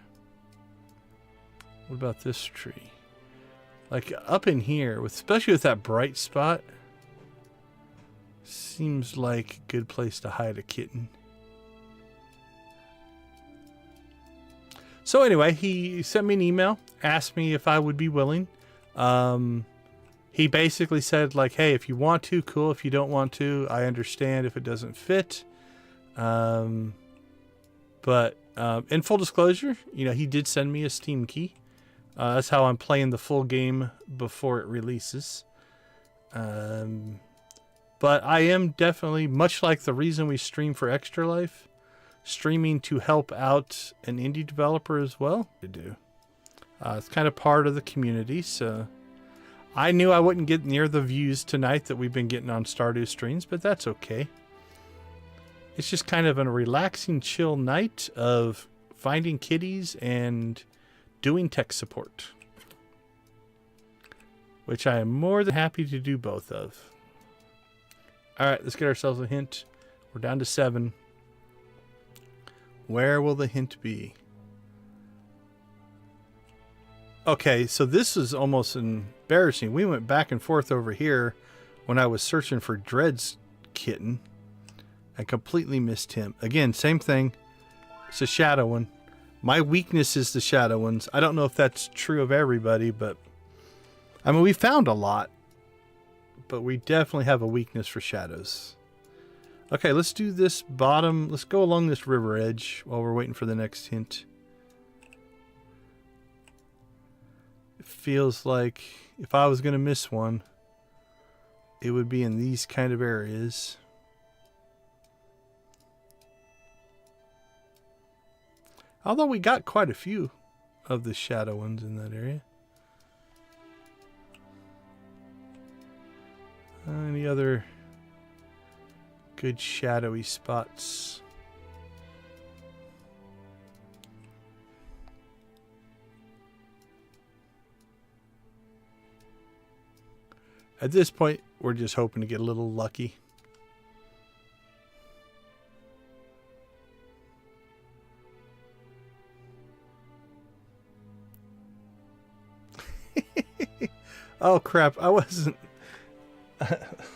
What about this tree? Like up in here, especially with that bright spot, seems like a good place to hide a kitten. So anyway, he sent me an email, asked me if I would be willing. He basically said like, hey, if you want to, cool. If you don't want to, I understand if it doesn't fit. But in full disclosure, you know, he did send me a Steam key. That's how I'm playing the full game before it releases. But I am definitely, much like the reason we stream for ExtraLife, streaming to help out an indie developer as well. To do. It's kind of part of the community, so I knew I wouldn't get near the views tonight that we've been getting on Stardew streams, but that's okay. It's just kind of a relaxing, chill night of finding kitties and doing tech support, which I am more than happy to do both of. All right, let's get ourselves a hint. We're down to 7. Where will the hint be? Okay, so this is almost embarrassing. We went back and forth over here when I was searching for Dred's kitten. I completely missed him. Again, same thing. It's a shadow one. My weakness is the shadow ones. I don't know if that's true of everybody, but... I mean, we found a lot. But we definitely have a weakness for shadows. Okay, let's do this bottom. Let's go along this river edge while we're waiting for the next hint. It feels like if I was going to miss one, it would be in these kind of areas. Although we got quite a few of the shadow ones in that area. Any other good shadowy spots? At this point, we're just hoping to get a little lucky. Oh crap, I wasn't...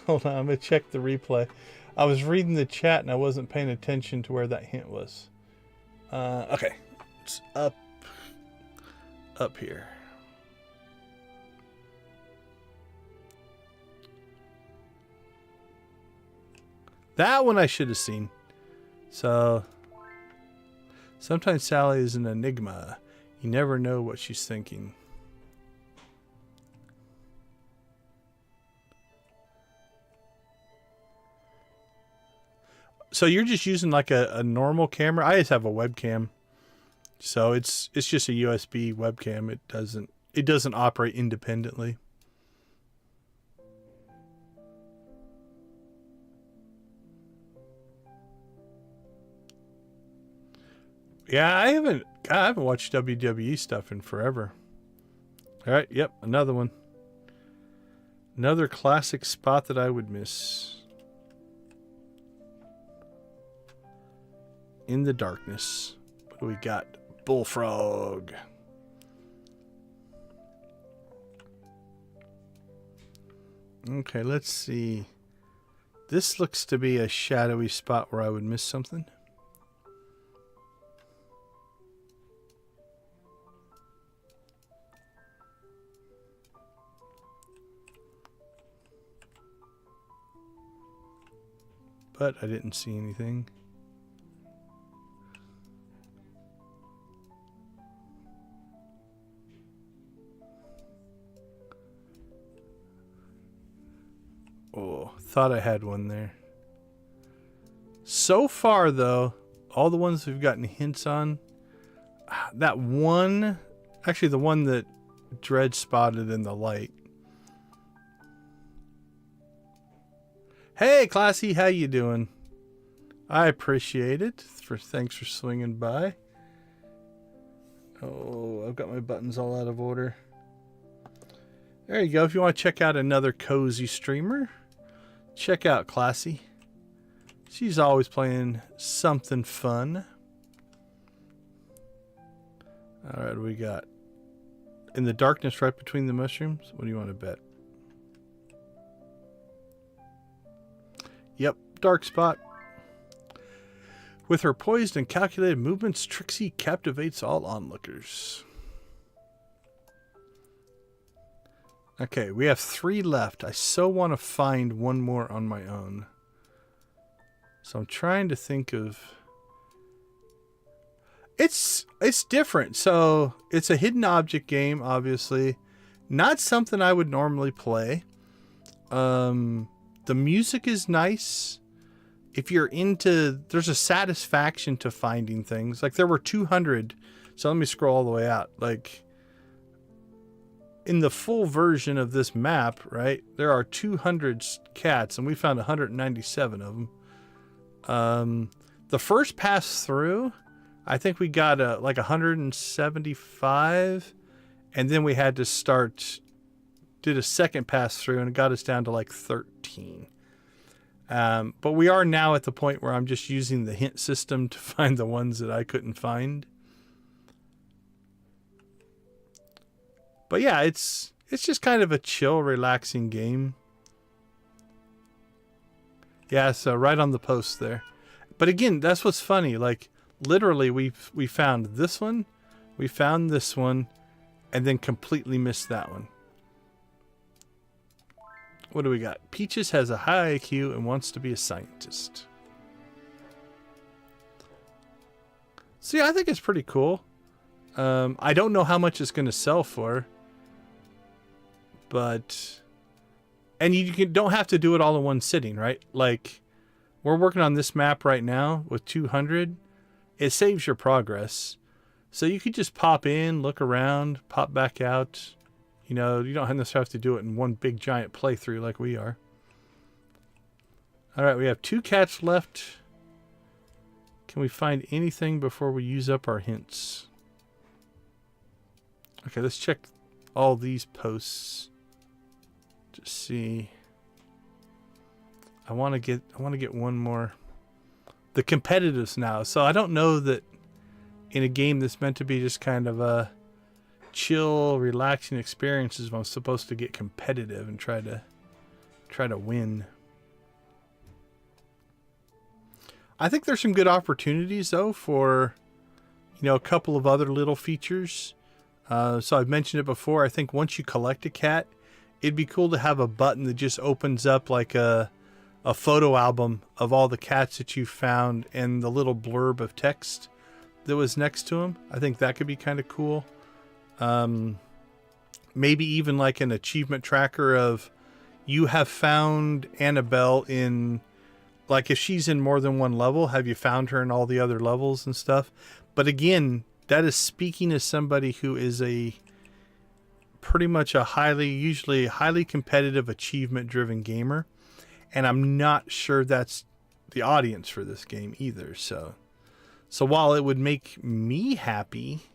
Hold on, I'm going to check the replay. I was reading the chat and I wasn't paying attention to where that hint was. Okay. It's up up here. That one I should have seen. So, sometimes Sally is an enigma. You never know what she's thinking. So you're just using like a normal camera? I just have a webcam. So it's just a USB webcam. It doesn't operate independently. Yeah, I haven't watched WWE stuff in forever. All right, yep, another one. Another classic spot that I would miss. In the darkness. What do we got? Bullfrog. Okay, let's see. This looks to be a shadowy spot where I would miss something. But I didn't see anything. Oh, thought I had one there. So far, though, all the ones we've gotten hints on, that one, actually the one that Dredge spotted in the light. Hey, Classy, how you doing? I appreciate it. Thanks for swinging by. Oh, I've got my buttons all out of order. There you go. If you want to check out another cozy streamer, check out Classy. She's always playing something fun. All right, what do we got? In the darkness right between the mushrooms? What do you want to bet? Yep, dark spot. With her poised and calculated movements, Trixie captivates all onlookers. Okay, we have 3 left. I so want to find one more on my own. So I'm trying to think of... It's different. So it's a hidden object game, obviously. Not something I would normally play. The music is nice. If you're into... There's a satisfaction to finding things. Like there were 200. So let me scroll all the way out. Like... In the full version of this map, right, there are 200 cats, and we found 197 of them. The first pass through, I think we got like 175, and then we had to did a second pass through, and it got us down to like 13. But we are now at the point where I'm just using the hint system to find the ones that I couldn't find. But yeah, it's just kind of a chill, relaxing game. Yeah, so right on the post there. But again, that's what's funny. Like, literally, we found this one, we found this one, and then completely missed that one. What do we got? Peaches has a high IQ and wants to be a scientist. So yeah, I think it's pretty cool. I don't know how much it's going to sell for. But, and don't have to do it all in one sitting, right? Like, we're working on this map right now with 200. It saves your progress. So you could just pop in, look around, pop back out. You know, you don't necessarily have to do it in one big giant playthrough like we are. All right, we have 2 cats left. Can we find anything before we use up our hints? Okay, let's check all these posts. Just see. I want to get one more. The competitives now. So I don't know that in a game that's meant to be just kind of a chill, relaxing experiences, I'm supposed to get competitive and try to win. I think there's some good opportunities though for, you know, a couple of other little features. So I've mentioned it before. I think once you collect a cat, it'd be cool to have a button that just opens up like a photo album of all the cats that you found and the little blurb of text that was next to them. I think that could be kind of cool. Maybe even like an achievement tracker of you have found Annabelle in, like if she's in more than one level, have you found her in all the other levels and stuff? But again, that is speaking as somebody who is pretty much usually highly competitive, achievement driven gamer. And I'm not sure that's the audience for this game either. So while it would make me happy,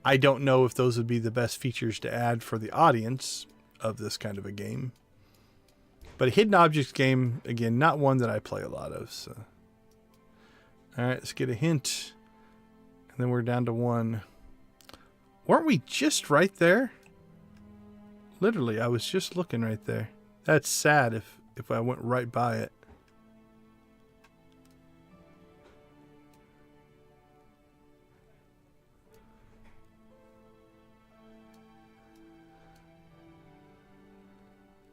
I don't know if those would be the best features to add for the audience of this kind of a game. But a hidden objects game, again, not one that I play a lot of. So, all right, let's get a hint. And then we're down to one. Weren't we just right there? Literally, I was just looking right there. That's sad if I went right by it.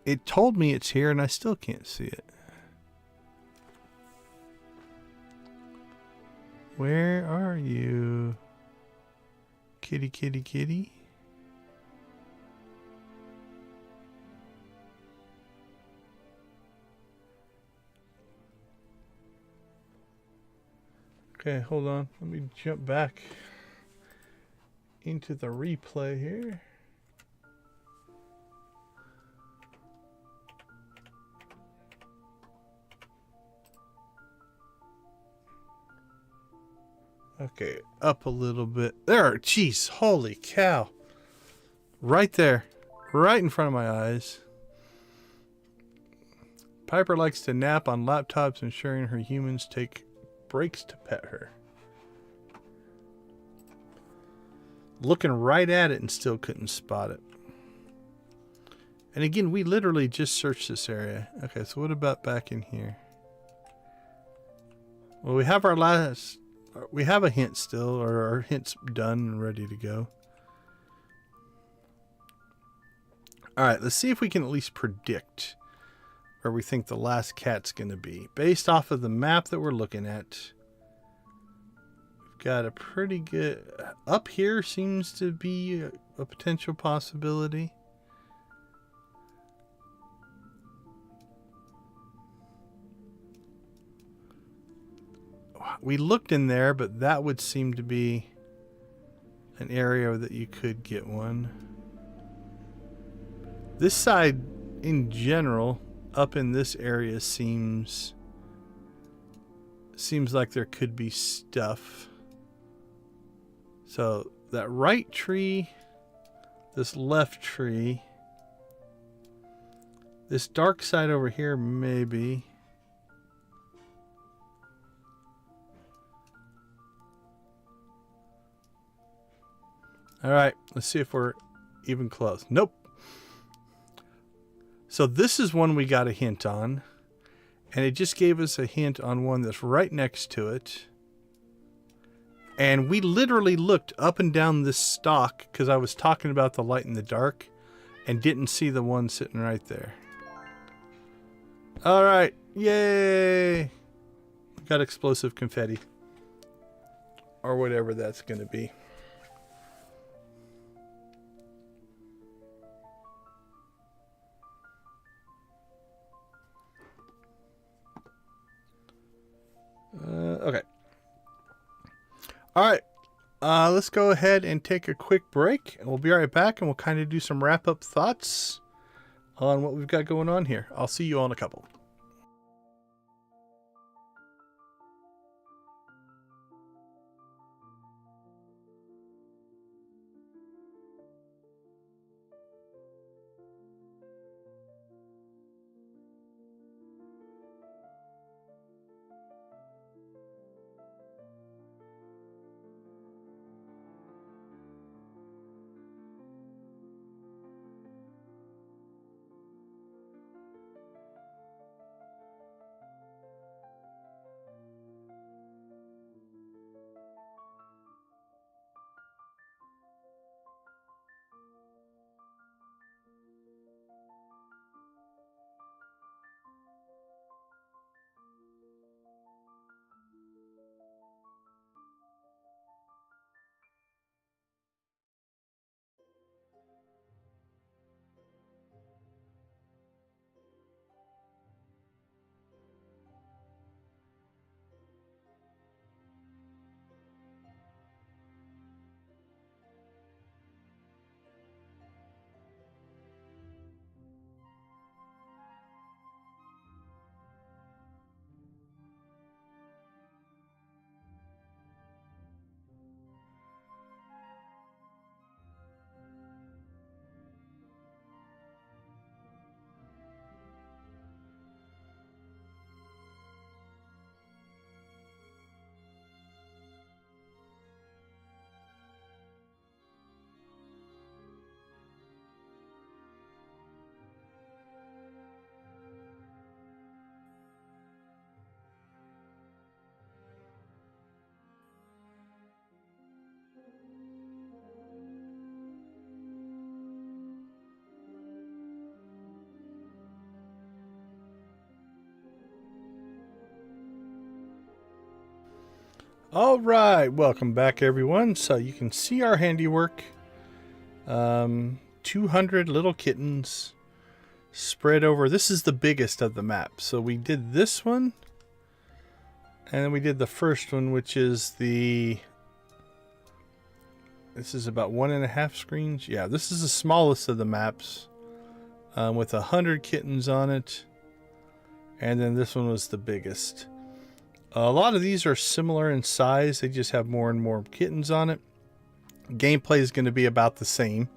It told me it's here and I still can't see it. Where are you? Kitty, kitty, kitty. Okay, hold on. Let me jump back into the replay here. Okay, up a little bit. There, jeez, holy cow. Right there, right in front of my eyes. Piper likes to nap on laptops, ensuring her humans take breaks to pet her. Looking right at it and still couldn't spot it. And again, we literally just searched this area. Okay, so what about back in here? Well, we have a hint still, or our hint's done and ready to go. Alright, let's see if we can at least predict where we think the last cat's going to be. Based off of the map that we're looking at, we've got a pretty good... Up here seems to be a potential possibility. We looked in there, but that would seem to be an area that you could get one. This side, in general, up in this area seems like there could be stuff. So that right tree, this left tree, this dark side over here, maybe. All right, let's see if we're even close. Nope. So this is one we got a hint on, and it just gave us a hint on one that's right next to it. And we literally looked up and down this stalk because I was talking about the light in the dark and didn't see the one sitting right there. All right, yay! We got explosive confetti, or whatever that's going to be. Okay. All right. Let's go ahead and take a quick break, and we'll be right back, and we'll kind of do some wrap-up thoughts on what we've got going on here. I'll see you all in a couple. All right, welcome back everyone. So you can see our handiwork. 200 little kittens spread over. This is the biggest of the map. So we did this one, and then we did the first one, which is this is about 1.5 screens. Yeah, this is the smallest of the maps, with 100 kittens on it. And then this one was the biggest. A lot of these are similar in size. They just have more and more kittens on it. Gameplay is going to be about the same.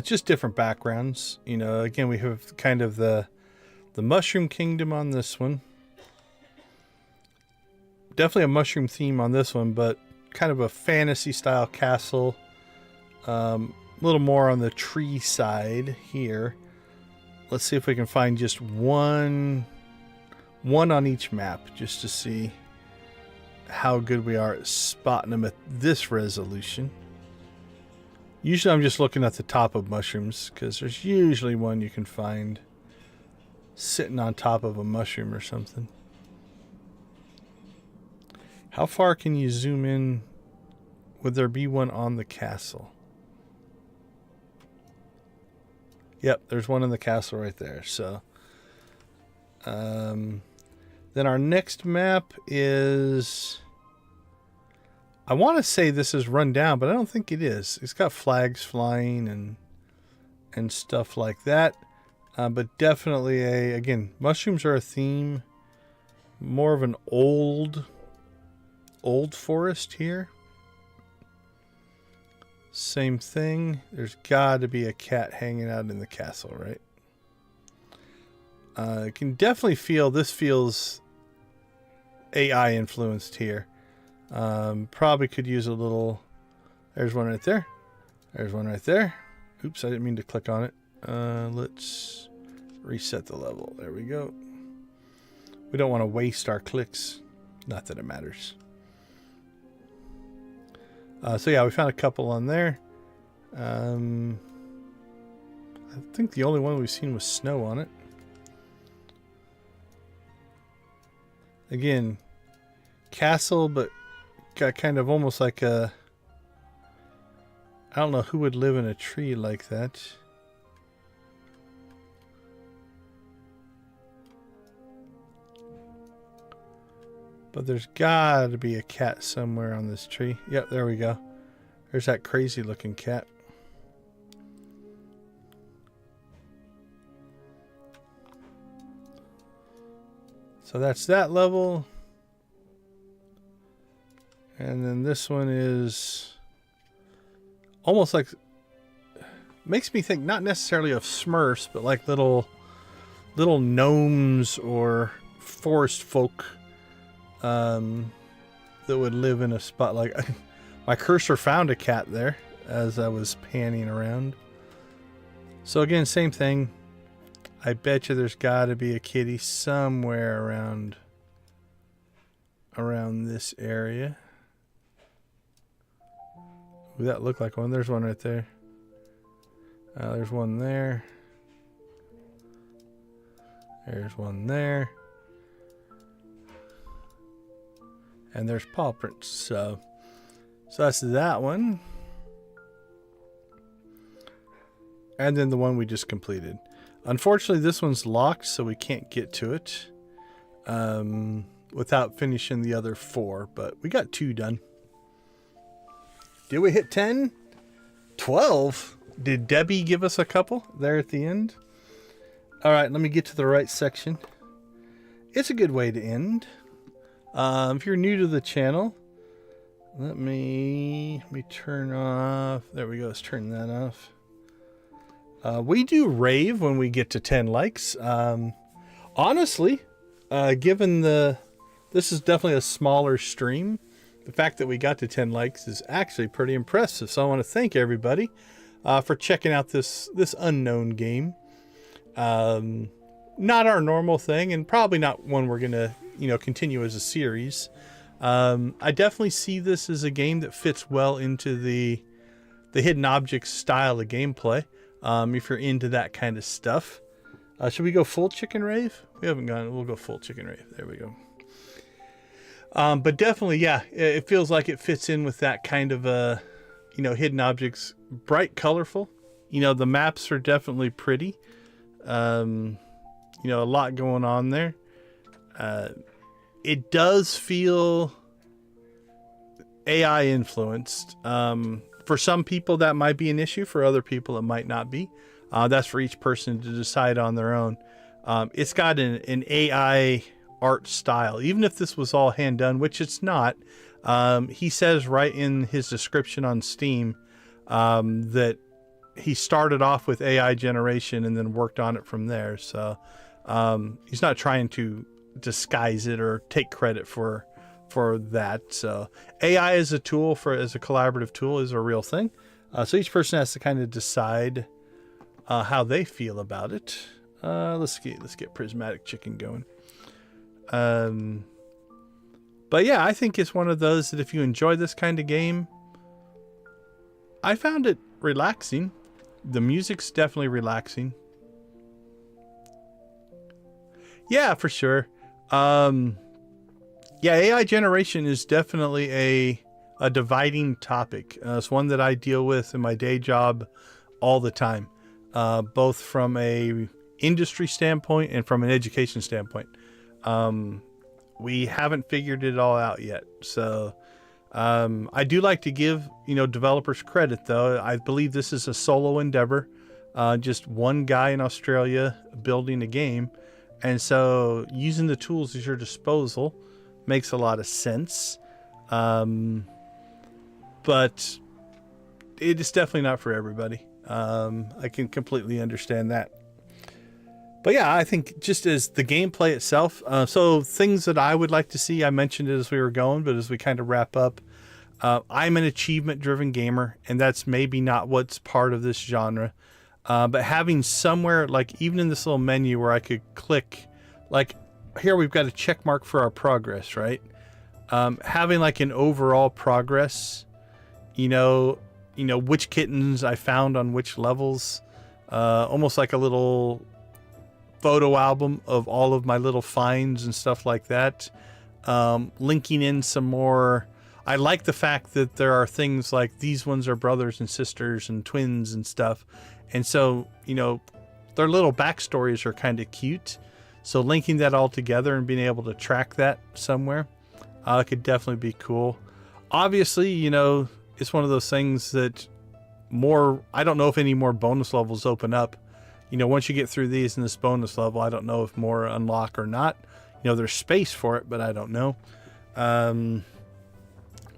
Just different backgrounds. You know, again, we have kind of the Mushroom Kingdom on this one. Definitely a mushroom theme on this one, but kind of a fantasy style castle. A little more on the tree side here. Let's see if we can find just one on each map, just to see how good we are at spotting them at this resolution. Usually I'm just looking at the top of mushrooms, because there's usually one you can find sitting on top of a mushroom or something. How far can you zoom in? Would there be one on the castle? Yep, there's one in the castle right there. So then our next map is, I want to say this is run down, but I don't think it is. It's got flags flying and stuff like that. But definitely again, mushrooms are a theme. More of an old forest here. Same thing. There's got to be a cat hanging out in the castle, right? I can definitely feel this feels AI influenced here. Probably could use a little. There's one right there. There's one right there. Oops, I didn't mean to click on it. Let's reset the level. There we go. We don't want to waste our clicks. Not that it matters. So yeah, we found a couple on there. I think the only one we've seen was snow on it. Again, castle, but got kind of almost like a, I don't know who would live in a tree like that. But there's got to be a cat somewhere on this tree. Yep, there we go. There's that crazy looking cat. So that's that level. And then this one is almost like, makes me think not necessarily of Smurfs, but like little gnomes or forest folk that would live in a spot like my cursor found a cat there as I was panning around. So again, same thing. I bet you there's got to be a kitty somewhere around this area. Ooh, that looked like one. There's one right there. There's one there. There's one there. And there's paw prints. So that's that one. And then the one we just completed. Unfortunately, this one's locked, so we can't get to it without finishing the other 4. But we got 2 done. Did we hit 10? 12? Did Debbie give us a couple there at the end? All right, let me get to the right section. It's a good way to end. If you're new to the channel, let me turn off. There we go. Let's turn that off. We do rave when we get to 10 likes. Honestly, given this is definitely a smaller stream, the fact that we got to 10 likes is actually pretty impressive. So I want to thank everybody for checking out this unknown game. Not our normal thing, and probably not one we're gonna continue as a series. I definitely see this as a game that fits well into the hidden objects style of gameplay. If you're into that kind of stuff. Should we go full chicken rave? We haven't gone. We'll go full chicken rave. There we go. But definitely, yeah, it feels like it fits in with that kind of hidden objects, bright, colorful. The maps are definitely pretty. A lot going on there. It does feel AI influenced. For some people, that might be an issue. For other people, it might not be. That's for each person to decide on their own. It's got an AI art style, even if this was all hand done, which it's not. He says right in his description on Steam that he started off with AI generation and then worked on it from there. So he's not trying to disguise it or take credit for that. So AI as a tool, as a collaborative tool, is a real thing. So each person has to kind of decide how they feel about it. Let's get Prismatic Chicken going. But yeah, I think it's one of those that if you enjoy this kind of game, I found it relaxing. The music's definitely relaxing. Yeah, for sure. Yeah, AI generation is definitely a dividing topic. It's one that I deal with in my day job all the time, both from a industry standpoint and from an education standpoint. We haven't figured it all out yet. So I do like to give developers credit, though. I believe this is a solo endeavor, just one guy in Australia building a game. And so using the tools at your disposal makes a lot of sense. But it is definitely not for everybody. I can completely understand that. But yeah, I think just as the gameplay itself, so things that I would like to see, I mentioned it as we were going, but as we kind of wrap up, I'm an achievement-driven gamer, and that's maybe not what's part of this genre. But having somewhere, like even in this little menu where I could click, like here we've got a check mark for our progress, right? Having like an overall progress, which kittens I found on which levels, almost like a little photo album of all of my little finds and stuff like that. Linking in some more. I like the fact that there are things like these ones are brothers and sisters and twins and stuff. And so, their little backstories are kind of cute. So linking that all together and being able to track that somewhere could definitely be cool. Obviously, it's one of those things that I don't know if any more bonus levels open up. Once you get through these in this bonus level, I don't know if more unlock or not. There's space for it, but I don't know.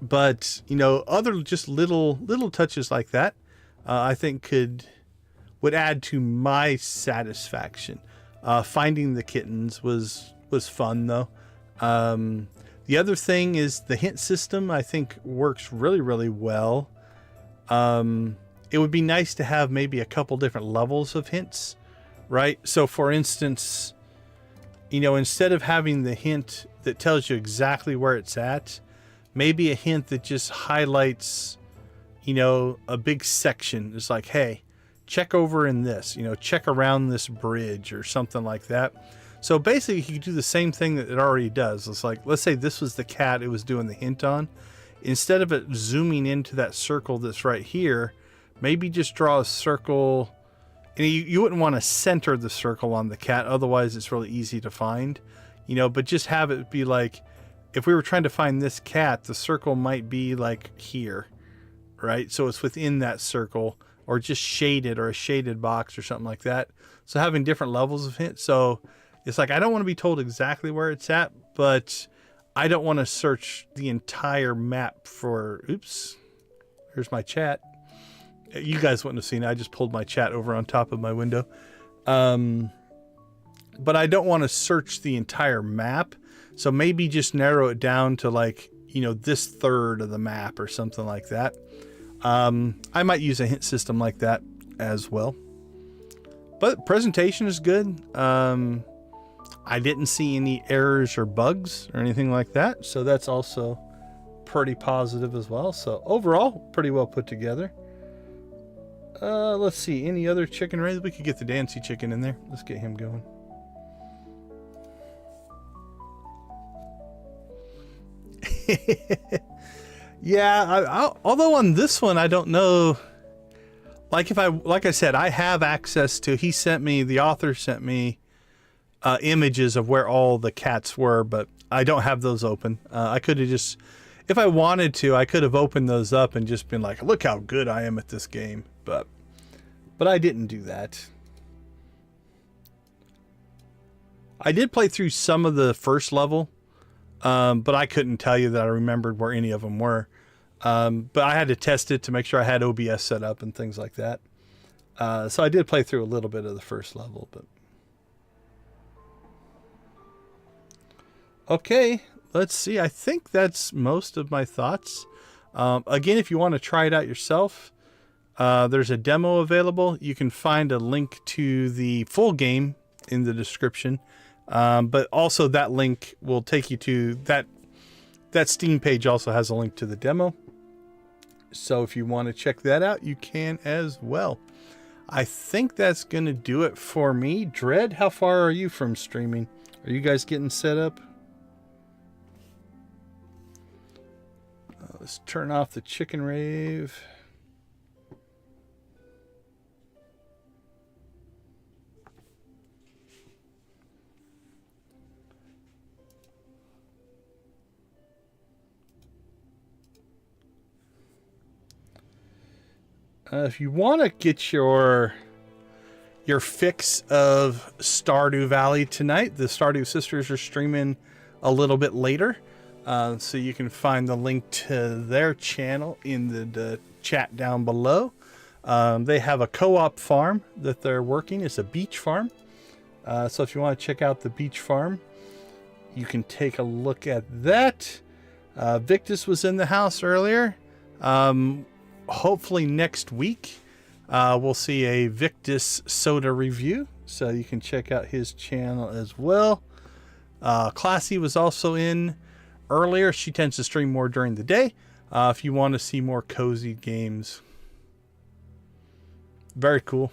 But other just little touches like that, I think would add to my satisfaction. Finding the kittens was fun though. The other thing is the hint system, I think works really, really well. It would be nice to have maybe a couple different levels of hints, right? So for instance, instead of having the hint that tells you exactly where it's at, maybe a hint that just highlights, a big section. It's like, hey, check over in this, check around this bridge or something like that. So basically you could do the same thing that it already does. It's like, let's say this was the cat it was doing the hint on. Instead of it zooming into that circle that's right here, maybe just draw a circle. And you wouldn't want to center the circle on the cat. Otherwise it's really easy to find, but just have it be like, if we were trying to find this cat, the circle might be like here, right? So it's within that circle, or just shaded, or a shaded box or something like that. So having different levels of hint. So it's like, I don't want to be told exactly where it's at, but I don't want to search the entire map for, oops, here's my chat. You guys wouldn't have seen it. I just pulled my chat over on top of my window. But I don't want to search the entire map. So maybe just narrow it down to like, this third of the map or something like that. I might use a hint system like that as well. But presentation is good. I didn't see any errors or bugs or anything like that. So that's also pretty positive as well. So overall, pretty well put together. Let's see. Any other chicken rays? We could get the Dancy chicken in there. Let's get him going. Yeah, although on this one I don't know. Like I said, I have access to. The author sent me images of where all the cats were, but I don't have those open. I could have just, if I wanted to, I could have opened those up and just been like, look how good I am at this game. But I didn't do that. I did play through some of the first level, but I couldn't tell you that I remembered where any of them were. But I had to test it to make sure I had OBS set up and things like that. So I did play through a little bit of the first level, but okay, let's see. I think that's most of my thoughts. Again, if you want to try it out yourself, there's a demo available. You can find a link to the full game in the description. But also that link will take you to that Steam page also has a link to the demo. So if you want to check that out, you can as well. I think that's going to do it for me. Dread, how far are you from streaming? Are you guys getting set up? Let's turn off the chicken rave. If you want to get your fix of Stardew Valley tonight, the Stardew Sisters are streaming a little bit later. So you can find the link to their channel in the chat down below. They have a co-op farm that they're working. It's a beach farm. So if you want to check out the beach farm, you can take a look at that. Victus was in the house earlier. Hopefully next week we'll see a Victus soda review, so you can check out his channel as well. Classy was also in earlier. She tends to stream more during the day if you want to see more cozy games. Very cool.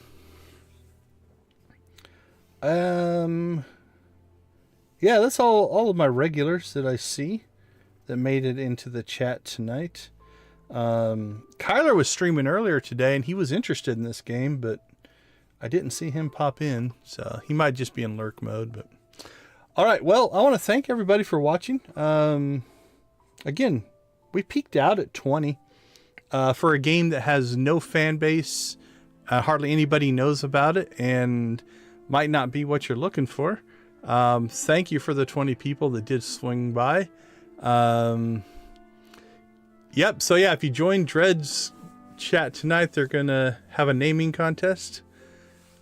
Yeah, that's all of my regulars that I see that made it into the chat tonight. Kyler was streaming earlier today and he was interested in this game, but I didn't see him pop in, so he might just be in lurk mode. But all right, well, I want to thank everybody for watching. Again, we peaked out at 20 for a game that has no fan base. Hardly anybody knows about it and might not be what you're looking for. Thank you for the 20 people that did swing by. Yep. So yeah, if you join Dread's chat tonight, they're gonna have a naming contest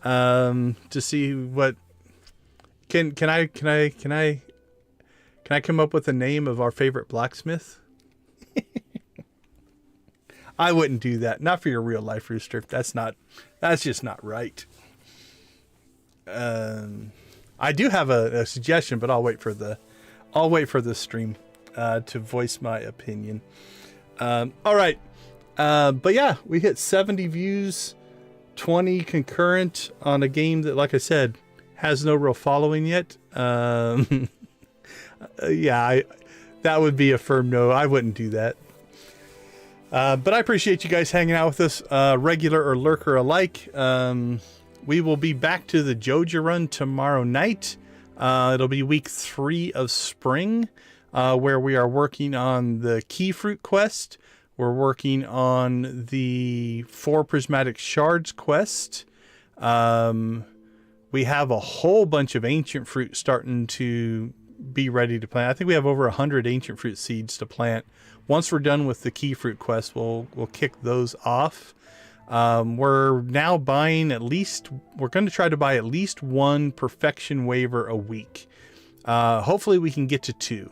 to see what can I come up with a name of our favorite blacksmith? I wouldn't do that. Not for your real life, Rooster. That's just not right. I do have a suggestion, but I'll wait for the stream to voice my opinion. All right. But yeah, we hit 70 views, 20 concurrent on a game that, like I said, has no real following yet. Yeah, that would be a firm no. I wouldn't do that. But I appreciate you guys hanging out with us, regular or lurker alike. We will be back to the Joja run tomorrow night. It'll be week 3 of spring. Where we are working on the key fruit quest. We're working on the 4 prismatic shards quest. We have a whole bunch of ancient fruit starting to be ready to plant. I think we have over 100 ancient fruit seeds to plant. Once we're done with the key fruit quest, we'll kick those off. We're now buying we're going to try to buy at least 1 perfection waver a week. Hopefully we can get to 2.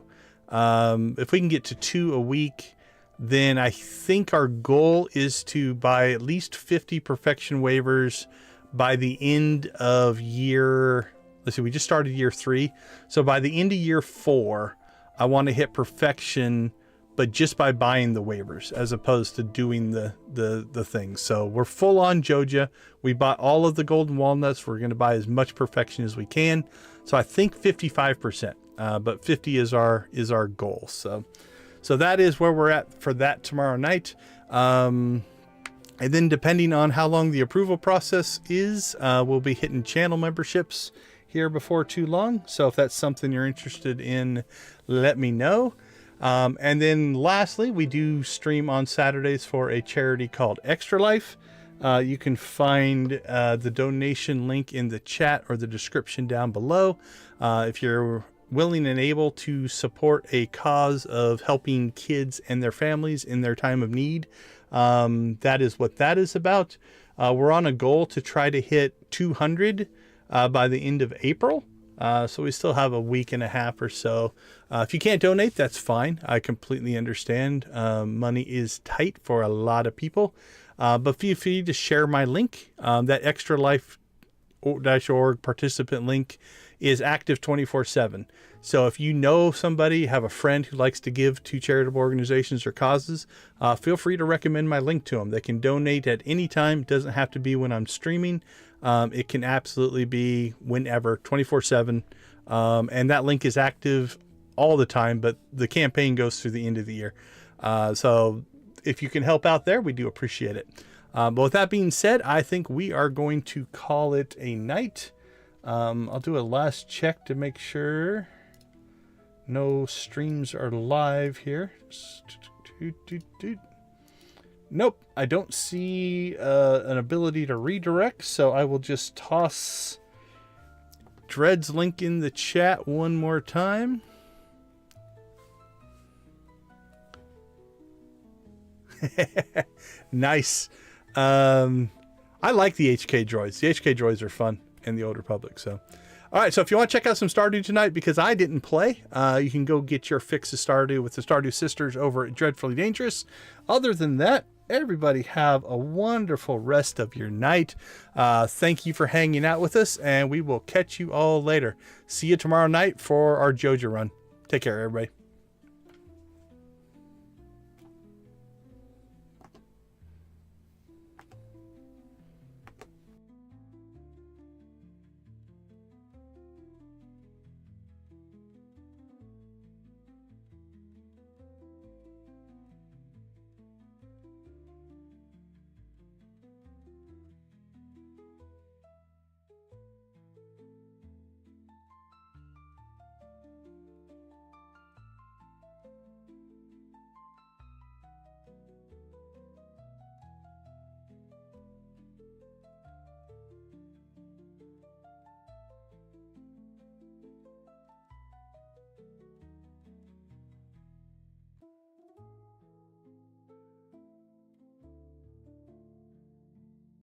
If we can get to 2 a week, then I think our goal is to buy at least 50 perfection waivers by the end of year. Let's see, we just started year 3. So by the end of year 4, I want to hit perfection, but just by buying the waivers as opposed to doing the things. So we're full on Joja. We bought all of the golden walnuts. We're going to buy as much perfection as we can. So I think 55%. But 50 is our goal. So So that is where we're at for that tomorrow night. And then depending on how long the approval process is, we'll be hitting channel memberships here before too long. So if that's something you're interested in, let me know. And then lastly, we do stream on Saturdays for a charity called ExtraLife. You can find the donation link in the chat or the description down below. If you're willing and able to support a cause of helping kids and their families in their time of need, that is what that is about. We're on a goal to try to hit 200 by the end of April. So we still have a week and a half or so. If you can't donate, that's fine. I completely understand. Money is tight for a lot of people. But feel free to share my link. That ExtraLife.org participant link is active 24/7. So if you know somebody, have a friend who likes to give to charitable organizations or causes, feel free to recommend my link to them. They can donate at any time. It doesn't have to be when I'm streaming. It can absolutely be whenever, 24/7. And that link is active all the time, but the campaign goes through the end of the year. So if you can help out there, we do appreciate it. But with that being said, I think we are going to call it a night. I'll do a last check to make sure no streams are live here. Nope, I don't see an ability to redirect, so I will just toss Dred's link in the chat one more time. Nice. I like the HK droids. The HK droids are fun in the Old Republic. So, all right. So if you want to check out some Stardew tonight, because I didn't play, you can go get your fix of Stardew with the Stardew Sisters over at Dreadfully Dangerous. Other than that, everybody have a wonderful rest of your night. Thank you for hanging out with us, and we will catch you all later. See you tomorrow night for our JoJo run. Take care, everybody.